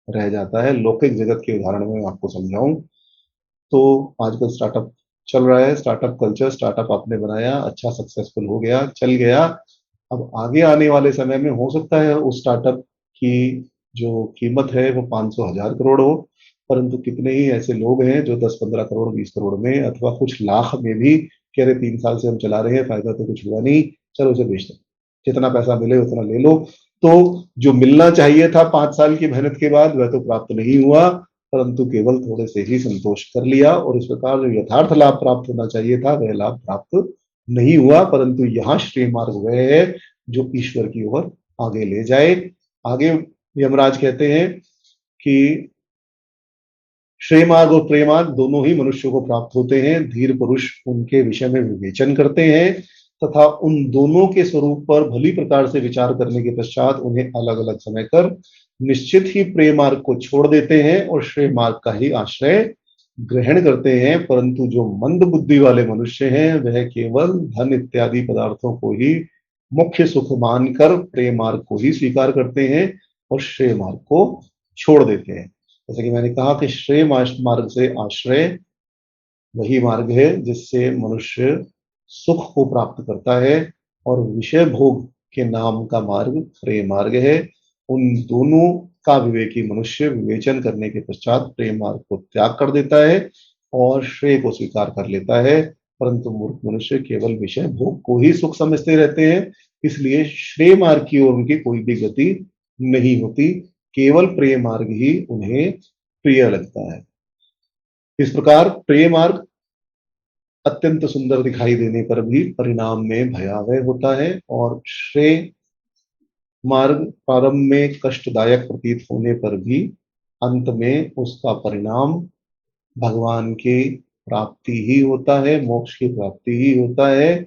रह जाता है। लौकिक जगत के उदाहरण में आपको समझाऊं तो आजकल स्टार्टअप चल रहा है, स्टार्टअप कल्चर, स्टार्टअप आपने बनाया, अच्छा सक्सेसफुल हो गया, चल गया। अब आगे आने वाले समय में हो सकता है उस स्टार्टअप की जो कीमत है वो 500,000 करोड़ हो, परंतु कितने ही ऐसे लोग हैं जो 10-15 करोड़, 20 करोड़ में अथवा कुछ लाख में भी कह रहे 3 साल से हम चला रहे हैं, फायदा तो कुछ हुआ नहीं, चलो उसे बेच दो, जितना पैसा मिले उतना ले लो। तो जो मिलना चाहिए था 5 साल की मेहनत के बाद, वह तो प्राप्त नहीं हुआ, परंतु केवल थोड़े से ही संतोष कर लिया, और इस प्रकार जो यथार्थ लाभ प्राप्त होना चाहिए था वह लाभ प्राप्त नहीं हुआ। परंतु यहाँ श्रेय मार्ग वह है जो ईश्वर की ओर आगे ले जाए। आगे यमराज कहते हैं कि श्रेय मार्ग और प्रेय मार्ग दोनों ही मनुष्यों को प्राप्त होते हैं। धीर पुरुष उनके विषय में विवेचन करते हैं तथा उन दोनों के स्वरूप पर भली प्रकार से विचार करने के पश्चात उन्हें अलग अलग समय कर निश्चित ही प्रेय मार्ग को छोड़ देते हैं और श्रेय मार्ग का ही आश्रय ग्रहण करते हैं। परंतु जो मंद बुद्धि वाले मनुष्य हैं, वह केवल धन इत्यादि पदार्थों को ही मुख्य सुख मानकर प्रेय मार्ग को ही स्वीकार करते हैं और श्रेय मार्ग को छोड़ देते हैं। जैसे कि मैंने कहा कि श्रेय मार्ग से आश्रय वही मार्ग है जिससे मनुष्य सुख को प्राप्त करता है, और विषय भोग के नाम का मार्ग प्रेम मार्ग है। उन दोनों का विवेकी मनुष्य विवेचन करने के पश्चात प्रेम मार्ग को त्याग कर देता है और श्रेय को स्वीकार कर लेता है। परंतु मूर्ख मनुष्य केवल विषय भोग को ही सुख समझते रहते हैं, इसलिए श्रेय मार्ग की ओर उनकी कोई भी गति नहीं होती, केवल प्रेम मार्ग ही उन्हें प्रिय लगता है। इस प्रकार प्रेम मार्ग अत्यंत सुंदर दिखाई देने पर भी परिणाम में भयावह होता है, और श्रेय मार्ग प्रारंभ में कष्टदायक प्रतीत होने पर भी अंत में उसका परिणाम भगवान की प्राप्ति ही होता है, मोक्ष की प्राप्ति ही होता है।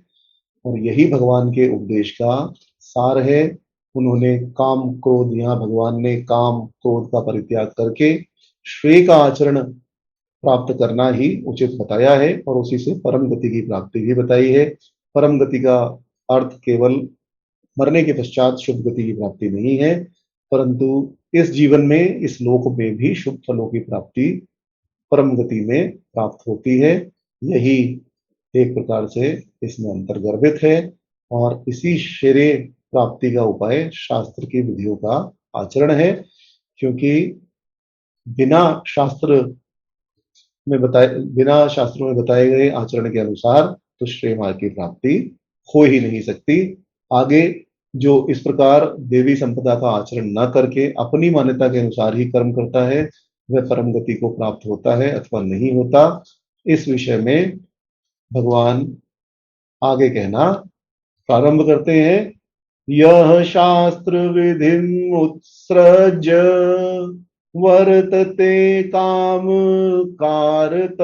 और यही भगवान के उपदेश का सार है। उन्होंने काम क्रोध, यहाँ भगवान ने काम क्रोध का परित्याग करके श्रेय का आचरण प्राप्त करना ही उचित बताया है और उसी से परम गति की प्राप्ति भी बताई है। परम गति का अर्थ केवल मरने के पश्चात शुभ गति की प्राप्ति नहीं है, परंतु इस जीवन में, इस लोक में भी शुभ फलों की प्राप्ति परम गति में प्राप्त होती है। यही एक प्रकार से इसमें अंतर्गर्भित है और इसी श्रेय प्राप्ति का उपाय शास्त्र की विधियों का आचरण है, क्योंकि बिना बिना शास्त्रों में बताए गए आचरण के अनुसार तो श्रेय मार्ग की प्राप्ति हो ही नहीं सकती। आगे जो इस प्रकार देवी संपदा का आचरण न करके अपनी मान्यता के अनुसार ही कर्म करता है, वह परम गति को प्राप्त होता है अथवा नहीं होता। इस विषय में भगवान आगे कहना प्रारंभ करते हैं। यह शास्त्र विधिम उत्सृज वर्तते काम कारत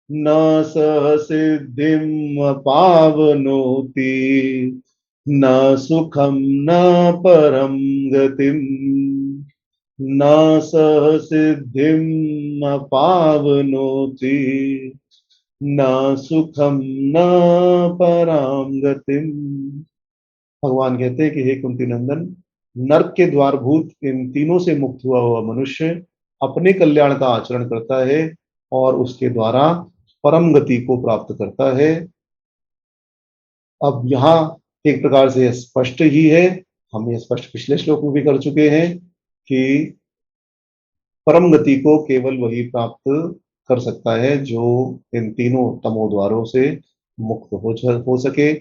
न सह सिद्धिम पावनोति न सुखम न परम गतिम न सह सिद्धिम पावनोति न सुखम न पराम गतिम। भगवान कहते हैं कि हे कुंती नंदन, नरक के द्वारभूत इन तीनों से मुक्त हुआ हुआ मनुष्य अपने कल्याण का आचरण करता है और उसके द्वारा परम गति को प्राप्त करता है। अब यहाँ एक प्रकार से स्पष्ट ही है, हम ये स्पष्ट पिछले श्लोक में भी कर चुके हैं कि परम गति को केवल वही प्राप्त कर सकता है जो इन तीनों तमो द्वारों से मुक्त हो सके।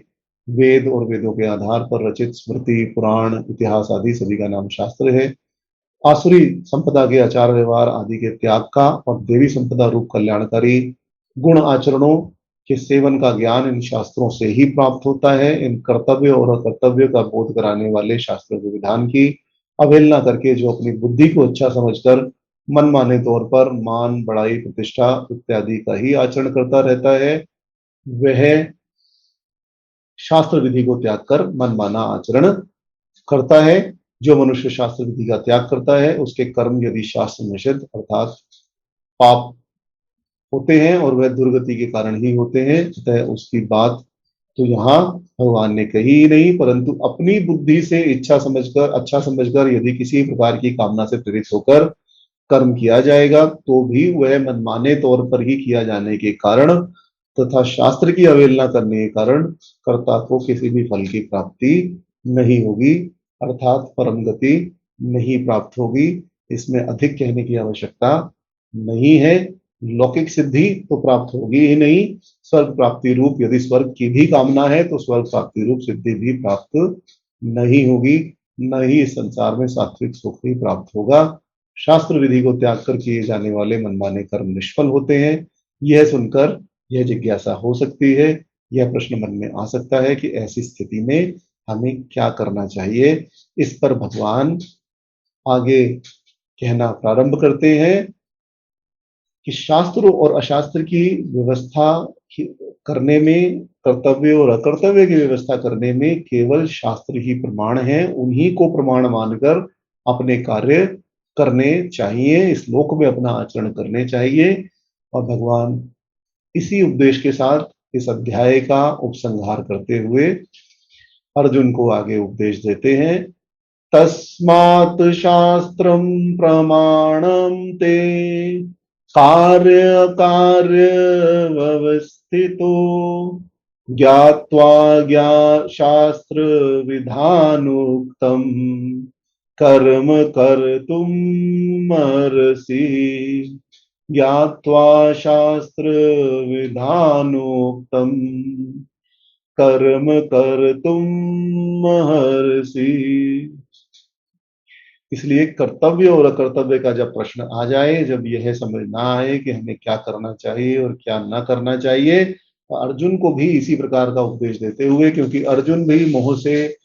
वेद और वेदों के आधार पर रचित स्मृति, पुराण, इतिहास आदि सभी का नाम शास्त्र है। आसुरी संपदा के आचार व्यवहार आदि के त्याग का और देवी संपदा रूप कल्याणकारी गुण आचरणों के सेवन का ज्ञान इन शास्त्रों से ही प्राप्त होता है। इन कर्तव्य और अकर्तव्य का बोध कराने वाले शास्त्रों के विधान की अवहेलना करके जो अपनी बुद्धि को अच्छा समझकर मनमाने तौर पर मान, बड़ाई, प्रतिष्ठा इत्यादि का ही आचरण करता रहता है, वह शास्त्र विधि को त्याग कर मनमाना आचरण करता है। जो मनुष्य शास्त्र विधि का त्याग करता है उसके कर्म यदि शास्त्र निषिद्ध अर्थात पाप होते हैं और वह दुर्गति के कारण ही होते हैं, अतः उसकी बात तो यहाँ भगवान ने कही ही नहीं, परंतु अपनी बुद्धि से इच्छा समझकर, अच्छा समझकर यदि किसी प्रकार की कामना से प्रेरित होकर कर्म किया जाएगा तो भी वह मनमाने तौर पर ही किया जाने के कारण तथा शास्त्र की अवहेलना करने के कारण कर्ता को किसी भी फल की प्राप्ति नहीं होगी, अर्थात परम गति नहीं प्राप्त होगी। इसमें अधिक कहने की आवश्यकता नहीं है। लौकिक सिद्धि तो प्राप्त होगी ही नहीं, स्वर्ग प्राप्ति रूप यदि स्वर्ग की भी कामना है तो स्वर्ग प्राप्ति रूप सिद्धि भी प्राप्त नहीं होगी, न ही इस संसार में सात्विक सुख ही प्राप्त होगा। शास्त्र विधि को त्याग कर किए जाने वाले मनमाने कर्म निष्फल होते हैं। यह सुनकर यह जिज्ञासा हो सकती है, यह प्रश्न मन में आ सकता है कि ऐसी स्थिति में हमें क्या करना चाहिए। इस पर भगवान आगे कहना प्रारंभ करते हैं कि शास्त्र और अशास्त्र की व्यवस्था करने में, कर्तव्य और अकर्तव्य की व्यवस्था करने में केवल शास्त्र ही प्रमाण है। उन्हीं को प्रमाण मानकर अपने कार्य करने चाहिए, इस लोक में अपना आचरण करने चाहिए। और भगवान इसी उपदेश के साथ इस अध्याय का उपसंहार करते हुए अर्जुन को आगे उपदेश देते हैं। तस्मात् शास्त्रम प्रमाणम ते कार्य कार्य व्यवस्थितो ज्ञात्वा शास्त्र विधानोक्तम कर्म कर्तुम् अर्हसि। ज्ञात्वा शास्त्र विधानोक्तम कर्म कर्तुम् अर्हसि। इसलिए कर्तव्य और अकर्तव्य का जब प्रश्न आ जाए, जब यह समझ ना आए कि हमें क्या करना चाहिए और क्या ना करना चाहिए, तो अर्जुन को भी इसी प्रकार का उपदेश देते हुए, क्योंकि अर्जुन भी मोह से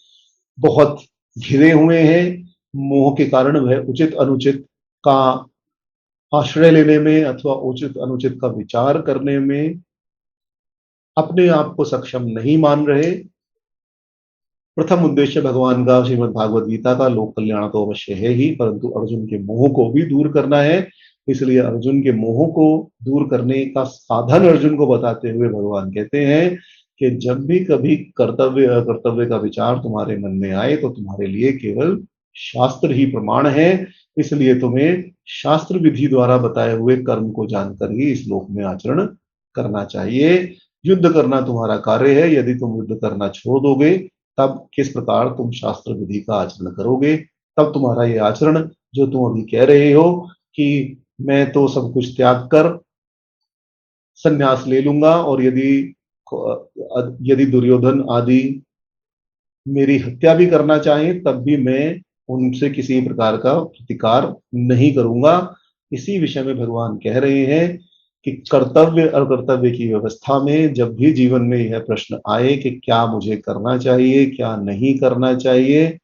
बहुत घिरे हुए हैं, मोह के कारण वह उचित अनुचित का आश्रय लेने में अथवा उचित अनुचित का विचार करने में अपने आप को सक्षम नहीं मान रहे। प्रथम उद्देश्य भगवान का श्रीमद् भागवत गीता का लोक कल्याण तो अवश्य है ही, परंतु अर्जुन के मोह को भी दूर करना है। इसलिए अर्जुन के मोह को दूर करने का साधन अर्जुन को बताते हुए भगवान कहते हैं कि जब भी कभी कर्तव्य अकर्तव्य का विचार तुम्हारे मन में आए तो तुम्हारे लिए केवल शास्त्र ही प्रमाण है। इसलिए तुम्हें शास्त्र विधि द्वारा बताए हुए कर्म को जानकर ही इस लोक में आचरण करना चाहिए। युद्ध करना तुम्हारा कार्य है, यदि तुम युद्ध करना छोड़ दोगे तब किस प्रकार तुम शास्त्र विधि का आचरण करोगे। तब तुम्हारा ये आचरण जो तुम अभी कह रहे हो कि मैं तो सब कुछ त्याग कर संन्यास ले लूंगा, और यदि दुर्योधन आदि मेरी हत्या भी करना चाहें तब भी मैं उनसे किसी प्रकार का प्रतिकार नहीं करूंगा। इसी विषय में भगवान कह रहे हैं कि कर्तव्य और कर्तव्य की व्यवस्था में जब भी जीवन में यह प्रश्न आए कि क्या मुझे करना चाहिए क्या नहीं करना चाहिए,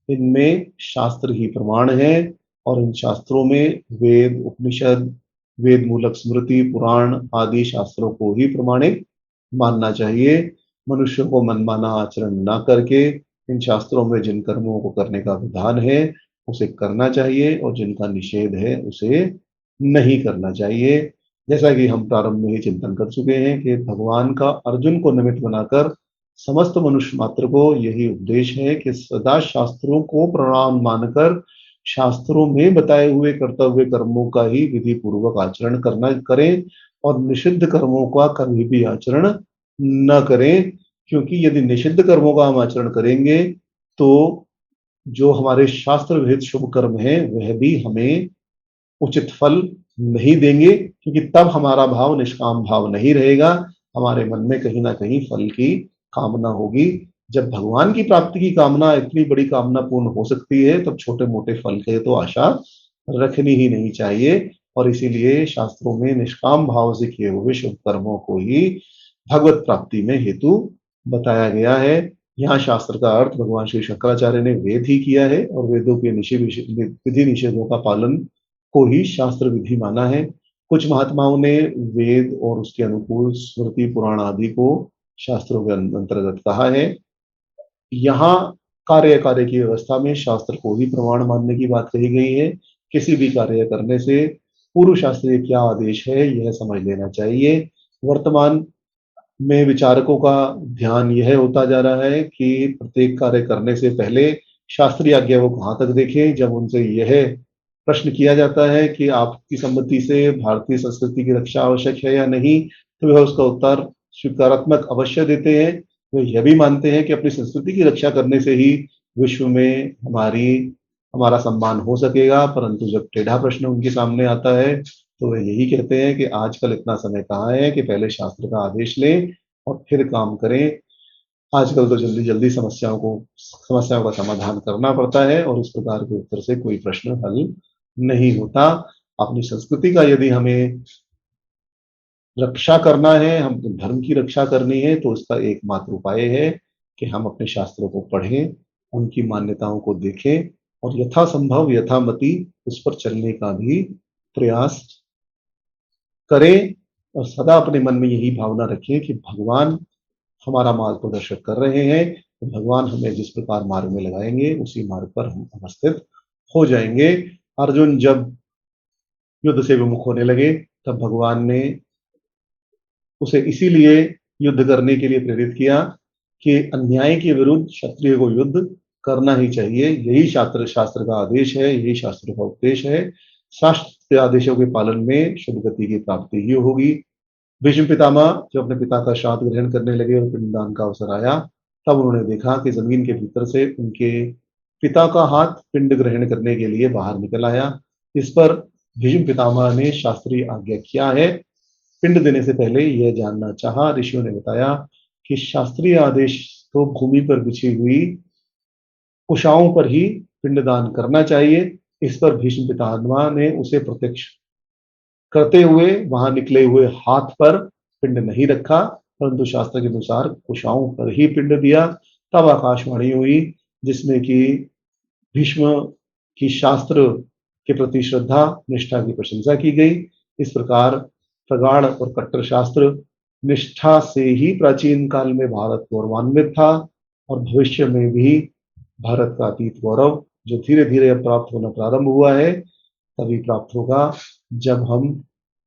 इनमें शास्त्र ही प्रमाण है। और इन शास्त्रों में वेद उपनिषद वेद मूलक स्मृति पुराण आदि शास्त्रों को ही प्रमाणिक मानना चाहिए। मनुष्य को मनमाना आचरण ना करके इन शास्त्रों में जिन कर्मों को करने का विधान है उसे करना चाहिए, और जिनका निषेध है उसे नहीं करना चाहिए। जैसा कि हम प्रारंभ में ही चिंतन कर चुके हैं कि भगवान का अर्जुन को निमित्त बनाकर समस्त मनुष्य मात्र को यही उपदेश है कि सदा शास्त्रों को प्रमाण मानकर शास्त्रों में बताए हुए कर्तव्य कर्मों का ही विधि पूर्वक आचरण करना करें, और निषिद्ध कर्मों का कभी भी आचरण न करें। क्योंकि यदि निषिद्ध कर्मों का हम आचरण करेंगे तो जो हमारे शास्त्र विहित शुभ कर्म है वह भी हमें उचित फल नहीं देंगे, क्योंकि तब हमारा भाव निष्काम भाव नहीं रहेगा, हमारे मन में कहीं ना कहीं फल की कामना होगी। जब भगवान की प्राप्ति की कामना इतनी बड़ी कामना पूर्ण हो सकती है तब छोटे मोटे फल के तो आशा रखनी ही नहीं चाहिए। और इसीलिए शास्त्रों में निष्काम भाव से किए हुए शुभ कर्मों को ही भगवत प्राप्ति में हेतु बताया गया है। यहाँ शास्त्र का अर्थ भगवान श्री शंकराचार्य ने वेद ही किया है, और वेदों के विधि निषेधों का पालन को ही शास्त्र विधि माना है। कुछ महात्माओं ने वेद और उसके अनुकूल स्मृति पुराण आदि को शास्त्रों के अंतर्गत कहा है। यहाँ कार्य की व्यवस्था में शास्त्र को ही प्रमाण मानने की बात कही गई है। किसी भी कार्य करने से पूर्व शास्त्रीय क्या आदेश है यह समझ लेना चाहिए। वर्तमान में विचारकों का ध्यान यह होता जा रहा है कि प्रत्येक कार्य करने से पहले शास्त्रीय आज्ञा वो कहाँ तक देखें। जब उनसे यह प्रश्न किया जाता है कि आपकी सम्मति से भारतीय संस्कृति की रक्षा आवश्यक है या नहीं, तो वह उसका उत्तर स्वीकारात्मक अवश्य देते हैं। वे यह भी मानते हैं कि अपनी संस्कृति की रक्षा करने से ही विश्व में हमारा सम्मान हो सकेगा। परंतु जब टेढ़ा प्रश्न उनके सामने आता है तो वे यही कहते हैं कि आजकल इतना समय कहाँ है कि पहले शास्त्र का आदेश लें और फिर काम करें। आजकल तो जल्दी जल्दी समस्याओं का समाधान करना पड़ता है, और इस प्रकार के उत्तर से कोई प्रश्न हल नहीं होता। अपनी संस्कृति का यदि हमें रक्षा करना है, हम धर्म की रक्षा करनी है, तो उसका एकमात्र उपाय है कि हम अपने शास्त्रों को पढ़ें, उनकी मान्यताओं को देखें और यथासंभव यथामति उस पर चलने का भी प्रयास करें। और सदा अपने मन में यही भावना रखें कि भगवान हमारा मार्ग प्रदर्शक कर रहे हैं, तो भगवान हमें जिस प्रकार मार्ग में लगाएंगे उसी मार्ग पर हम अवस्थित हो जाएंगे। अर्जुन जब युद्ध से विमुख होने लगे तब भगवान ने उसे इसीलिए युद्ध करने के लिए प्रेरित किया कि अन्याय के विरुद्ध क्षत्रिय को युद्ध करना ही चाहिए। यही शास्त्र का आदेश है, यही शास्त्र का उपदेश है। शास्त्र के आदेशों के पालन में शुभ गति की प्राप्ति ही होगी। भीष्म पितामह जब अपने पिता का श्राद्ध ग्रहण करने लगे और पिंडदान का अवसर आया, तब उन्होंने देखा कि जमीन के भीतर से उनके पिता का हाथ पिंड ग्रहण करने के लिए बाहर निकल आया। इस पर भीष्म पितामह ने शास्त्रीय आज्ञा किया है। पिंड देने से पहले यह जानना चाहा। ऋषियों ने बताया कि शास्त्रीय आदेश तो भूमि पर बिछी हुई कुशाओं पर ही पिंडदान करना चाहिए। इस पर भीष्म पितामह ने उसे प्रत्यक्ष करते हुए वहां निकले हुए हाथ पर पिंड नहीं रखा, परंतु शास्त्र के अनुसार कुशाओं पर ही पिंड दिया। तब आकाशवाणी हुई जिसमें कि भीष्म की शास्त्र के प्रति श्रद्धा निष्ठा की प्रशंसा की गई। इस प्रकार प्रगाढ़ और कट्टर शास्त्र निष्ठा से ही प्राचीन काल में भारत गौरवान्वित था। और भविष्य में भी भारत का अतीत गौरव जो धीरे धीरे अब प्राप्त होना प्रारंभ हुआ है, तभी प्राप्त होगा जब हम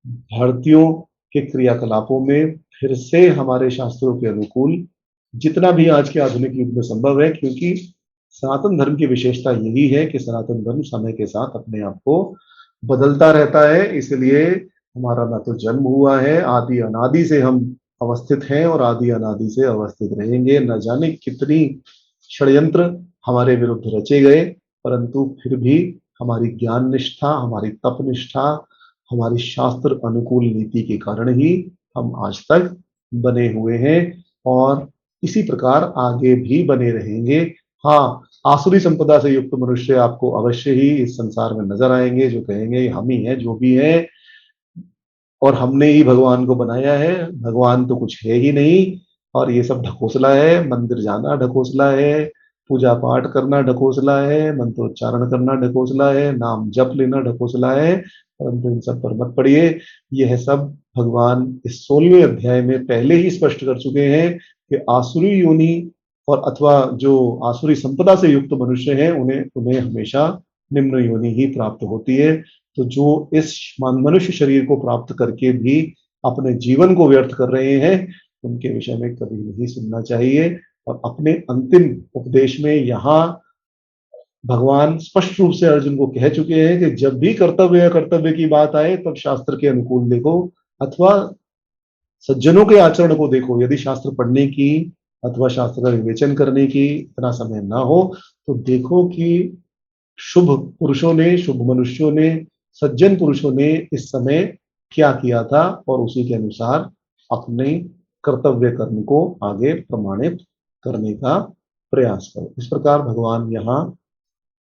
भारतीयों के क्रियाकलापों में फिर से हमारे शास्त्रों के अनुकूल जितना भी आज के आधुनिक युग में संभव है, क्योंकि सनातन धर्म की विशेषता यही है कि सनातन धर्म समय के साथ अपने आप को बदलता रहता है। इसलिए हमारा ना तो जन्म हुआ है, आदि अनादि से हम अवस्थित हैं और आदि अनादि से अवस्थित रहेंगे। न जाने कितनी षड्यंत्र हमारे विरुद्ध रचे गए, परंतु फिर भी हमारी ज्ञान निष्ठा, हमारी तप निष्ठा, हमारी शास्त्र अनुकूल नीति के कारण ही हम आज तक बने हुए हैं और इसी प्रकार आगे भी बने रहेंगे। हाँ, आसुरी संपदा से युक्त मनुष्य आपको अवश्य ही इस संसार में नजर आएंगे, जो कहेंगे हम ही हैं जो भी है और हमने ही भगवान को बनाया है, भगवान तो कुछ है ही नहीं और ये सब ढकोसला है। मंदिर जाना ढकोसला है, पूजा पाठ करना ढकोसला है, मंत्रोच्चारण करना ढकोसला है, नाम जप लेना ढकोसला है, परंतु इन सब पर मत पड़िए। यह सब भगवान इस 16वें अध्याय में पहले ही स्पष्ट कर चुके हैं कि आसुरी योनि और अथवा जो आसुरी संपदा से युक्त मनुष्य हैं उन्हें उन्हें हमेशा निम्न योनि ही प्राप्त होती है। तो जो इस मनुष्य शरीर को प्राप्त करके भी अपने जीवन को व्यर्थ कर रहे हैं, उनके विषय में कभी नहीं सुनना चाहिए। और अपने अंतिम उपदेश में यहाँ भगवान स्पष्ट रूप से अर्जुन को कह चुके हैं कि जब भी कर्तव्य या कर्तव्य की बात आए तब शास्त्र के अनुकूल देखो अथवा सज्जनों के आचरण को देखो। यदि शास्त्र पढ़ने की अथवा शास्त्र का विवेचन करने की इतना समय ना हो तो देखो कि शुभ पुरुषों ने, शुभ मनुष्यों ने, सज्जन पुरुषों ने इस समय क्या किया था और उसी के अनुसार अपने कर्तव्य कर्म को आगे प्रमाणित करने का प्रयास करो। इस प्रकार भगवान यहाँ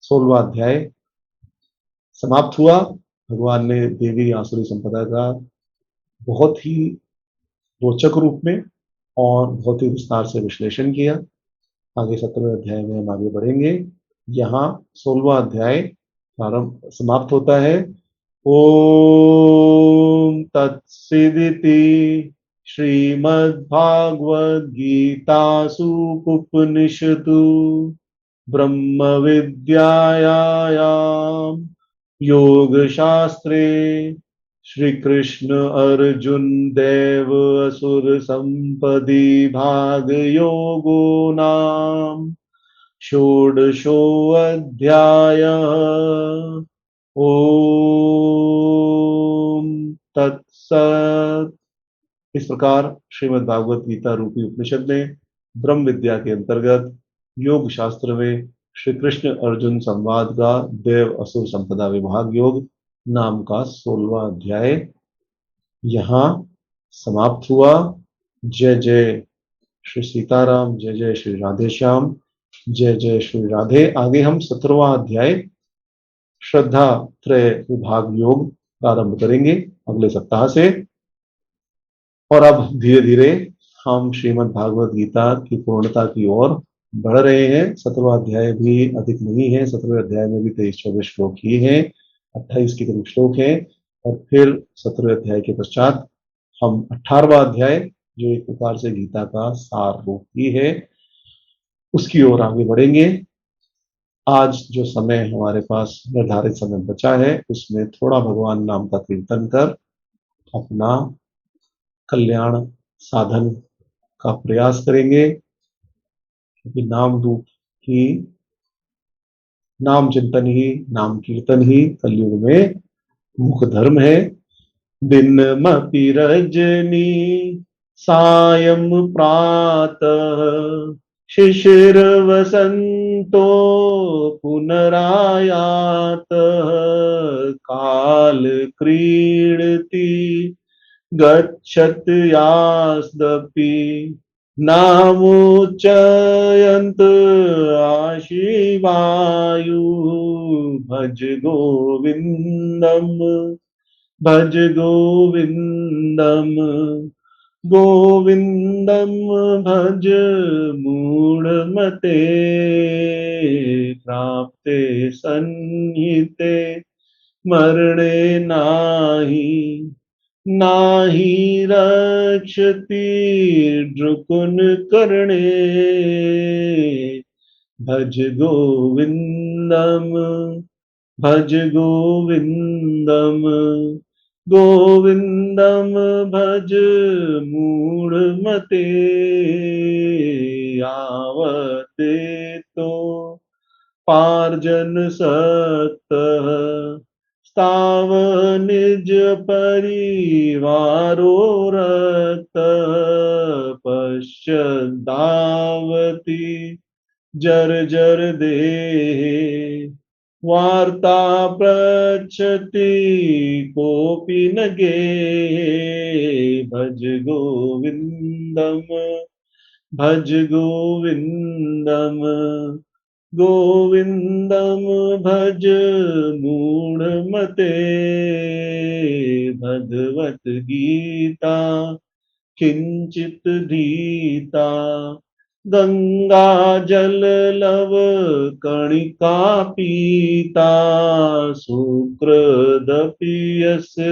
16वां अध्याय समाप्त हुआ। भगवान ने देवी आसुरी संपदा का बहुत ही रोचक रूप में और बहुत ही विस्तार से विश्लेषण किया। आगे 17वें अध्याय में हम आगे बढ़ेंगे। यहाँ 16वां अध्याय प्रारंभ समाप्त होता है। ओम तत्सदिति श्रीमद्भागवत गीतासु उपनिषदु ब्रह्म विद्यायां योग शास्त्रे श्री कृष्ण अर्जुन देव असुर संपदि भाग योगो नाम षोडशोऽध्याय। ओम तत्सत। इस प्रकार श्रीमद् भागवत गीता रूपी उपनिषद में ब्रह्म विद्या के अंतर्गत योग शास्त्र में श्री कृष्ण अर्जुन संवाद का देव असुर संपदा विभाग योग नाम का 16वां अध्याय यहाँ समाप्त हुआ। जय जय श्री सीताराम, जय जय श्री राधे श्याम, जय जय श्री राधे। आगे हम 17वां अध्याय श्रद्धा त्रय विभाग योग प्रारंभ करेंगे अगले सप्ताह से। और अब धीरे धीरे हम श्रीमद् भागवत गीता की पूर्णता की ओर बढ़ रहे हैं। 17वां अध्याय भी अधिक नहीं है, 17वें अध्याय में भी 23-24 श्लोक ही हैं, 28 के करीब श्लोक हैं। और फिर 17वें अध्याय के पश्चात हम 18वां अध्याय जो एक प्रकार से गीता का सार रूप ही है उसकी ओर आगे बढ़ेंगे। आज जो समय हमारे पास निर्धारित समय बचा है उसमें थोड़ा भगवान नाम का कीर्तन कर अपना कल्याण साधन का प्रयास करेंगे, क्योंकि नाम रूप ही, नाम चिंतन ही, नाम कीर्तन ही कलयुग में मुख्य धर्म है। दिनमपि रजनी सायं प्रातः शिशिरवसन्तो पुनरायातः काल क्रीडति गच्छत्यास्दपि नामुच्चयन्त आशिवायु भज गोविन्दम् भज गोविन्दम् गोविन्दम् भज मूढ़मते प्राप्ते सन्निहिते मरणे नाही नाही रक्षति दृकुन कर्णे भज गोविंदम भज गोविंदम गोविंदम भज मूढ़मते आवते तो पार्जन सक्त स्थाव निज परिवारो रक्त पश्चादावती जर देहे वार्ता पृच्छति कोऽपि न गेहे भज गोविंदम भज गोविंदम गोविंदम भज मूढ़मते भगवत गीता किंचित धीता गंगा जल लव कणिका पीता सुकृदपि यस्य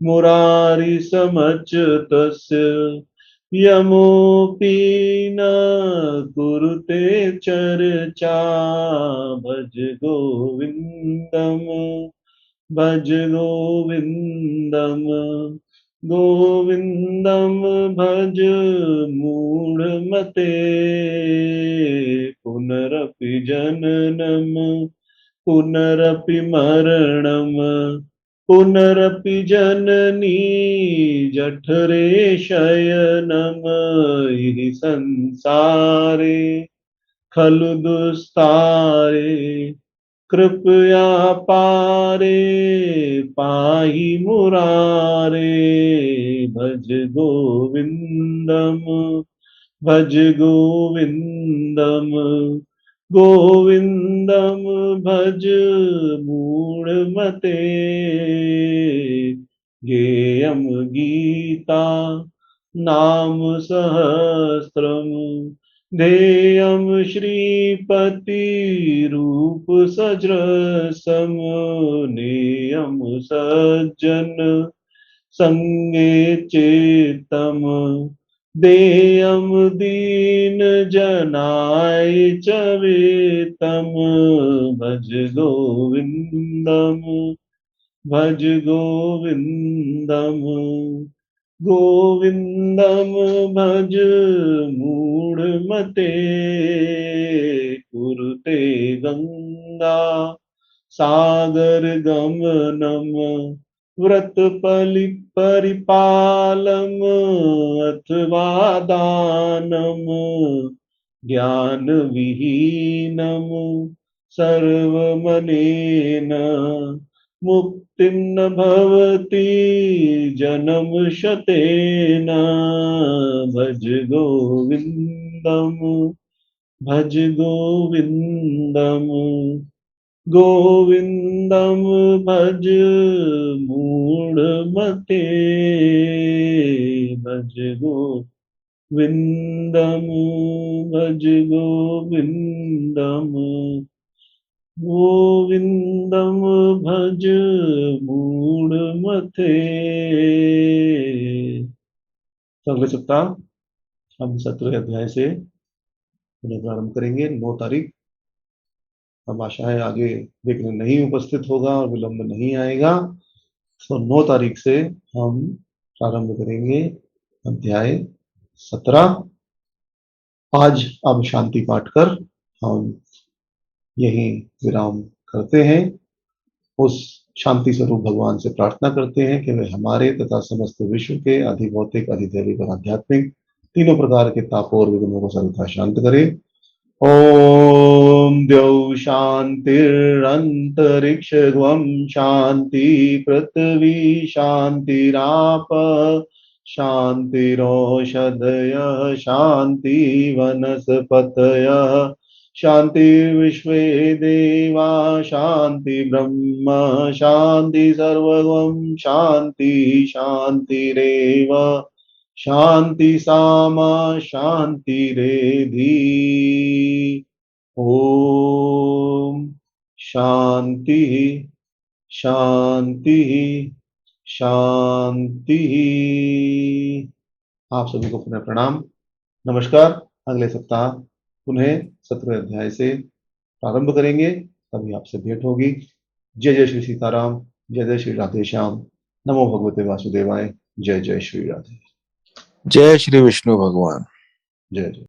मुरारि समच्युतस्य यमोऽपि न कुरुते चर्चा भज गोविंदम भज गोविंदम गोविंदम भज मूढ़मते पुनरपि जननम पुनरपि मरणम पुनरपि जननी जठरे शयनम इहि संसारे खलु दुस्तारे कृपया पारे पाहि मुरारे भज गोविंदम भज गोविंदम गोविंदम भज मूढ़मते गेयम गीता नाम सहस्रम ध्येयं श्रीपति रूप सज्रसम नेयं सज्जन संगे चेतम देयं दीन जनाय च वेतम भज गोविंदम भज गोविंदम गोविंदम भज मूढ़मते कुरुते गंगा सागर गमनम व्रत परिपालम अथवा दानम ज्ञान विहीनम सर्वमनेन मुक्तिं न भवति जन्म शतेन भज गोविंदम भज गोविंदम गोविंदम भज मूढ़मते भज गोविंदम भज गोविंदम गोविंदम भज मूढ़मते। तो अगले सप्ताह हम 17वें अध्याय से पुनः प्रारंभ करेंगे। 9 तारीख। हम आशा है आगे देखने नहीं उपस्थित होगा और विलंब नहीं आएगा। तो 9 तारीख से हम प्रारंभ करेंगे अध्याय 17। आज अब शांति पाठ कर हम यही विराम करते हैं। उस शांति स्वरूप भगवान से प्रार्थना करते हैं कि वे हमारे तथा समस्त विश्व के अधिभौतिक, अधिदैविक और आध्यात्मिक तीनों प्रकार के तापों और विघ्नों को सर्वथा शांत करे। ओम द्यौ शांतिरंतरिक्षं शांति पृथ्वी शांतिराप शांतिरोषधयः शांति वनस्पतयः शांति विश्वे देवा शांति ब्रह्म शांति सर्वगं शांति शांतिरेव शांति सामा शांतिरेधि। ओम शांति शांति शांति। आप सभी को पुनः प्रणाम, नमस्कार। अगले सप्ताह पुनः 17वें अध्याय से प्रारंभ करेंगे, तभी आपसे भेंट होगी। जय जय श्री सीताराम, जय जय श्री राधे श्याम, नमो भगवते वासुदेवाय, जय जय श्री राधे। जय श्री विष्णु भगवान। जय जय।